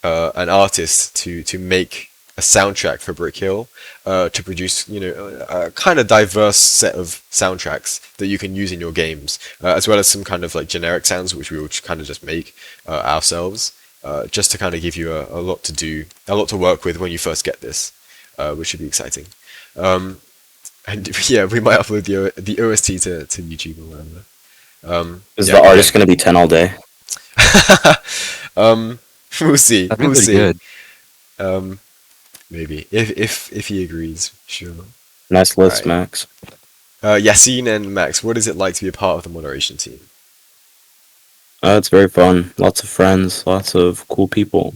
an artist to make a soundtrack for Brick Hill, to produce a kind of diverse set of soundtracks that you can use in your games, as well as some kind of like generic sounds which we will kind of just make ourselves, just to kind of give you a lot to do, a lot to work with when you first get this, which should be exciting. And yeah, we might upload the OST to YouTube or whatever. Is Yeah, the artist going to be 10 all day? We'll see. that'd be We'll pretty see. good. Maybe if he agrees, sure. Nice list, Alright. Max. Yasin and Max, what is it like to be a part of the moderation team? It's very fun. Lots of friends, lots of cool people.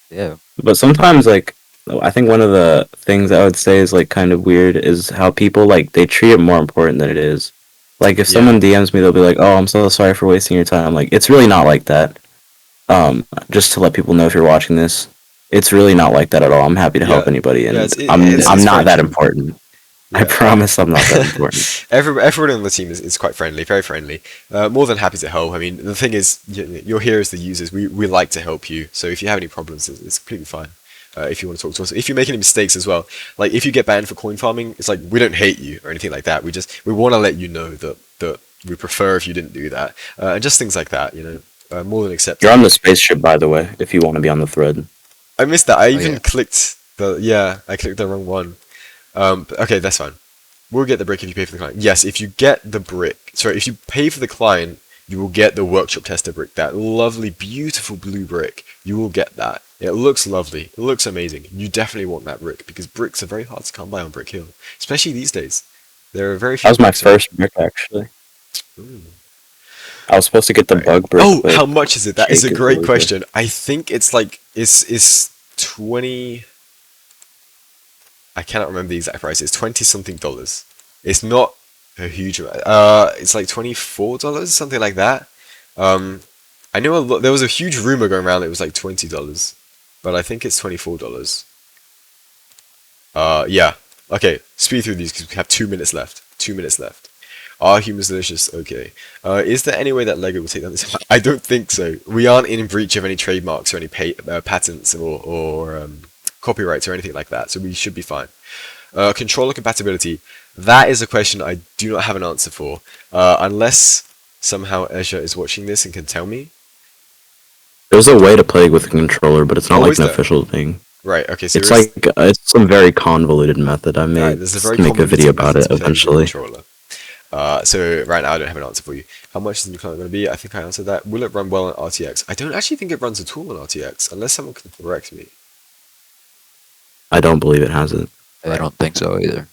Yeah. But sometimes, like, I think one of the things I would say is like kind of weird is how people like they treat it more important than it is. Like if Yeah. someone DMs me, they'll be like, "Oh, I'm so sorry for wasting your time." Like it's really not like that. Just to let people know if you're watching this, it's really not like that at all. I'm happy to help Yeah. anybody, and Yeah, it's I'm very not that true. important. I Yeah. promise I'm not that important. Everyone on the team is quite friendly, very friendly. More than happy to help. I mean, the thing is, you're here as the users. We like to help you. So if you have any problems, it's completely fine. If you want to talk to us, if you make any mistakes as well, like if you get banned for coin farming, it's like we don't hate you or anything like that. We want to let you know that we prefer if you didn't do that, and just things like that. More than accepting. You're on the spaceship, by the way. If you want to be on the thread, I missed that. I even yeah. clicked I clicked the wrong one. But okay, that's fine. We'll get the brick if you pay for the client. Yes, if you get the brick. Sorry, if you pay for the client, you will get the workshop tester brick. That lovely, beautiful blue brick. You will get that. It looks lovely. It looks amazing. You definitely want that brick because bricks are very hard to come by on Brick Hill, especially these days. There are very few. that was my bricks around. first brick actually. Ooh. I was supposed to get the Right. bug brick. Oh, but how much is it? That is a Jake is great really good. question. I think it's like it's 20. I cannot remember the exact price. It's 20 something dollars. It's not a huge amount. It's like $24, something like that. I know there was a huge rumor going around that it was like $20, but I think it's $24. Yeah. Okay, speed through these because we have 2 minutes left. 2 minutes left. Are humans delicious? Okay. Is there any way that Lego will take down this? I don't think so. We aren't in breach of any trademarks or any patents or copyrights or anything like that, so we should be fine. Controller compatibility. That is a question I do not have an answer for. Unless somehow Ezra is watching this and can tell me. There's a way to play with a controller, but it's not Oh, like is an there? official thing. Right, okay, so It's like it's some very convoluted method. I may Alright, there's a very make a video convoluted about method it to play with the eventually. controller. So right now I don't have an answer for you. How much is the new client going to be? I think I answered that. Will it run well on RTX? I don't actually think it runs at all on RTX, unless someone can correct me. I don't believe it has it. I don't think so either.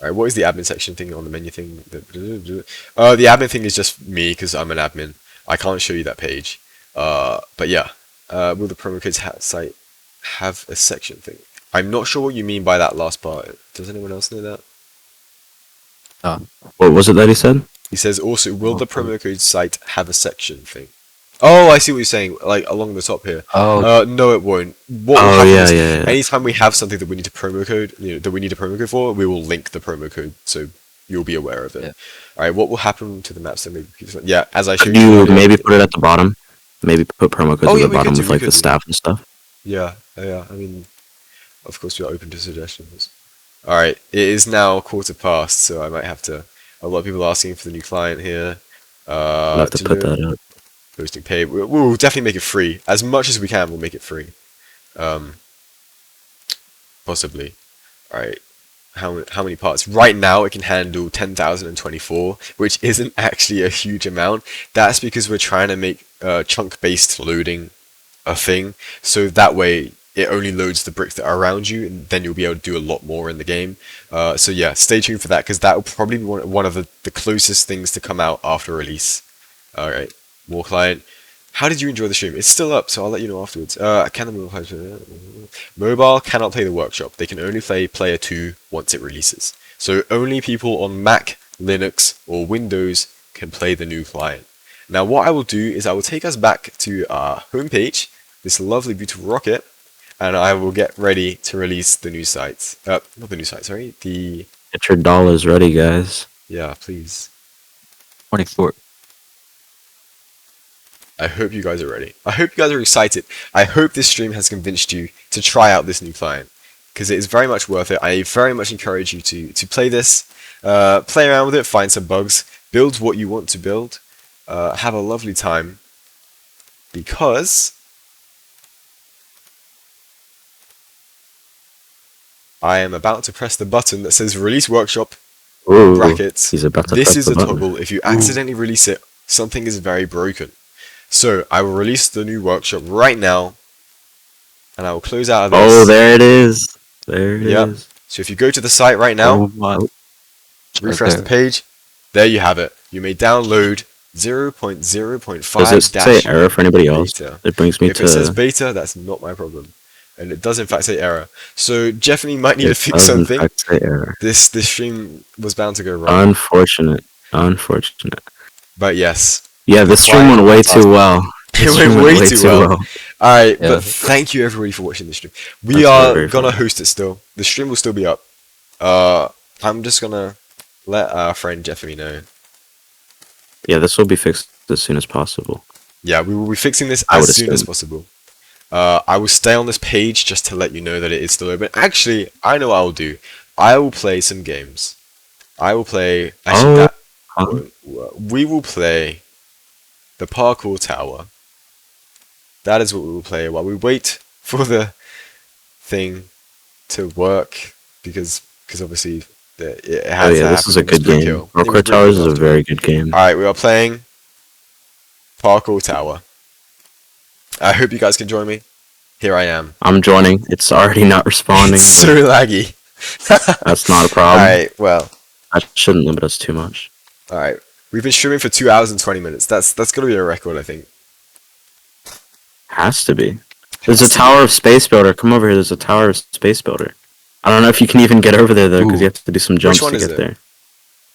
Alright, what is the admin section thing on the menu thing? The admin thing is just me, because I'm an admin. I can't show you that page. But yeah. Will the promo codes site have a section thing? I'm not sure what you mean by that last part. Does anyone else know that? What was it that he said? He says also, will the promo code site have a section thing? Oh, I see what you're saying, like along the top here. Oh, No, it won't. What will Oh happen yeah, is, yeah, yeah. anytime we have something that we need to promo code, that we need a promo code for, we will link the promo code, so you'll be aware of it. Yeah. All right, what will happen to the maps? That maybe yeah, as I showed Could you. you earlier- maybe put it at the bottom? Maybe put promo codes Oh, at yeah, the we could bottom do, with we like could the do. staff and stuff. Yeah. I mean, of course we are open to suggestions. All right, it is now 1:15, so I might have to. A lot of people are asking for the new client here. I'll have to put that up. Hosting pay. We'll definitely make it free. As much as we can, we'll make it free. Possibly. Alright. How many parts? Right now it can handle 10,024, which isn't actually a huge amount. That's because we're trying to make chunk-based loading a thing. So that way it only loads the bricks that are around you, and then you'll be able to do a lot more in the game. So yeah, stay tuned for that, because that will probably be one of the closest things to come out after release. Alright. More client. How did you enjoy the stream? It's still up, so I'll let you know afterwards. Can the mobile cannot play the workshop. They can only play player 2 once it releases. So only people on Mac, Linux, or Windows can play the new client. Now what I will do is I will take us back to our homepage, this lovely beautiful rocket, and I will get ready to release the new site. Not the new site, sorry. Get your dollars ready, guys. Yeah, please. 24. I hope you guys are ready. I hope you guys are excited. I hope this stream has convinced you to try out this new client, because it is very much worth it. I very much encourage you to play this, play around with it, find some bugs, build what you want to build, have a lovely time, because I am about to press the button that says release workshop, Ooh, brackets. he's about to This press is the a button. toggle. If you accidentally release it, something is very broken. So I will release the new workshop right now, and I will close out of this. Oh, there it is. There it Yep. is. So if you go to the site right now, Oh my. refresh the page, there you have it. You may download 0.0.5 Does it say error for anybody else? beta. It brings me If it says to. beta, that's not my problem. And it does in fact say error. So definitely might need to It fix does in something. fact say error. This stream was bound to go wrong. Unfortunate. Unfortunate. But yes. Yeah, this stream went way too well. It This went stream way too well. Alright, Yeah. but thank you everybody for watching this stream. We That's are very gonna fun. host it still. The stream will still be up. I'm just gonna let our friend Jeffrey know. Yeah, this will be fixed as soon as possible. Yeah, we will be fixing this I as would soon as assume. possible. I will stay on this page just to let you know that it is still open. Actually, I know what I will do. I will play some games. I will play. Actually, Oh, that huh? we will play the parkour tower. That is what we will play while we wait for the thing to work, because obviously it has Oh to yeah, this happen. is a It was good Brick game. Hill. It was Parkour Brick Towers Hill is a after. very good game. Alright, we are playing Parkour Tower. I hope you guys can join me. Here I am. I'm joining. It's already not responding. It's so laggy. That's not a problem. Alright, well. That shouldn't limit us too much. Alright. We've been streaming for 2 hours and 20 minutes. That's gotta be a record, I think. Has to be. There's a tower of space builder. Come over here. There's a tower of space builder. I don't know if you can even get over there though, because you Ooh. have to do some Which jumps one to is get it? there.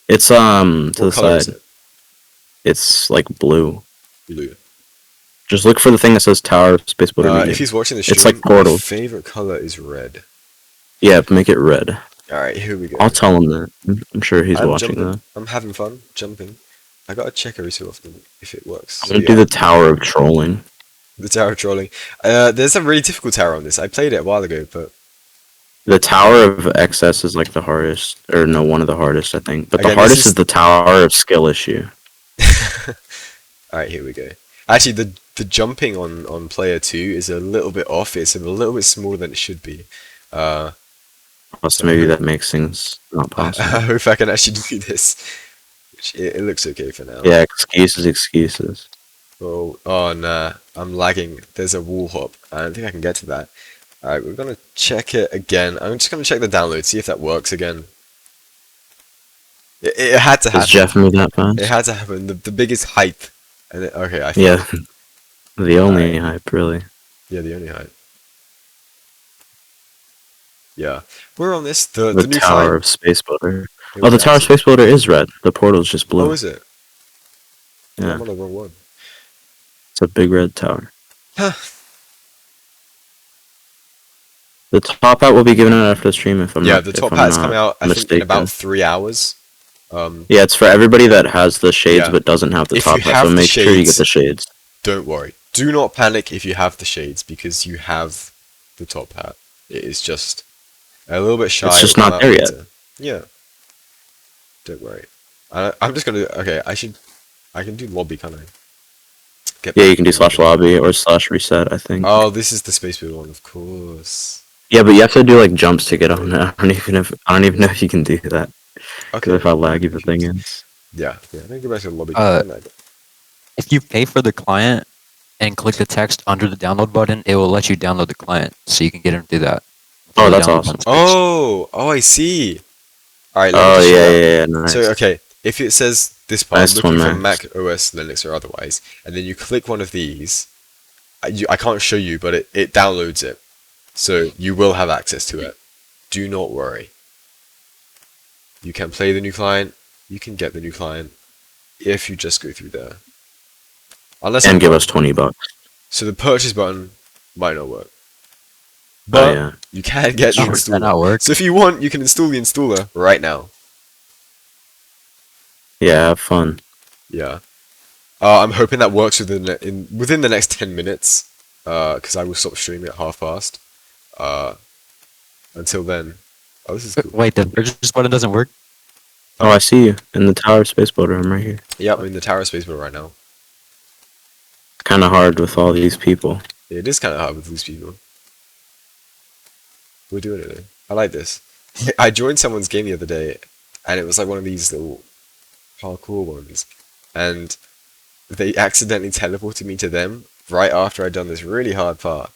It's to the What color is side. it? It's like blue. Blue. Just look for the thing that says tower of space builder. If he's watching the It's stream, like my portals. favorite color is red. Yeah, make it red. All right, here we go. I'll tell him that. I'm sure he's I'm watching jumping. that. I'm having fun jumping. I gotta check every so often if it works. I'm So gonna do yeah, the tower of trolling. the tower of trolling. There's a really difficult tower on this. I played it a while ago, but The tower of excess is like the hardest, or no, one of the hardest, I think. But the again, this hardest is. is the tower of skill issue. All right, here we go. Actually, the jumping on player 2 is a little bit off. It's a little bit smaller than it should be. Plus, So maybe I that makes things not possible. hope I can actually do this. Which it looks okay for now. Yeah, excuses. Oh nah, I'm lagging. There's a wall hop. I don't think I can get to that. Alright, we're gonna check it again. I'm just gonna check the download, see if that works again. It had to Does happen. Jeff move that It fast? had to happen. The biggest hype. And okay, I Yeah, found it. the only Alright. hype, really. Yeah, the only hype. Yeah. We're on this. The The new tower client. of space builder. It Oh, was the tower of active. space builder is red. The portal's just blue. Oh, is it? Yeah. I'm on the wrong one. It's a big red tower. Huh. The top hat will be given out after the stream if I'm Yeah, not, the if top I'm hat is not coming out, I think, in mistaken. about 3 hours. Yeah, it's for everybody that has the shades Yeah. but doesn't have the If top you hat. have So the make sure you shades- get the shades. Don't worry. Do not panic if you have the shades, because you have the top hat. It is just a little bit shy. It's just it'll come not out there yet. later. Yeah. Don't worry. I'm just gonna. Okay, I can do lobby, can't I? Get Yeah, back you can do to / lobby or / reset, I think. Oh, this is the space builder one, of course. Yeah, but you have to do like jumps to get on it. I don't even know if you can do that because Okay. of how laggy the thing is. Yeah. Let me go back to the lobby. If you pay for the client and click the text under the download button, it will let you download the client, so you can get into that. Oh, The that's download awesome. button's fixed. I see. All right. Let me Oh just show that. yeah, nice. So okay, if it says this part, Nice looking one, for Max. Mac OS, Linux, or otherwise, and then you click one of these, I can't show you, but it downloads it, so you will have access to it. Do not worry. You can play the new client. You can get the new client if you just go through there. Unless And I'm give wrong. us $20. So the purchase button might not work, but Oh yeah. you can get the Sure, does that not installer. work? So if you want, you can install the installer right now. Yeah, have fun. Yeah. I'm hoping that works within the next 10 minutes, because I will stop streaming at past. Until then, oh, this is cool. Wait, the purchase button doesn't work? Oh, I see you in the tower of space builder. I'm right here. Yeah, I'm in the Tower Space Builder right now. It's kind of hard with all these people. It is kind of hard with these people. We're doing it though. I like this. I joined someone's game the other day, and it was like one of these little parkour ones, and they accidentally teleported me to them right after I'd done this really hard part.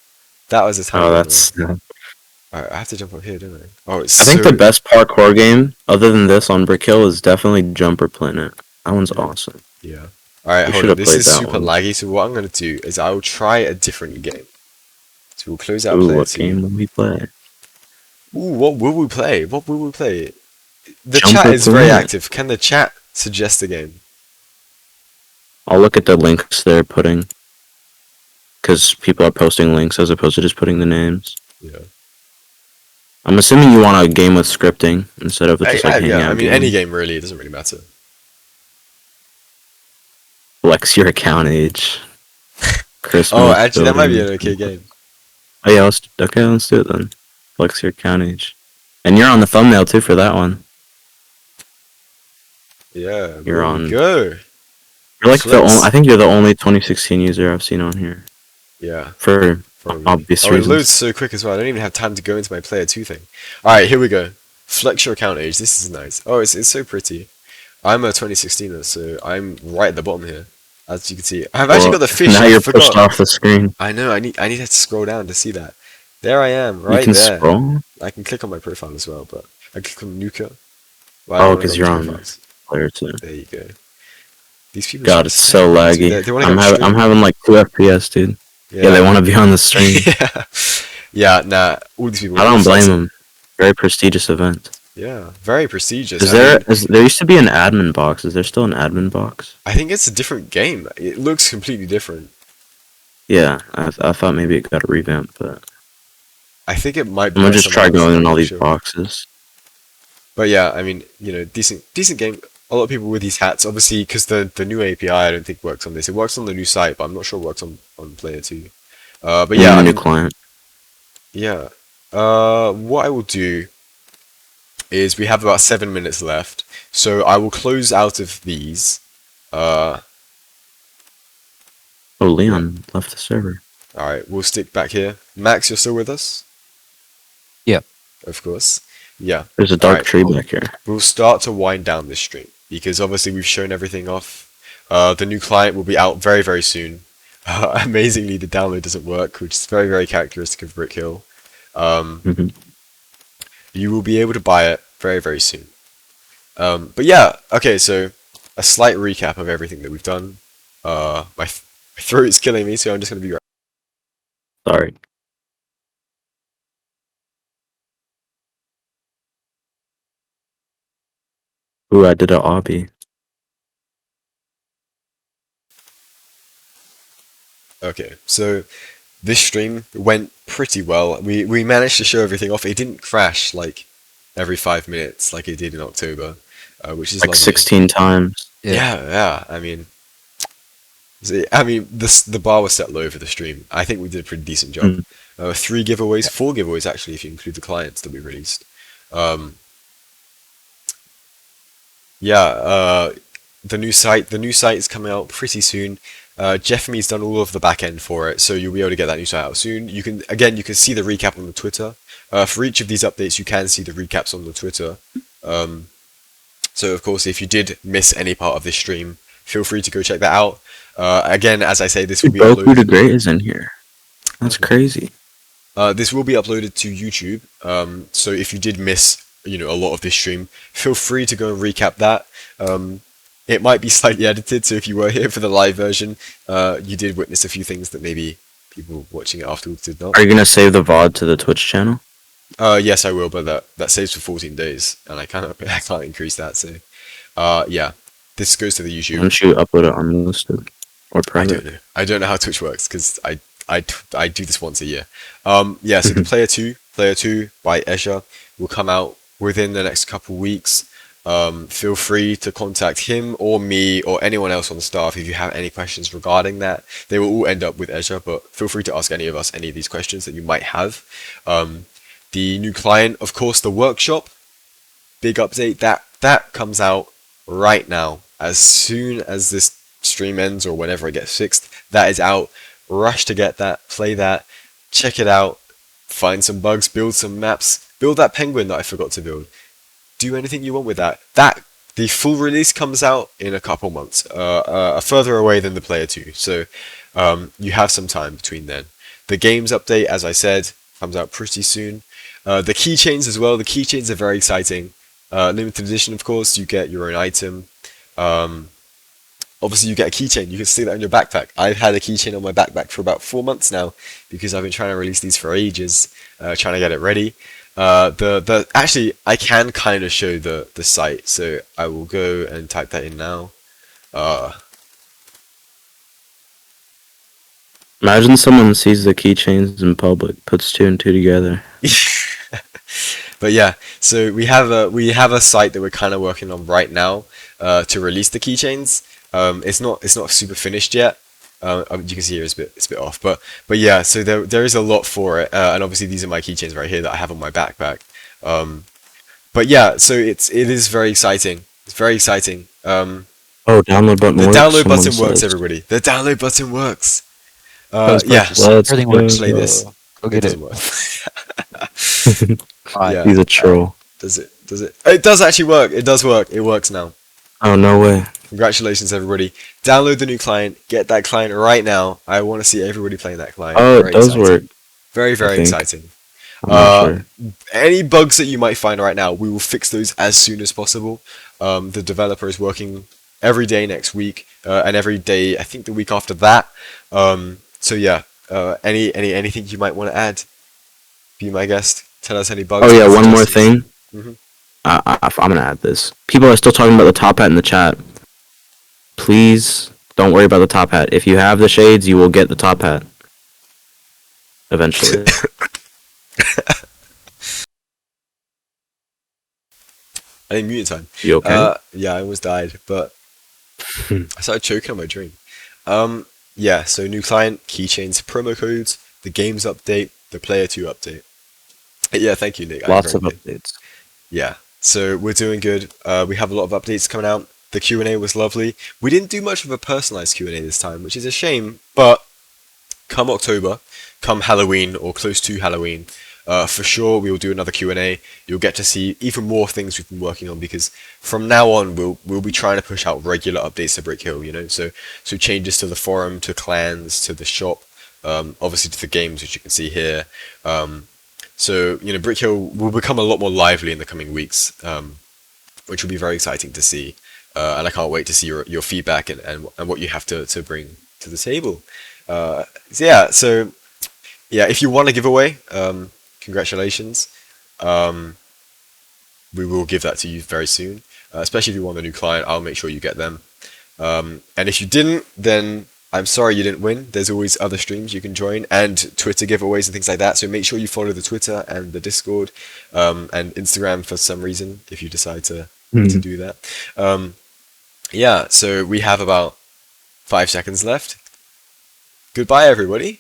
That was a time. Oh, that's. Alright, I have to jump up here, don't I? Oh, it's I think so... the best parkour game, other than this on Brick Hill, is definitely Jumper Planet. That one's Yeah. awesome. Yeah. Alright, We hold should on. have This played is that super one. laggy, so what I'm going to do is I will try a different game. So we'll close out Ooh, player what 2. game will we play? Ooh, what will we play? What will we play? The Jumper chat is very Planet. active. Can the chat suggest a game? I'll look at the links they're putting. Because people are posting links as opposed to just putting the names. Yeah. I'm assuming you want a game with scripting instead of just like hanging Yeah, out. I mean, game. any game really. It doesn't really matter. Flex your account age. Christmas. Oh, actually, that might be an building. okay game. Oh yeah, let's do it then. Flex your account age. And you're on the thumbnail too for that one. Yeah, You're there on. we go. You're like the Flex. only. I think you're the only 2016 user I've seen on here Yeah. for Probably. obvious Oh, it reasons. loads so quick as well. I don't even have time to go into my player 2 thing. Alright, here we go. Flex your account age. This is nice. Oh, it's so pretty. I'm a 2016er, so I'm right at the bottom here. As you can see. I've actually got the fish. Now I you're forgot. pushed off the screen. I know, I need to scroll down to see that. There I am, You right can there. scroll. I can click on my profile as well, but I click on Nuka. Well, I Oh, don't because know you're which on profiles. player 2. There you go. These people. God, should it's so say- laggy. They wanna go I'm stream. having like 2 FPS, dude. Yeah, they want to be on the stream. yeah. Yeah, nah, all these people I are don't blame flexing. them. Very prestigious event. Yeah, very prestigious. Is I mean, there used to be an admin box? Is there still an admin box? I think it's a different game. It looks completely different. Yeah, I thought maybe it got a revamp, but I think it might I'm be gonna by just someone try else. going in I'm all not these sure. boxes. But yeah, I mean, decent game. A lot of people with these hats, obviously, because the new API I don't think works on this. It works on the new site, but I'm not sure it works on Player 2. But And yeah, the I new mean, client. yeah. What I will do is we have about 7 minutes left, so I will close out of these. Uh, Oh, yeah. Leon left the server. All right, we'll stick back here. Max, you're still with us? Yeah. Of course. Yeah. There's a All dark right. tree back here. We'll start to wind down this stream because obviously we've shown everything off. The new client will be out very, very soon. Amazingly, the download doesn't work, which is very, very characteristic of Brick Hill. hmm You will be able to buy it very, very soon. But yeah, okay, so a slight recap of everything that we've done. My throat is killing me, so I'm just going to be right. Sorry. Ooh, I did a obby. Okay, so this stream went pretty well. We managed to show everything off. It didn't crash like every 5 minutes like it did in October, which is Like lovely. 16 times. Yeah, yeah. I mean, the bar was set low for the stream. I think we did a pretty decent job. 3 giveaways, 4 giveaways actually, if you include the clients that we released. Um, yeah, the new site is coming out pretty soon. Jeffmy's done all of the back end for it, so you'll be able to get that new site out soon. You can see the recap on the Twitter. For each of these updates, you can see the recaps on the Twitter. So of course, if you did miss any part of this stream, feel free to go check that out. Again, as I say, this will be Goku the uploaded. Great is in here. That's crazy. This will be uploaded to YouTube. So if you did miss, a lot of this stream, feel free to go and recap that. It might be slightly edited, so if you were here for the live version, you did witness a few things that maybe people watching it afterwards did not. Are you gonna save the VOD to the Twitch channel? Yes, I will, but that saves for 14 days, and I can't increase that. So, yeah, this goes to the Why YouTube. don't you upload it unlisted or I private? don't know. I don't know how Twitch works because I do this once a year. Yeah, so the Player 2 by Escher will come out within the next couple weeks. Feel free to contact him or me or anyone else on the staff if you have any questions regarding that. They will all end up with Escher, but feel free to ask any of us any of these questions that you might have. The new client, of course, the workshop, big update, that comes out right now. As soon as this stream ends or whenever it gets fixed, that is out. Rush to get that, play that, check it out, find some bugs, build some maps, build that penguin that I forgot to build. Do anything you want with that. The full release comes out in a couple months, further away than the Player 2, so you have some time between then. The games update, as I said, comes out pretty soon. The keychains as well. The keychains are very exciting. Limited edition, of course. You get your own item. Obviously, you get a keychain. You can stick that in your backpack. I've had a keychain on my backpack for about 4 months now because I've been trying to release these for ages, trying to get it ready. Actually, I can kind of show the site, so I will go and type that in now. Imagine someone sees the keychains in public, puts two and two together. But yeah, so we have a site that we're kind of working on right now to release the keychains. It's not super finished yet. You can see here it's a bit off, but yeah. So there is a lot for it, and obviously these are my keychains right here that I have on my backpack. But yeah, so it is very exciting. It's very exciting. Oh, download button The works. download someone button works, says. everybody. The download button works. Let's Yeah, purchase. Let's Everything go. works. play this. Go It get it. doesn't work. Alright. Yeah. He's a troll. Does it? Does it? It does actually work. It does work. It works now. Oh, no way. Congratulations, everybody. Download the new client. Get that client right now. I want to see everybody playing that client. Oh, Very it does exciting. work. Very, I very think. exciting. I'm not sure. Any bugs that you might find right now, we will fix those as soon as possible. The developer is working every day next week, and every day, I think the week after that. So yeah, Anything you might want to add? Be my guest. Tell us any bugs. Oh yeah, any one more suggestions. thing. Mhm. I'm gonna add this. People are still talking about the top hat in the chat. Please don't worry about the top hat. If you have the shades, you will get the top hat eventually. I think mutant time. You okay? Yeah, I almost died, but I started choking on my drink. Yeah, so new client, keychains, promo codes, the games update, the player 2 update. Yeah, thank you, Nick. I'm Lots very of good. updates. Yeah, so we're doing good. We have a lot of updates coming out. The Q&A was lovely. We didn't do much of a personalized Q&A this time, which is a shame, but come October, come Halloween or close to Halloween, for sure we'll do another Q&A. You'll get to see even more things we've been working on because from now on we'll be trying to push out regular updates to Brick Hill, you know. So changes to the forum, to clans, to the shop, obviously to the games which you can see here. So you know, Brick Hill will become a lot more lively in the coming weeks, which will be very exciting to see. And I can't wait to see your feedback and what you have to bring to the table. So yeah, if you want a giveaway, congratulations. We will give that to you very soon. Especially if you want a new client, I'll make sure you get them. And if you didn't, then I'm sorry you didn't win. There's always other streams you can join and Twitter giveaways and things like that. So make sure you follow the Twitter and the Discord and Instagram for some reason if you decide to do that. Yeah, so we have about 5 seconds left. Goodbye, everybody.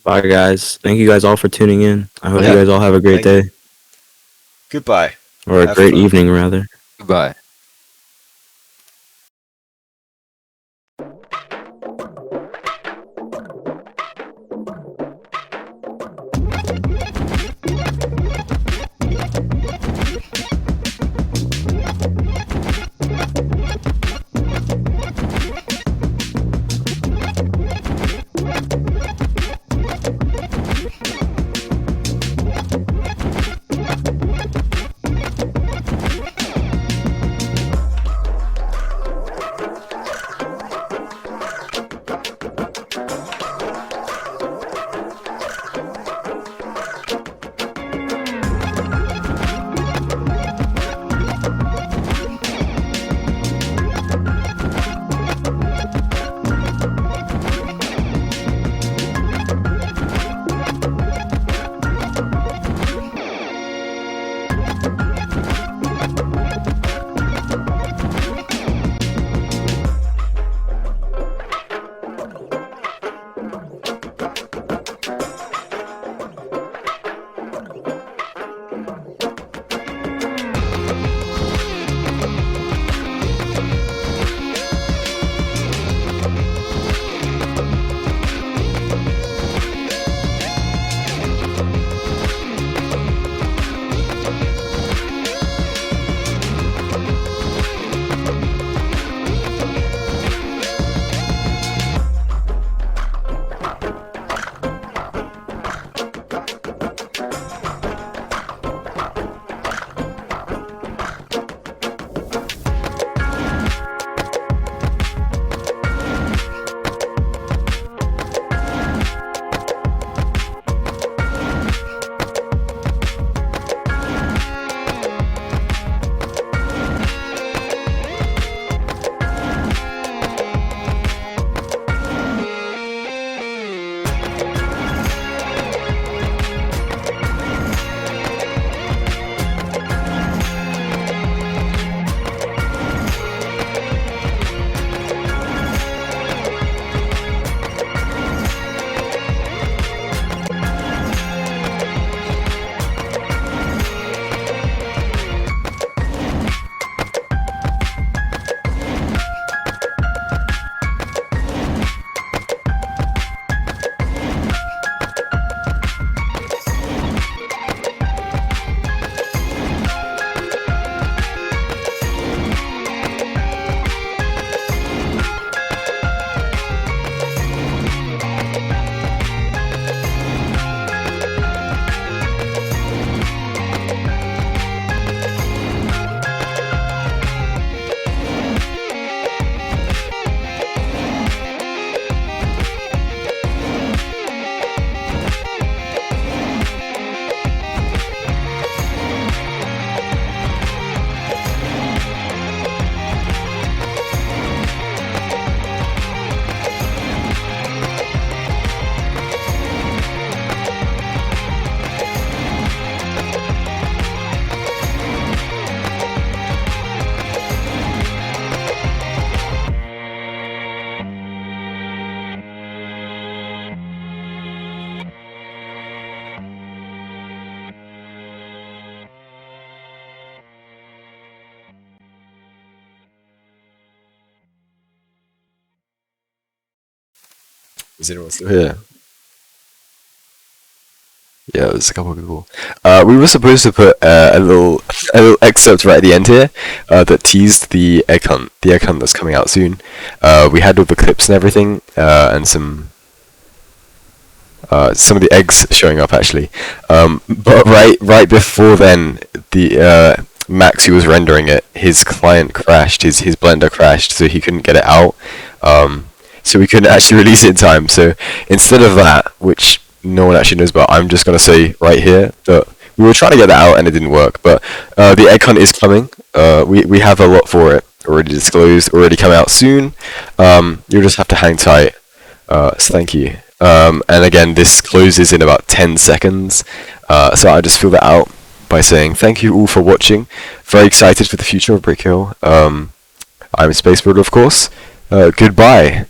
Bye guys. Thank you guys all for tuning in. I hope Yeah. you guys all have a great Thank day. Goodbye. Or a Have great fun. evening rather. Goodbye. Is anyone still here? Yeah, there's a couple of people. We were supposed to put a little excerpt right at the end here that teased the egg hunt that's coming out soon. We had all the clips and everything, and some of the eggs showing up actually. But right before then, the Max who was rendering it, his client crashed, his blender crashed, so he couldn't get it out. So we couldn't actually release it in time. So instead of that, which no one actually knows about, I'm just gonna say right here that we were trying to get that out and it didn't work. But the egg hunt is coming. We have a lot for it already disclosed, already come out soon. You'll just have to hang tight. So thank you. And again, this closes in about 10 seconds. So I just fill that out by saying thank you all for watching. Very excited for the future of Brick Hill. I'm spacebuilder, of course. Goodbye.